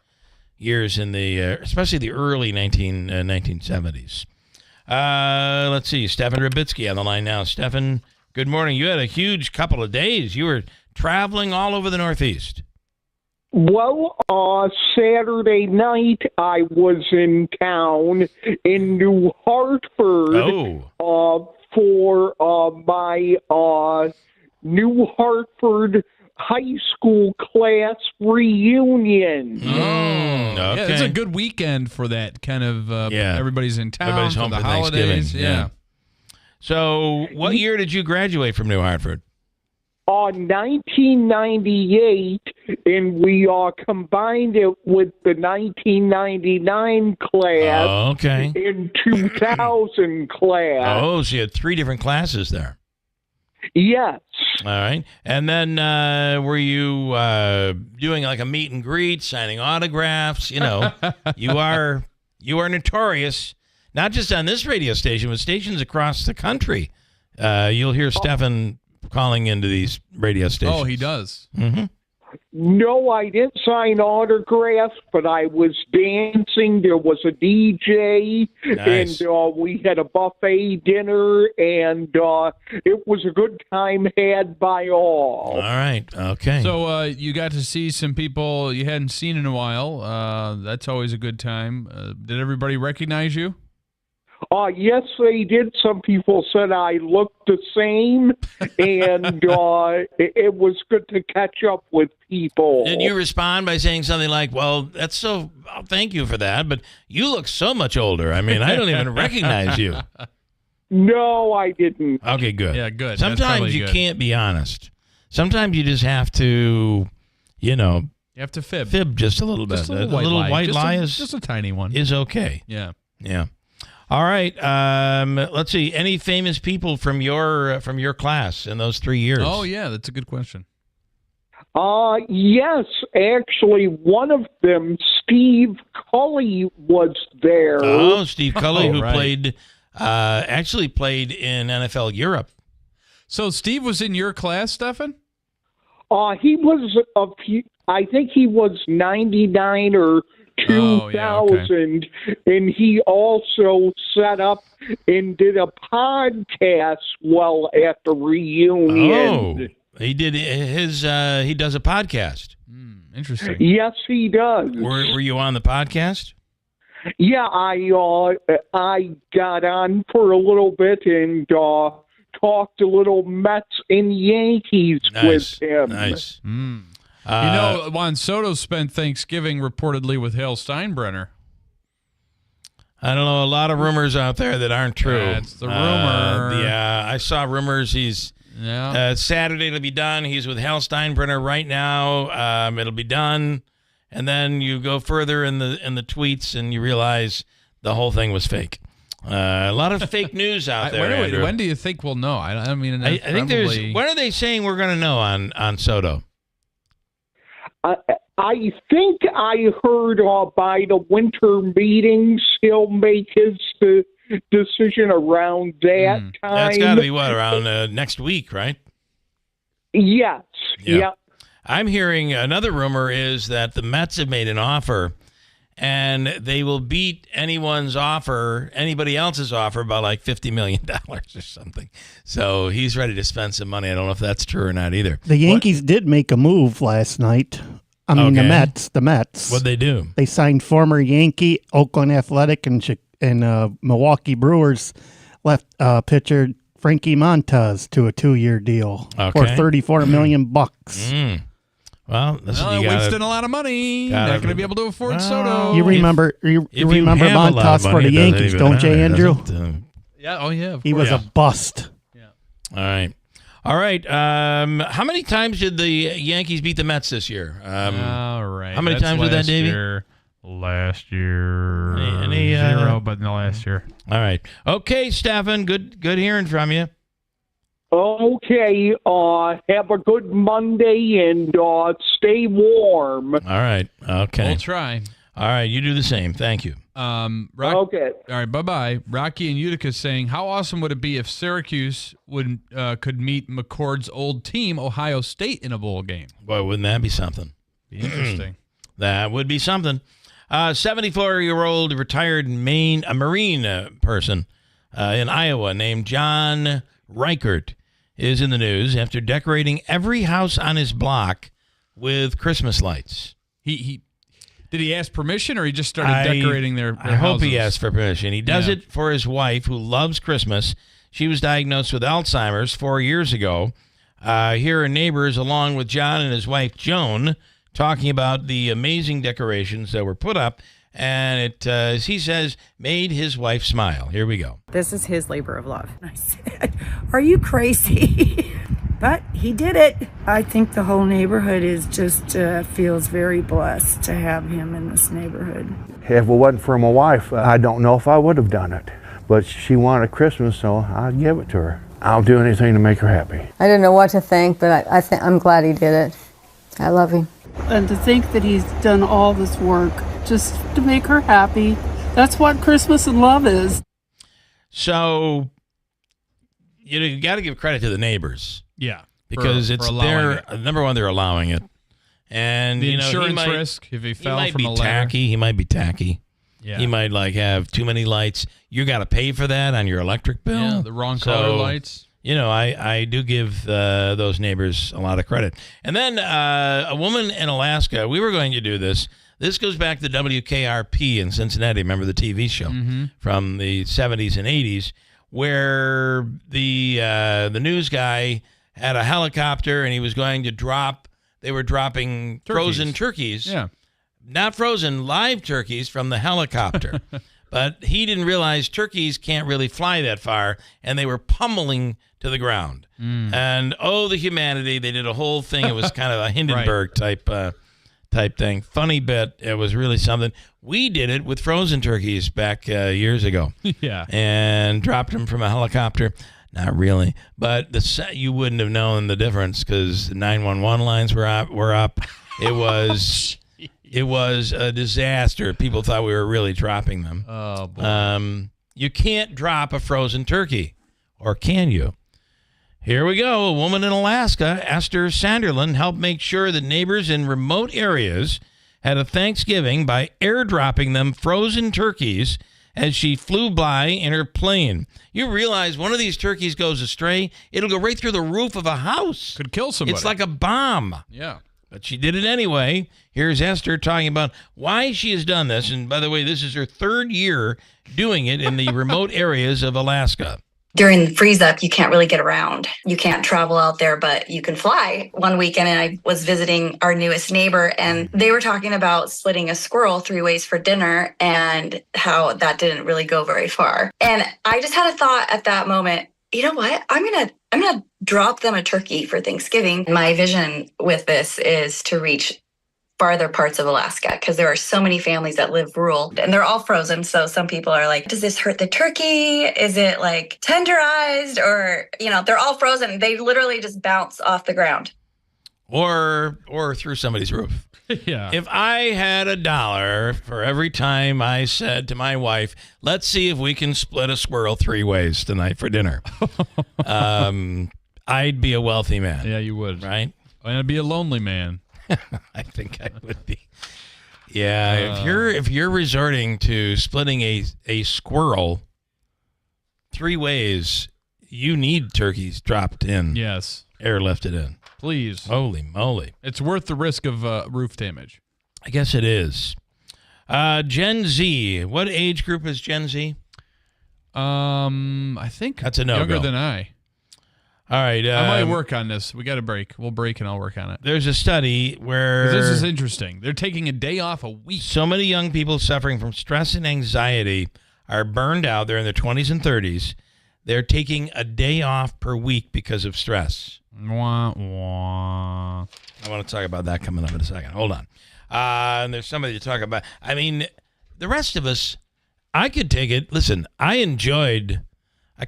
years in the, especially the early 1970s. Let's see. Stefan Rabitsky on the line now. Stefan, good morning. You had a huge couple of days. You were traveling all over the Northeast. Well, Saturday night I was in town in New Hartford for my New Hartford high school class reunion. Okay. Yeah, it's a good weekend for that kind of. Everybody's in town. Everybody's for home the for holidays. Thanksgiving. Yeah. So, what year did you graduate from New Hartford? 1998, and we combined it with the 1999 class in 2000 class. Oh, so you had 3 different classes there. Yes. All right. And then were you doing like a meet and greet, signing autographs? You know, you are notorious, not just on this radio station, but stations across the country. You'll hear Stefan calling into these radio stations. Oh, he does. Mm-hmm. No, I didn't sign autographs, but I was dancing. There was a DJ, Nice. and we had a buffet dinner, and it was a good time had by all. All right. Okay. So you got to see some people you hadn't seen in a while. That's always a good time. Did everybody recognize you? Yes, they did. Some people said I looked the same, and it was good to catch up with people. Did you respond by saying something like, well, thank you for that, but you look so much older. I mean, I don't even recognize you. No, I didn't. Okay, good. Yeah, good. That's Sometimes probably you good. can't be honest. Sometimes you just have to, you have to fib. Fib just a little bit. Just a little white lie. is just a tiny one. Is okay. Yeah. Yeah. All right. Let's see. Any famous people from your class in those 3 years? Oh, yeah. That's a good question. Yes, actually, one of them, Steve Cully, was there. Oh, Steve Cully, who right. actually played in NFL Europe. So Steve was in your class, Stefan? He was I think he was 99 or 2000, and he also set up and did a podcast at the reunion. Oh, he did his. He does a podcast. Interesting. Yes, he does. Were you on the podcast? Yeah, I got on for a little bit and talked a little Mets and Yankees with him. Nice. Juan Soto spent Thanksgiving reportedly with Hale Steinbrenner. I don't know. A lot of rumors out there that aren't true. That's the rumor. I saw rumors. He's Saturday it'll be done. He's with Hal Steinbrenner right now. It'll be done, and then you go further in the tweets and you realize the whole thing was fake. A lot of fake news out there. When do you think we'll know? I mean, I think there's. When are they saying we're going to know on Soto? I think I heard by the winter meetings he'll make his decision around that time. That's got to be around next week, right? Yes. Yeah. I'm hearing another rumor is that the Mets have made an offer, and they will beat anybody else's offer by like $50 million or something. So he's ready to spend some money. I don't know if that's true or not either. The Yankees did make a move last night. I mean, the Mets. What'd they do? They signed former Yankee, Oakland Athletic, and Milwaukee Brewers left pitcher Frankie Montas to a 2-year deal for $34 million. Well, wasting a lot of money. Not going to be able to afford Soto. You remember Montas for the Yankees, don't you, Andrew? Yeah. Oh, yeah. He was a bust. Yeah. All right. How many times did the Yankees beat the Mets this year? All right. How many times was that, Davey? Last year, any 0, but in the last year. All right. Okay, Stefan. Good hearing from you. Okay. Have a good Monday and stay warm. All right. Okay. We'll try. All right. You do the same. Thank you. Okay. All right. Bye-bye. Rocky and Utica saying, how awesome would it be if Syracuse could meet McCord's old team, Ohio State, in a bowl game? Boy, wouldn't that be something? Be interesting. That would be something. 74-year-old retired Marine person in Iowa named John Reichert is in the news after decorating every house on his block with Christmas lights. Did he ask permission, or he just started decorating their I hope he houses? asked for permission. He does it for his wife, who loves Christmas. She was diagnosed with Alzheimer's 4 years ago. Here are neighbors, along with John and his wife, Joan, talking about the amazing decorations that were put up, and it, as he says, made his wife smile. Here we go. This is his labor of love. I said, are you crazy? But he did it. I think the whole neighborhood is just feels very blessed to have him in this neighborhood. If it wasn't for my wife, I don't know if I would have done it. But she wanted Christmas, so I'd give it to her. I'll do anything to make her happy. I didn't know what to think, but I'm glad he did it. I love him. And to think that he's done all this work just to make her happy. That's what Christmas and love is. So, you got to give credit to the neighbors. Yeah. Because for allowing it. Number one, they're allowing it. And the insurance risk, if he fell from a ladder. He might be tacky. Yeah. He might have too many lights. You got to pay for that on your electric bill. Yeah, the wrong color lights. I do give those neighbors a lot of credit. And then a woman in Alaska, we were going to do this. This goes back to WKRP in Cincinnati. Remember the TV show from the 70s and 80s, where the news guy had a helicopter and he was going to drop. They were dropping frozen turkeys. Yeah. Not frozen, live turkeys from the helicopter. But he didn't realize turkeys can't really fly that far, and they were pummeling to the ground. And the humanity! They did a whole thing. It was kind of a Hindenburg type thing. Funny bit. It was really something. We did it with frozen turkeys back years ago. Yeah, and dropped them from a helicopter. Not really, but you wouldn't have known the difference because the 911 lines were up. It was. It was a disaster. People thought we were really dropping them. Oh, boy. You can't drop a frozen turkey, or can you? Here we go. A woman in Alaska, Esther Sanderlin, helped make sure that neighbors in remote areas had a Thanksgiving by airdropping them frozen turkeys as she flew by in her plane. You realize one of these turkeys goes astray, it'll go right through the roof of a house. Could kill somebody. It's like a bomb. Yeah. But she did it anyway. Here's Esther talking about why she has done this. And by the way, this is her third year doing it in the remote areas of Alaska. During the freeze up, you can't really get around. You can't travel out there, but you can fly. One weekend, and I was visiting our newest neighbor, and they were talking about splitting a squirrel 3 ways for dinner and how that didn't really go very far. And I just had a thought at that moment, you know what? I'm gonna drop them a turkey for Thanksgiving. My vision with this is to reach farther parts of Alaska because there are so many families that live rural and they're all frozen. So some people are like, does this hurt the turkey? Is it like tenderized? Or, they're all frozen. They literally just bounce off the ground. Or through somebody's roof. Yeah. If I had $1 for every time I said to my wife, let's see if we can split a squirrel 3 ways tonight for dinner, I'd be a wealthy man. Yeah, you would. Right? And I'd be a lonely man. I think I would be. Yeah, if you're resorting to splitting a squirrel 3 ways, you need turkeys dropped in. Yes. Airlifted in. Please. Holy moly. It's worth the risk of roof damage. I guess it is. Gen Z. What age group is Gen Z? I think that's a no-go. Younger than I. All right. I might work on this. We got a break. We'll break and I'll work on it. There's a study where... This is interesting. They're taking a day off a week. So many young people suffering from stress and anxiety are burned out. They're in their 20s and 30s. They're taking a day off per week because of stress. Wah, wah. I want to talk about that coming up in a second. Hold on. And there's somebody to talk about. I mean, the rest of us, I could take it. Listen, I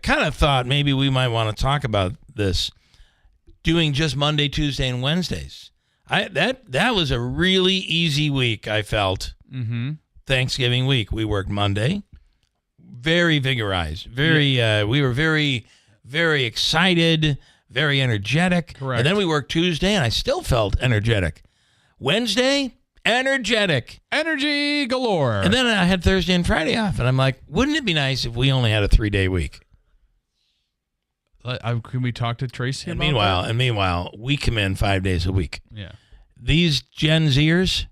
kind of thought maybe we might want to talk about this, doing just Monday, Tuesday, and Wednesdays. That was a really easy week, I felt. Mm-hmm. Thanksgiving week. We worked Monday. Very vigorized. We were very, very excited, very energetic. Correct. And then we worked Tuesday, and I still felt energetic. Wednesday, energetic. Energy galore. And then I had Thursday and Friday off, and I'm like, wouldn't it be nice if we only had a 3-day week? Can we talk to Tracy and about that? Meanwhile, we come in 5 days a week. Yeah. These Gen Zers,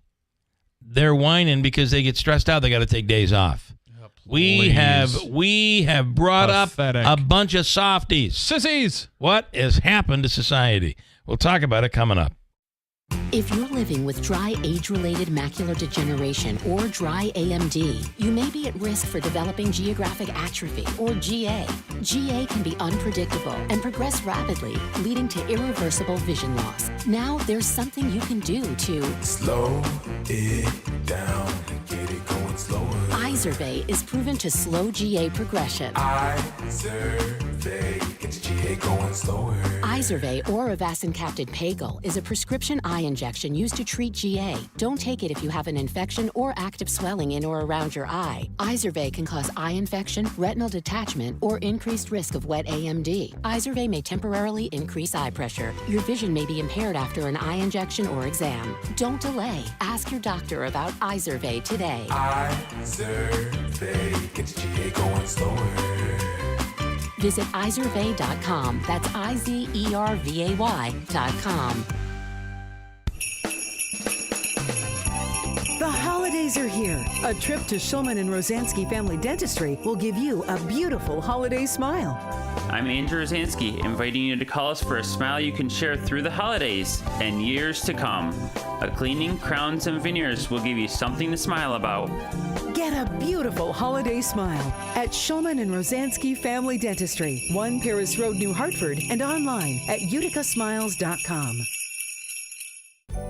they're whining because they get stressed out. They got to take days off. Oh, we have brought Pathetic. up a bunch of softies. Sissies. What has happened to society? We'll talk about it coming up. If you're living with dry age-related macular degeneration or dry AMD, you may be at risk for developing geographic atrophy or GA. GA can be unpredictable and progress rapidly, leading to irreversible vision loss. Now there's something you can do to slow it down and get it going slower. Izervay is proven to slow GA progression. Izervay gets GA going slower. Izervay or avacincaptad pagel is a prescription eye injection used to treat GA. Don't take it if you have an infection or active swelling in or around your eye. Izervay can cause eye infection, retinal detachment, or increased risk of wet AMD. Izervay may temporarily increase eye pressure. Your vision may be impaired after an eye injection or exam. Don't delay. Ask your doctor about Izervay today. Izervay gets GA going slower. Visit Izervay.com. That's IZERVAY.com. The holidays are here. A trip to Shulman and Rosansky Family Dentistry will give you a beautiful holiday smile. I'm Andrew Rosansky, inviting you to call us for a smile you can share through the holidays and years to come. A cleaning, crowns, and veneers will give you something to smile about. Get a beautiful holiday smile at Shulman and Rosansky Family Dentistry, 1 Paris Road, New Hartford, and online at uticasmiles.com.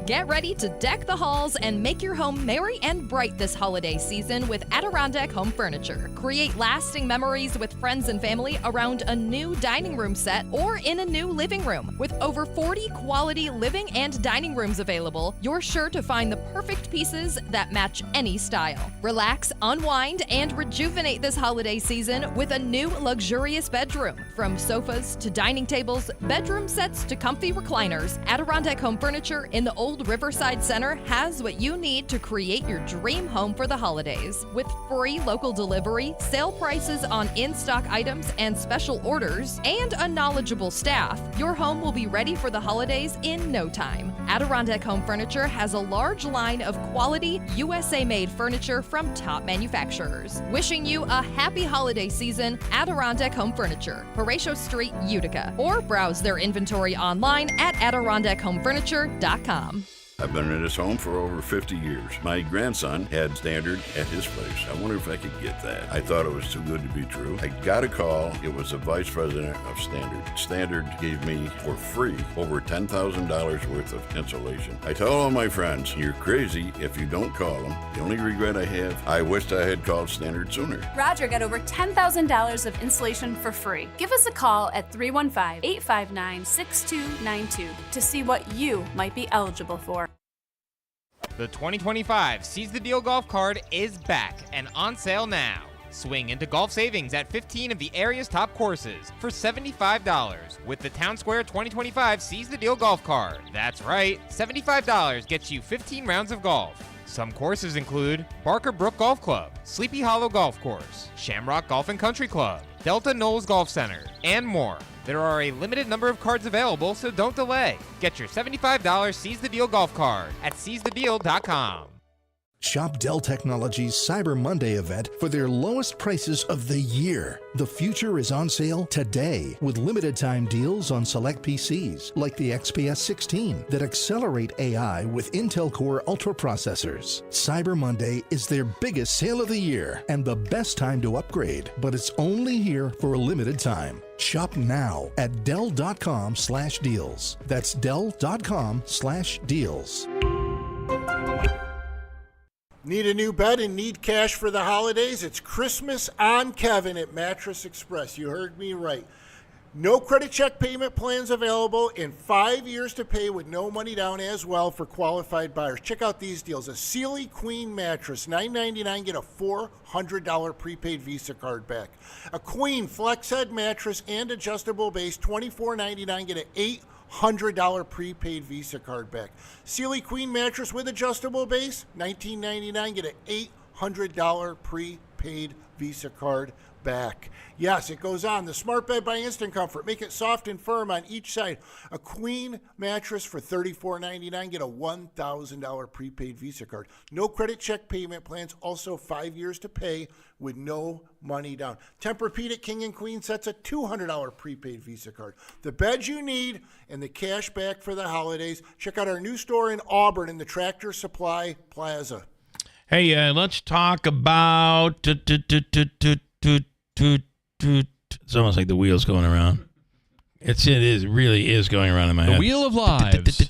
Get ready to deck the halls and make your home merry and bright this holiday season with Adirondack Home Furniture. Create lasting memories with friends and family around a new dining room set or in a new living room. With over 40 quality living and dining rooms available, you're sure to find the perfect pieces that match any style. Relax, unwind, and rejuvenate this holiday season with a new luxurious bedroom. From sofas to dining tables, bedroom sets to comfy recliners, Adirondack Home Furniture in the Old Old Riverside Center has what you need to create your dream home for the holidays. With free local delivery, sale prices on in-stock items and special orders, and a knowledgeable staff, your home will be ready for the holidays in no time. Adirondack Home Furniture has a large line of quality, USA-made furniture from top manufacturers. Wishing you a happy holiday season, Adirondack Home Furniture, Horatio Street, Utica, or browse their inventory online at AdirondackHomeFurniture.com. I've been in this home for over 50 years. My grandson had Standard at his place. I wonder if I could get that. I thought it was too good to be true. I got a call. It was the vice president of Standard. Standard gave me for free over $10,000 worth of insulation. I tell all my friends, you're crazy if you don't call them. The only regret I have, I wished I had called Standard sooner. Roger got over $10,000 of insulation for free. Give us a call at 315-859-6292 to see what you might be eligible for. The 2025 Seize the Deal golf card is back and on sale now. Swing into golf savings at 15 of the area's top courses for $75 with the Town Square 2025 Seize the Deal golf card. That's right, $75 gets you 15 rounds of golf. Some courses include Barker Brook Golf Club, Sleepy Hollow Golf Course, Shamrock Golf and Country Club, Delta Knolls Golf Center, and more. There are a limited number of cards available, so don't delay. Get your $75 Seize the Deal golf card at seizethedeal.com. Shop Dell Technologies Cyber Monday event for their lowest prices of the year. The future is on sale today with limited time deals on select PCs like the XPS 16 that accelerate AI with Intel Core Ultra processors. Cyber Monday is their biggest sale of the year and the best time to upgrade, but it's only here for a limited time. Shop now at Dell.com/deals. That's Dell.com/deals. Need a new bed and need cash for the holidays? It's Christmas on Kevin at Mattress Express. You heard me right. No credit check payment plans available in 5 years to pay with no money down as well for qualified buyers. Check out these deals. A Sealy Queen mattress, $999, get a $400 prepaid Visa card back. A Queen Flex Head mattress and adjustable base, $24.99, get an $800 prepaid Visa card back. Sealy Queen mattress with adjustable base, $19.99, get an $800 prepaid Visa card back. Yes, it goes on. The Smart Bed by Instant Comfort. Make it soft and firm on each side. A Queen mattress for $34.99. Get a $1,000 prepaid Visa card. No credit check payment plans. Also 5 years to pay with no money down. Tempur-Pedic King and Queen sets a $200 prepaid Visa card. The beds you need and the cash back for the holidays. Check out our new store in Auburn in the Tractor Supply Plaza. Hey, let's talk about... It's almost like the wheel's going around. It really is going around in my head. The Wheel of Lives.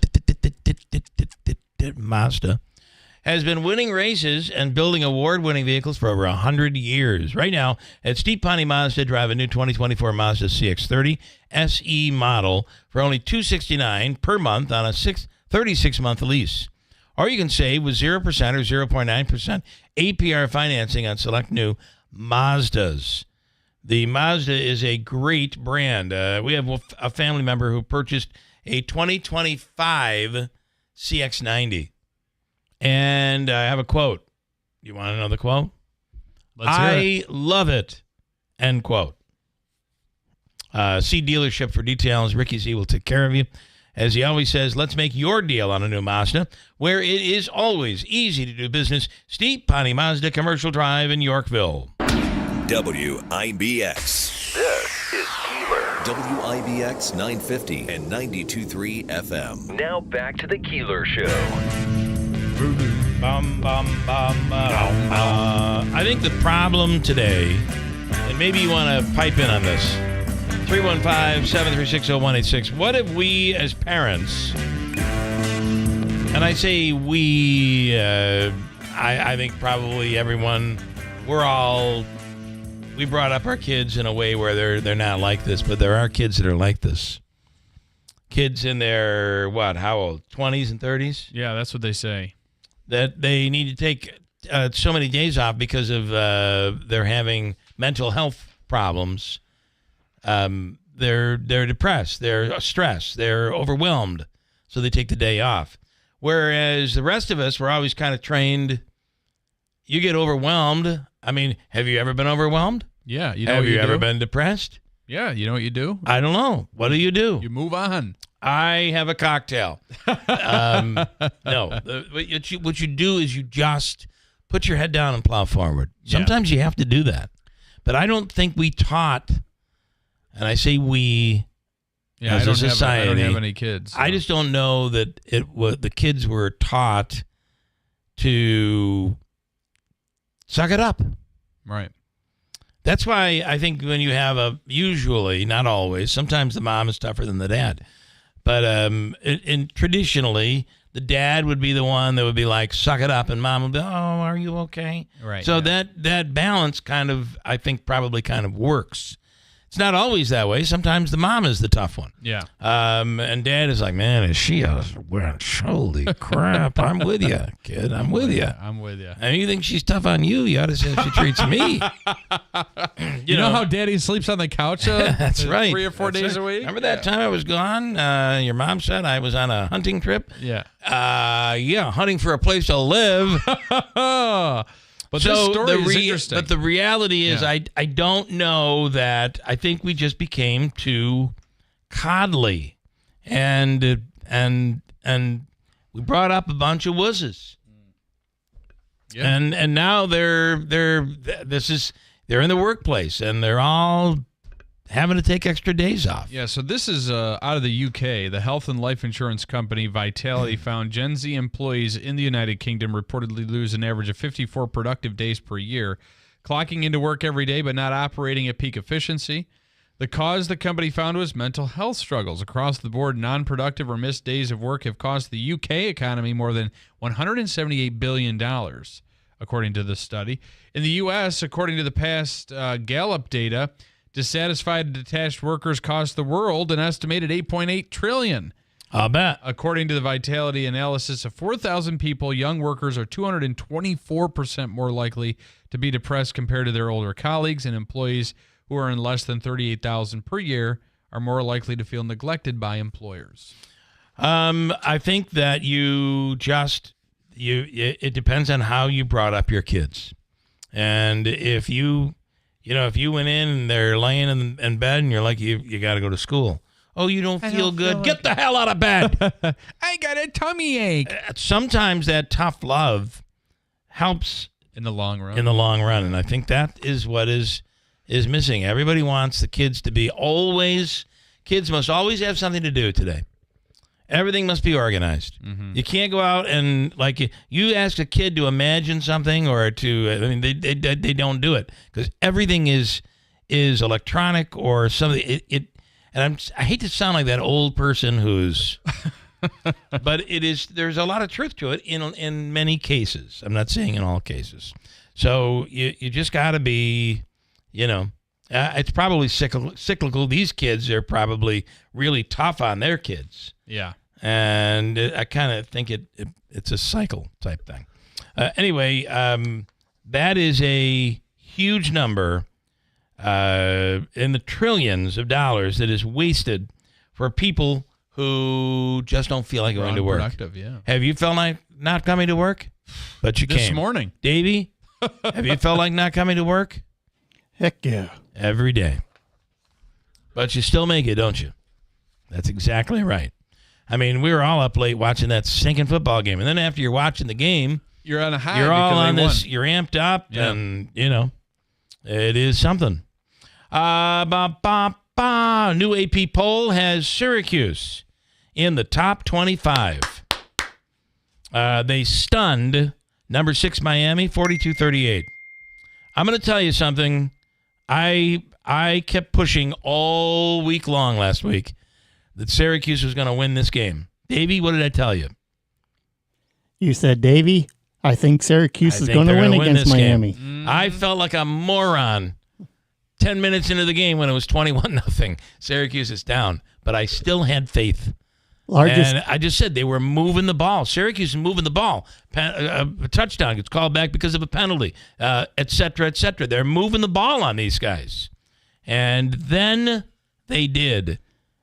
Mazda has been winning races and building award-winning vehicles for over 100 years. Right now, at Steep Pawnee Mazda, drive a new 2024 Mazda CX-30 SE model for only $269 per month on a 36-month lease. Or you can save with 0% or 0.9% APR financing on select new Mazdas. The Mazda is a great brand. We have a family member who purchased a 2025 CX-90. And I have a quote. You want to know the quote? Let's hear it. I love it. End quote. See dealership for details. Ricky Z will take care of you. As he always says, let's make your deal on a new Mazda, where it is always easy to do business. Steep Pawnee Mazda Commercial Drive in Yorkville. WIBX. This is Keeler. WIBX 950 and 92.3 FM. Now back to the Keeler Show. I think the problem today, and maybe you want to pipe in on this, 315-736-0186. What have we as parents, and I say we, I think probably everyone, we brought up our kids in a way where they're not like this, but there are kids that are like this. Kids in their, how old, 20s and 30s? Yeah, that's what they say. That they need to take so many days off because of they're having mental health problems. They're depressed, they're stressed, they're overwhelmed, so they take the day off. Whereas the rest of us were always kind of trained. You get overwhelmed. I mean, have you ever been overwhelmed? Yeah. You know have what you ever do? been depressed? Yeah. You know what you do? I don't know. What do? You move on. I have a cocktail. No. What you do is you just put your head down and plow forward. Sometimes you have to do that. But I don't think we taught, and I say we, as a society. I don't have any kids. So. I just don't know that the kids were taught to suck it up. Right. That's why I think when you have usually, not always, sometimes the mom is tougher than the dad. But traditionally, the dad would be the one that would be like, suck it up, and mom would be, oh, are you okay? Right. So that balance kind of, I think, probably kind of works. It's not always that way. Sometimes the mom is the tough one. Yeah. And dad is like, man, is she a wench? Holy crap. I'm with you, kid. I'm with you. I'm with you. And you think she's tough on you, you ought to say she treats me. You know how daddy sleeps on the couch that's right. 3 or 4 days a week? Remember that time I was gone? Your mom said I was on a hunting trip? Yeah. Hunting for a place to live. But this story is interesting. But the reality is I don't know that. I think we just became too coddly. And we brought up a bunch of wusses. Yeah. And now they're in the workplace and they're all having to take extra days off. Yeah, so this is out of the UK. The health and life insurance company Vitality found Gen Z employees in the United Kingdom reportedly lose an average of 54 productive days per year, clocking into work every day but not operating at peak efficiency. The cause the company found was mental health struggles. Across the board, non-productive or missed days of work have cost the UK economy more than $178 billion, according to the study. In the U.S., according to the past Gallup data, dissatisfied detached workers cost the world an estimated $8.8 trillion. I'll bet. According to the Vitality analysis of 4,000 people, young workers are 224% more likely to be depressed compared to their older colleagues, and employees who are in less than $38,000 per year are more likely to feel neglected by employers. I think that it depends on how you brought up your kids. And if you went in and they're laying in bed and you're like, you got to go to school. Oh, you don't feel good? Get the hell out of bed. I got a tummy ache. Sometimes that tough love helps in the long run. And I think that is what is missing. Everybody wants the kids to be kids must always have something to do today. Everything must be organized. Mm-hmm. You can't go out and you ask a kid to imagine something or they don't do it because everything is electronic or something. I hate to sound like that old person who's, but it is. There's a lot of truth to it in many cases. I'm not saying in all cases. So you just got to be, it's probably cyclical. These kids are probably really tough on their kids. Yeah. And I kind of think it's a cycle type thing. Anyway, that is a huge number in the trillions of dollars that is wasted for people who just don't feel like going to work. Yeah. Have you felt like not coming to work? But you came. This morning. Davey, have you felt like not coming to work? Heck yeah. Every day. But you still make it, don't you? That's exactly right. I mean, we were all up late watching that sinking football game. And then after you're watching the game, you're on a high. You're all on this. Won. You're amped up, and, it is something. New AP poll has Syracuse in the top 25. They stunned number 6 Miami 42-38. I'm going to tell you something. I kept pushing all week long last week that Syracuse was going to win this game. Davey, what did I tell you? You said, Davey, I think Syracuse is going to win against Miami. Mm-hmm. I felt like a moron 10 minutes into the game when it was 21-0. Syracuse is down, but I still had faith. And I just said they were moving the ball. Syracuse is moving the ball. A touchdown gets called back because of a penalty, et cetera, et cetera. They're moving the ball on these guys. And then they did.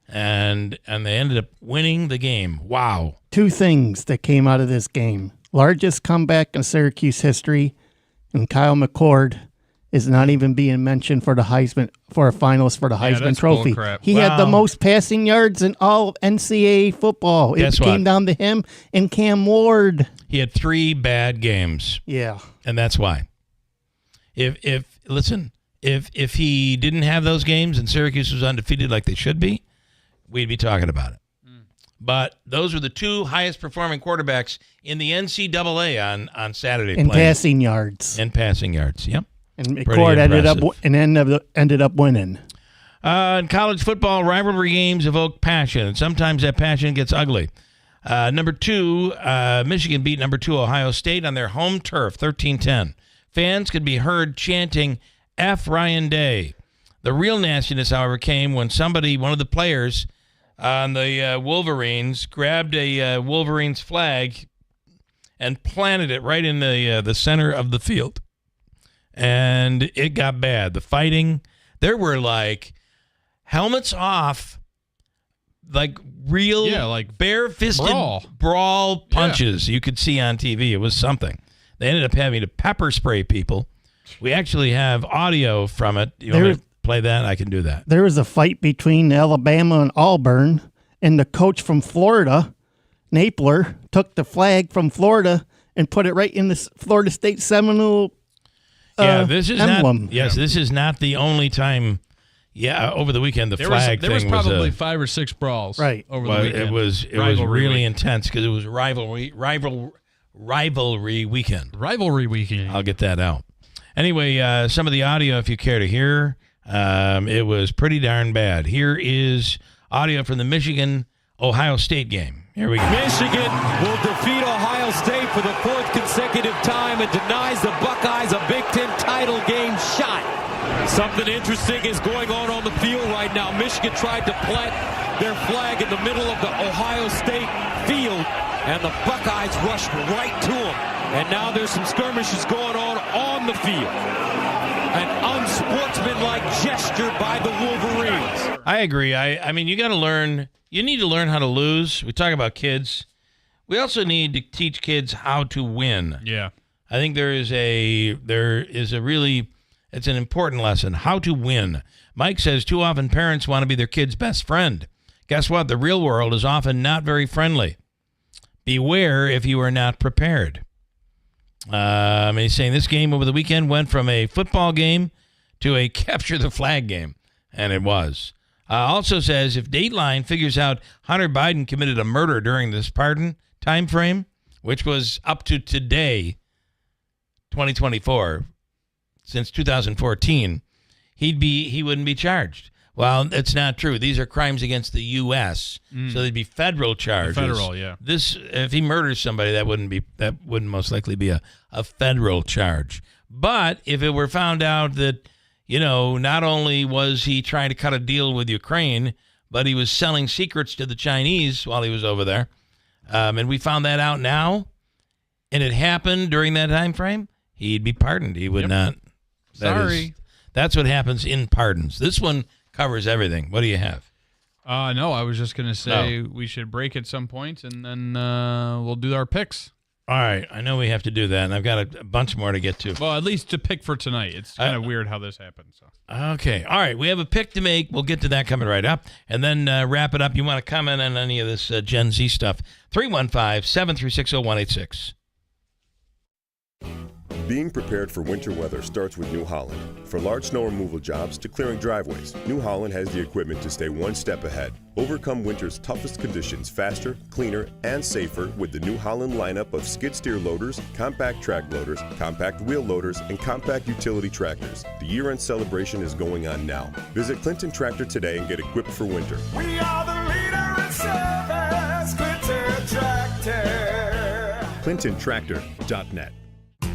and they ended up winning the game. Wow. 2 things that came out of this game. Largest comeback in Syracuse history, and Kyle McCord is not even being mentioned for the Heisman, for a finalist for the Heisman Trophy. Bullcrap. He had the most passing yards in all of NCAA football. Guess it came what? down to him and Cam Ward. He had 3 bad games. Yeah. And that's why. If he didn't have those games and Syracuse was undefeated like they should be, we'd be talking about it. But those were the 2 highest performing quarterbacks in the NCAA on Saturday. In passing yards. In passing yards, yep. And McCord ended up winning. In college football, rivalry games evoke passion, and sometimes that passion gets ugly. Number 2, Michigan beat number 2 Ohio State on their home turf, 13-10. Fans could be heard chanting F. Ryan Day. The real nastiness, however, came when one of the players on the Wolverines, grabbed a Wolverines flag and planted it right in the center of the field. And it got bad. The fighting, there were like helmets off, like real bare-fisted brawl punches you could see on TV. It was something. They ended up having to pepper spray people. We actually have audio from it. You want me to play that? I can do that. There was a fight between Alabama and Auburn, and the coach from Florida, Napler, took the flag from Florida and put it right in the Florida State Seminole this is emblem. This is not the only time. Yeah, over the weekend there flag was thing probably 5 or 6 brawls. Right. Over the weekend. It was really intense because it was rivalry weekend. Rivalry weekend. I'll get that out. Anyway, some of the audio, if you care to hear, it was pretty darn bad. Here is audio from the Michigan-Ohio State game. Here we go. Michigan will defeat Ohio State for the 4th consecutive time and denies the Buckeyes a Big Ten title game shot. Something interesting is going on the field right now. Michigan tried to plant their flag in the middle of the Ohio State field, and the Buckeyes rushed right to them. And now there's some skirmishes going on the field. An unsportsmanlike gesture by the Wolverines. I agree. I mean, you got to learn. You need to learn how to lose. We talk about kids. We also need to teach kids how to win. Yeah. I think it's an important lesson, how to win. Mike says too often parents want to be their kid's best friend. Guess what? The real world is often not very friendly. Beware if you are not prepared. He's saying this game over the weekend went from a football game to a capture the flag game, and it was. Also says if Dateline figures out Hunter Biden committed a murder during this pardon time frame, which was up to today, 2024, since 2014, he wouldn't be charged. Well, it's not true. These are crimes against the U.S., so they'd be federal charges. Federal, yeah. This, if he murders somebody, that wouldn't most likely be a federal charge. But if it were found out that, not only was he trying to cut a deal with Ukraine, but he was selling secrets to the Chinese while he was over there, and we found that out now, and it happened during that time frame, he'd be pardoned. He would not. Sorry. That's what happens in pardons. This one covers everything. What do you have? No, I was just going to say we should break at some point, and then we'll do our picks. All right. I know we have to do that, and I've got a bunch more to get to. Well, at least to pick for tonight. It's kind of weird how this happened. So. Okay. All right. We have a pick to make. We'll get to that coming right up, and then wrap it up. You want to comment on any of this Gen Z stuff? 315-736-0186. Being prepared for winter weather starts with New Holland. For large snow removal jobs to clearing driveways, New Holland has the equipment to stay one step ahead. Overcome winter's toughest conditions faster, cleaner, and safer with the New Holland lineup of skid steer loaders, compact track loaders, compact wheel loaders, and compact utility tractors. The year-end celebration is going on now. Visit Clinton Tractor today and get equipped for winter. We are the leader in service, Clinton Tractor. ClintonTractor.net.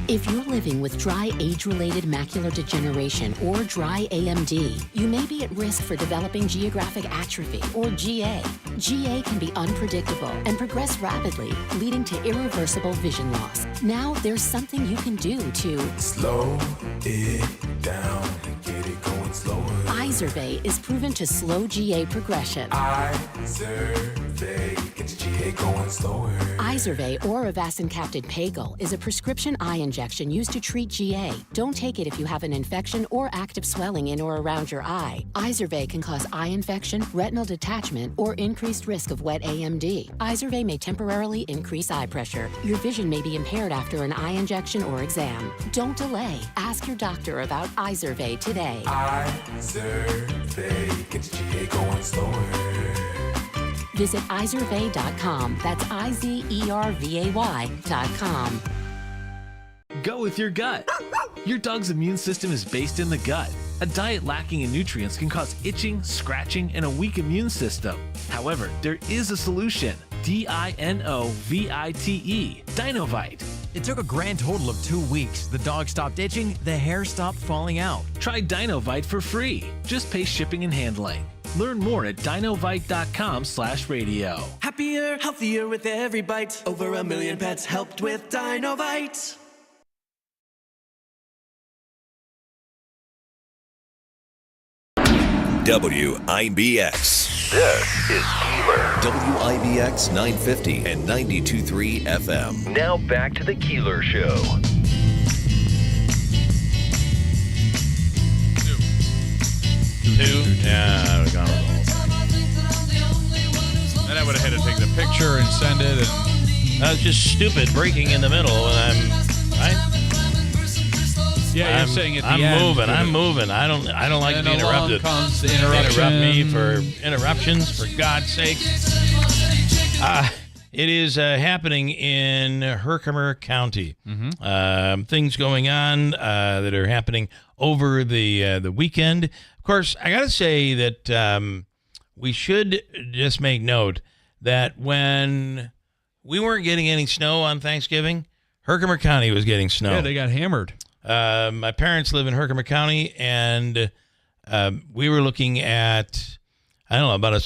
If you're living with dry age-related macular degeneration or dry AMD, you may be at risk for developing geographic atrophy or GA. GA can be unpredictable and progress rapidly, leading to irreversible vision loss. Now there's something you can do to slow it down and get it going slower. Izervay is proven to slow GA progression. Izervay gets GA going slower. Izervay or avacincaptad pagel is a prescription eye injection used to treat GA. Don't take it if you have an infection or active swelling in or around your eye. Izervay can cause eye infection, retinal detachment, or increased risk of wet AMD. Izervay may temporarily increase eye pressure. Your vision may be impaired after an eye injection or exam. Don't delay. Ask your doctor about Izervay today. Izervay gets GA going slower. Visit Izervay.com. That's IZERVAY.com. Go with your gut. Your dog's immune system is based in the gut. A diet lacking in nutrients can cause itching, scratching, and a weak immune system. However, there is a solution. DINOVITE, Dinovite. It took a grand total of 2 weeks. The dog stopped itching, the hair stopped falling out. Try Dinovite for free. Just pay shipping and handling. Learn more at dinovite.com/radio. Happier, healthier with every bite. Over 1 million pets helped with Dinovite. WIBX. This is Keeler. WIBX 950 and 92.3 FM. Now back to the Keeler Show. Two? Yeah, we're gone. Then I would have had to take the picture and send it. And that was just stupid breaking in the middle. And you're saying at the I'm end. I'm moving. I don't like to be interrupted. Comes the interruption. Interrupt me for interruptions, for God's sake. It is happening in Herkimer County. Things going on that are happening over the weekend. Of course, I got to say that we should just make note that when we weren't getting any snow on Thanksgiving, Herkimer County was getting snow. Yeah, they got hammered. My parents live in Herkimer County, and we were looking at, I don't know, about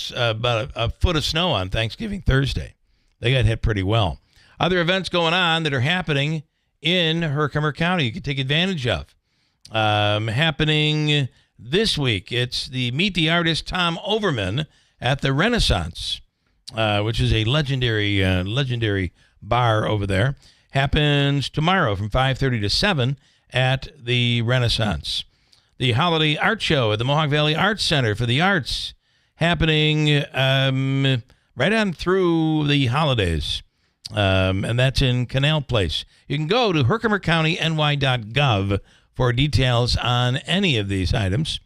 a foot of snow on Thanksgiving Thursday. They got hit pretty well. Other events going on that are happening in Herkimer County you can take advantage of. Happening this week, it's the Meet the Artist Tom Overman at the Renaissance, which is a legendary bar over there. Happens tomorrow from 5:30 to 7 at the Renaissance. The Holiday Art Show at the Mohawk Valley Arts Center for the Arts, happening right on through the holidays, and that's in Canal Place. You can go to herkimercountyny.gov for details on any of these items.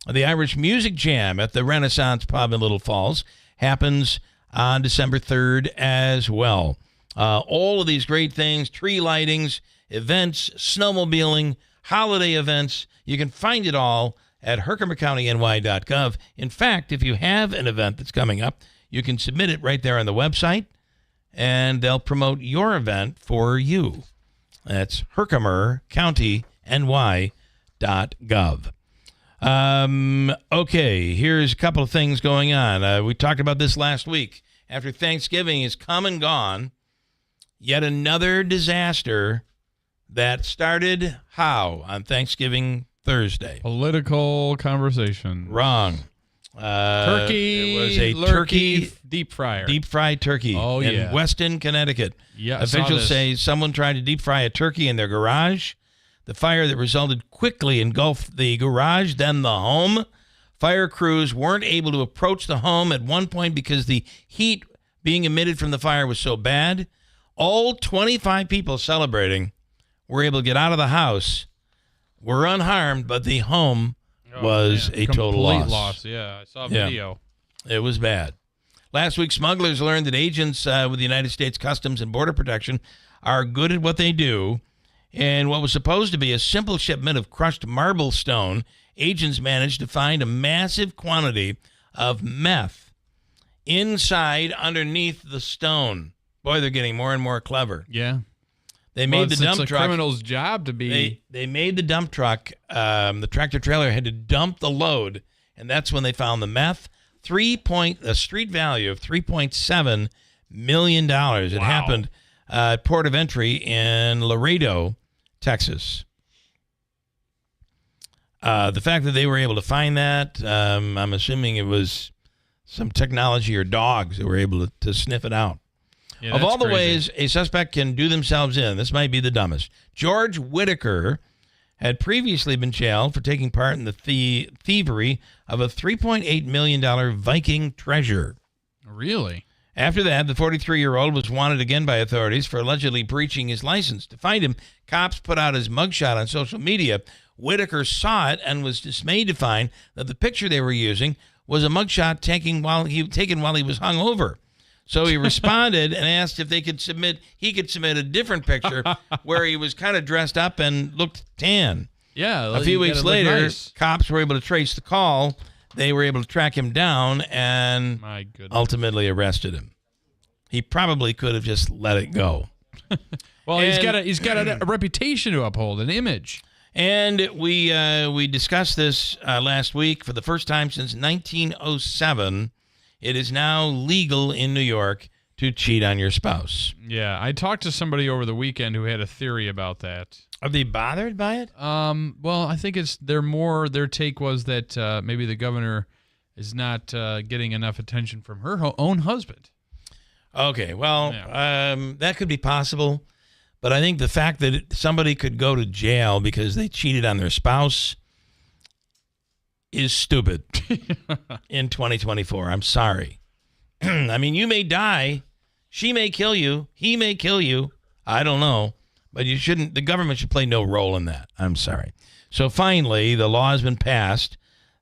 The Irish Music Jam at the Renaissance Pub in Little Falls happens on December 3rd as well. All of these great things, tree lightings, events, snowmobiling, holiday events, you can find it all at herkimercountyny.gov. In fact, if you have an event that's coming up, you can submit it right there on the website, and they'll promote your event for you. That's herkimercountyny.gov. Okay, here's a couple of things going on. We talked about this last week. After Thanksgiving is come and gone, yet another disaster that started how on Thanksgiving Thursday? Political conversation. Wrong. Turkey. It was a turkey deep fryer. Deep fried turkey in Weston, Connecticut. Yeah, officials say someone tried to deep fry a turkey in their garage. The fire that resulted quickly engulfed the garage, then the home. Fire crews weren't able to approach the home at one point because the heat being emitted from the fire was so bad. All 25 people celebrating were able to get out of the house, were unharmed, but the home was a total Complete loss. Yeah, I saw a video. It was bad. Last week, smugglers learned that agents with the United States Customs and Border Protection are good at what they do. And what was supposed to be a simple shipment of crushed marble stone, agents managed to find a massive quantity of meth underneath the stone. Boy, they're getting more and more clever. Yeah. They made the dump truck. It's a criminal's job to be. They made the dump truck. The tractor trailer had to dump the load, and that's when they found the meth. A street value of $3.7 million. It happened at Port of Entry in Laredo, Texas. The fact that they were able to find that, I'm assuming it was some technology or dogs that were able to sniff it out. Yeah, of all the crazy. ways a suspect can do themselves in, this might be the dumbest. George Whitaker had previously been jailed for taking part in the thievery of a $3.8 million Viking treasure. Really? After that, the 43-year-old was wanted again by authorities for allegedly breaching his license. To find him, cops put out his mugshot on social media. Whitaker saw it and was dismayed to find that the picture they were using was a mugshot taken while he was hungover. So he responded and asked if he could submit a different picture where he was kind of dressed up and looked tan. Yeah. A few weeks later, nice. cops were able to trace the call. They were able to track him down and ultimately arrested him. He probably could have just let it go. Well, he's got a reputation to uphold, an image. And we discussed this last week. For the first time since 1907, it is now legal in New York to cheat on your spouse. Yeah, I talked to somebody over the weekend who had a theory about that. Are they bothered by it? Well, I think their take was that maybe the governor is not getting enough attention from her own husband. Okay, well, that could be possible. But I think the fact that somebody could go to jail because they cheated on their spouse is stupid in 2024. I'm sorry. I mean, you may die. She may kill you. He may kill you. I don't know. But you shouldn't. The government should play no role in that. I'm sorry. So finally, the law has been passed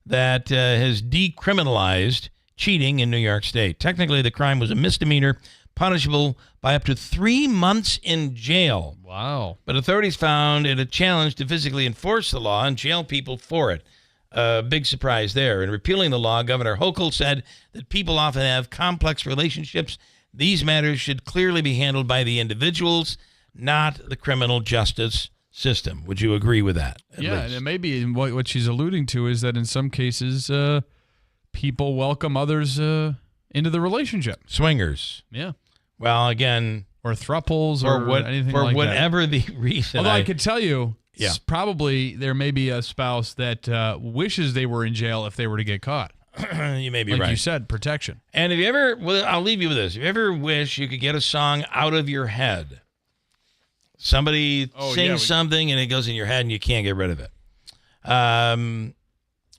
that has decriminalized cheating in New York State. Technically, the crime was a misdemeanor, punishable by up to 3 months in jail. Wow. But authorities found it a challenge to physically enforce the law and jail people for it. Big surprise there. In repealing the law, Governor Hochul said that people often have complex relationships. These matters should clearly be handled by the individuals, not the criminal justice system. Would you agree with that? Yeah, and maybe what she's alluding to is that in some cases, people welcome others into the relationship. Swingers. Yeah. Well, again, or thruples or anything like that. For whatever the reason. Although I could tell you, probably there may be a spouse that wishes they were in jail if they were to get caught. You may be like right. you said, protection. And if you ever, I'll leave you with this. If you ever wish you could get a song out of your head, somebody sings something and it goes in your head and you can't get rid of it.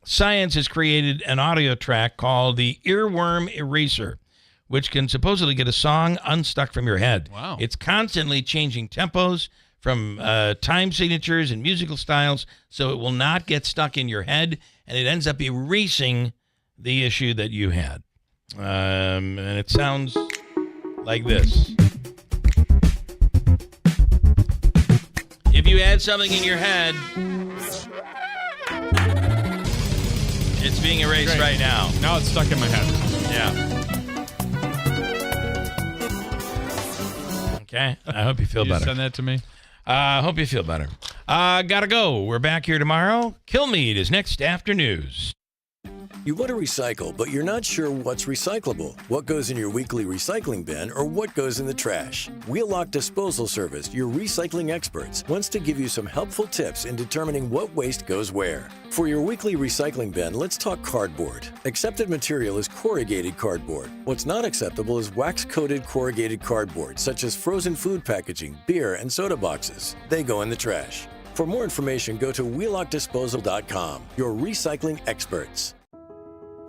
Science has created an audio track called the Earworm Eraser, which can supposedly get a song unstuck from your head. Wow. It's constantly changing tempos from time signatures and musical styles, so it will not get stuck in your head, and it ends up erasing the issue that you had. And it sounds like this. If you had something in your head, it's being erased right now. Now it's stuck in my head. Yeah. Okay. I hope you feel better. Send that to me. I hope you feel better. Gotta go. We're back here tomorrow. Kilmeade is next after news. You want to recycle, but you're not sure what's recyclable, what goes in your weekly recycling bin, or what goes in the trash. Wheelock Disposal Service, your recycling experts, wants to give you some helpful tips in determining what waste goes where. For your weekly recycling bin, let's talk cardboard. Accepted material is corrugated cardboard. What's not acceptable is wax-coated corrugated cardboard, such as frozen food packaging, beer, and soda boxes. They go in the trash. For more information, go to wheelockdisposal.com, your recycling experts.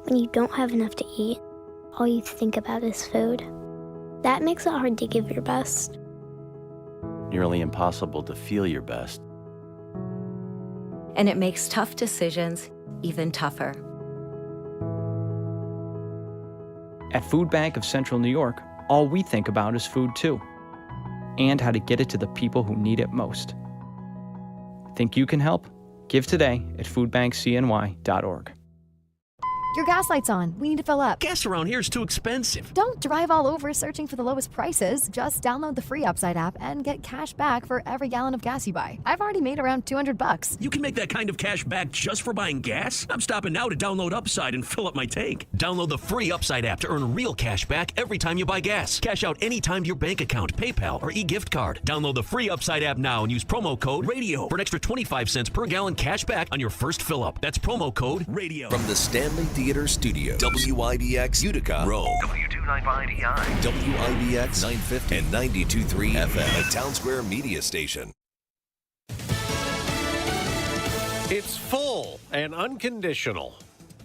When you don't have enough to eat, all you think about is food. That makes it hard to give your best. Nearly impossible to feel your best. And it makes tough decisions even tougher. At Food Bank of Central New York, all we think about is food too, and how to get it to the people who need it most. Think you can help? Give today at foodbankcny.org. Your gas light's on. We need to fill up. Gas around here is too expensive. Don't drive all over searching for the lowest prices. Just download the free Upside app and get cash back for every gallon of gas you buy. I've already made around $200. You can make that kind of cash back just for buying gas? I'm stopping now to download Upside and fill up my tank. Download the free Upside app to earn real cash back every time you buy gas. Cash out anytime to your bank account, PayPal, or e-gift card. Download the free Upside app now and use promo code RADIO for an extra 25 cents per gallon cash back on your first fill up. That's promo code RADIO. From the Stanley Theater Studios, WIBX Utica, Rome, W295EI, WIBX 950 and 92.3 FM, a Town Square media station. It's full and unconditional.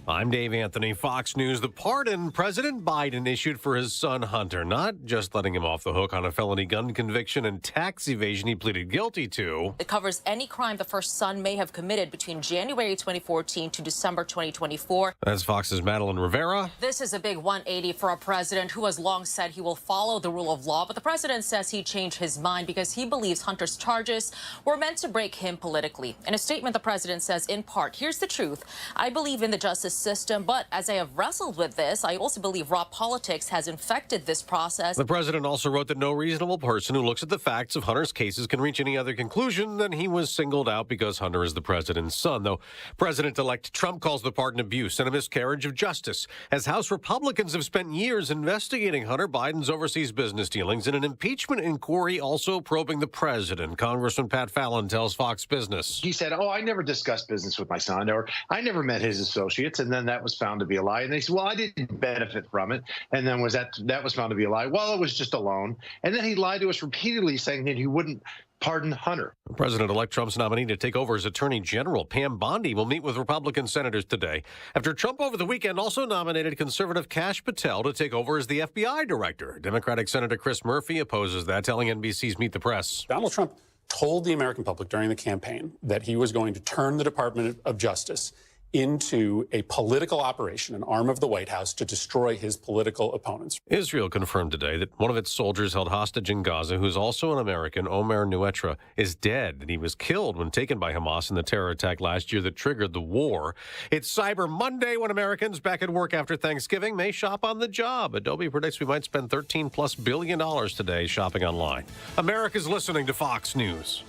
I'm Dave Anthony, Fox News. The pardon President Biden issued for his son Hunter, not just letting him off the hook on a felony gun conviction and tax evasion he pleaded guilty to. It covers any crime the first son may have committed between January 2014 to December 2024. That's Fox's Madeline Rivera. This is a big 180 for a president who has long said he will follow the rule of law, but the president says he changed his mind because he believes Hunter's charges were meant to break him politically. In a statement, the president says, in part, here's the truth. I believe in the justice system, but as I have wrestled with this, I also believe raw politics has infected this process. The president also wrote that no reasonable person who looks at the facts of Hunter's cases can reach any other conclusion than he was singled out because Hunter is the president's son, though President-elect Trump calls the pardon abuse and a miscarriage of justice, as House Republicans have spent years investigating Hunter Biden's overseas business dealings in an impeachment inquiry also probing the president. Congressman Pat Fallon tells Fox Business. He said, I never discussed business with my son, or I never met his associates, and then that was found to be a lie. And they said, well, I didn't benefit from it. And then that was found to be a lie. Well, it was just a loan. And then he lied to us repeatedly, saying that he wouldn't pardon Hunter. President-elect Trump's nominee to take over as Attorney General, Pam Bondi, will meet with Republican senators today after Trump over the weekend also nominated conservative Kash Patel to take over as the FBI director. Democratic Senator Chris Murphy opposes that, telling NBC's Meet the Press. Donald Trump told the American public during the campaign that he was going to turn the Department of Justice into a political operation, an arm of the White House, to destroy his political opponents. Israel confirmed today that one of its soldiers held hostage in Gaza, who's also an American, Omer Nuetra, is dead, and he was killed when taken by Hamas in the terror attack last year that triggered the war. It's Cyber Monday when Americans back at work after Thanksgiving may shop on the job. Adobe predicts we might spend $13+ billion today shopping online. America's listening to Fox News.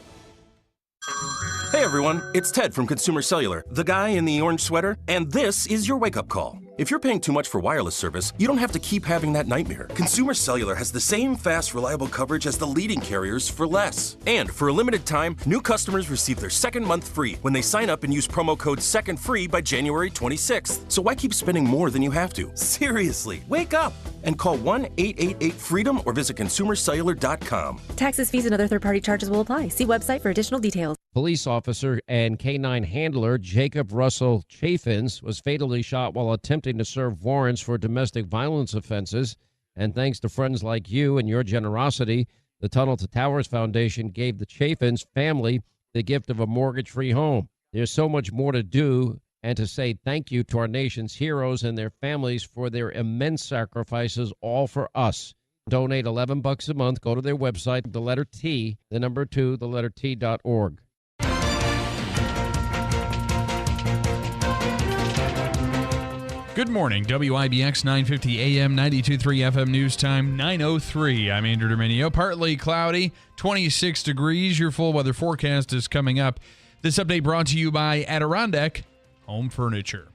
Hey everyone, it's Ted from Consumer Cellular, the guy in the orange sweater, and this is your wake-up call. If you're paying too much for wireless service, you don't have to keep having that nightmare. Consumer Cellular has the same fast, reliable coverage as the leading carriers for less. And for a limited time, new customers receive their second month free when they sign up and use promo code SECONDFREE by January 26th. So why keep spending more than you have to? Seriously, wake up and call 1-888-FREEDOM or visit consumercellular.com. Taxes, fees, and other third-party charges will apply. See website for additional details. Police officer and K-9 handler Jacob Russell Chaffins was fatally shot while attempting to serve warrants for domestic violence offenses. And thanks to friends like you and your generosity, the Tunnel to Towers Foundation gave the Chaffins family the gift of a mortgage-free home. There's so much more to do and to say thank you to our nation's heroes and their families for their immense sacrifices, all for us. Donate $11 a month. Go to their website, the letter T, the number 2, the letter T.org. Good morning, WIBX 950 AM, 92.3 FM news time, 9:03. I'm Andrew Dominio. Partly cloudy, 26 degrees. Your full weather forecast is coming up. This update brought to you by Adirondack Home Furniture.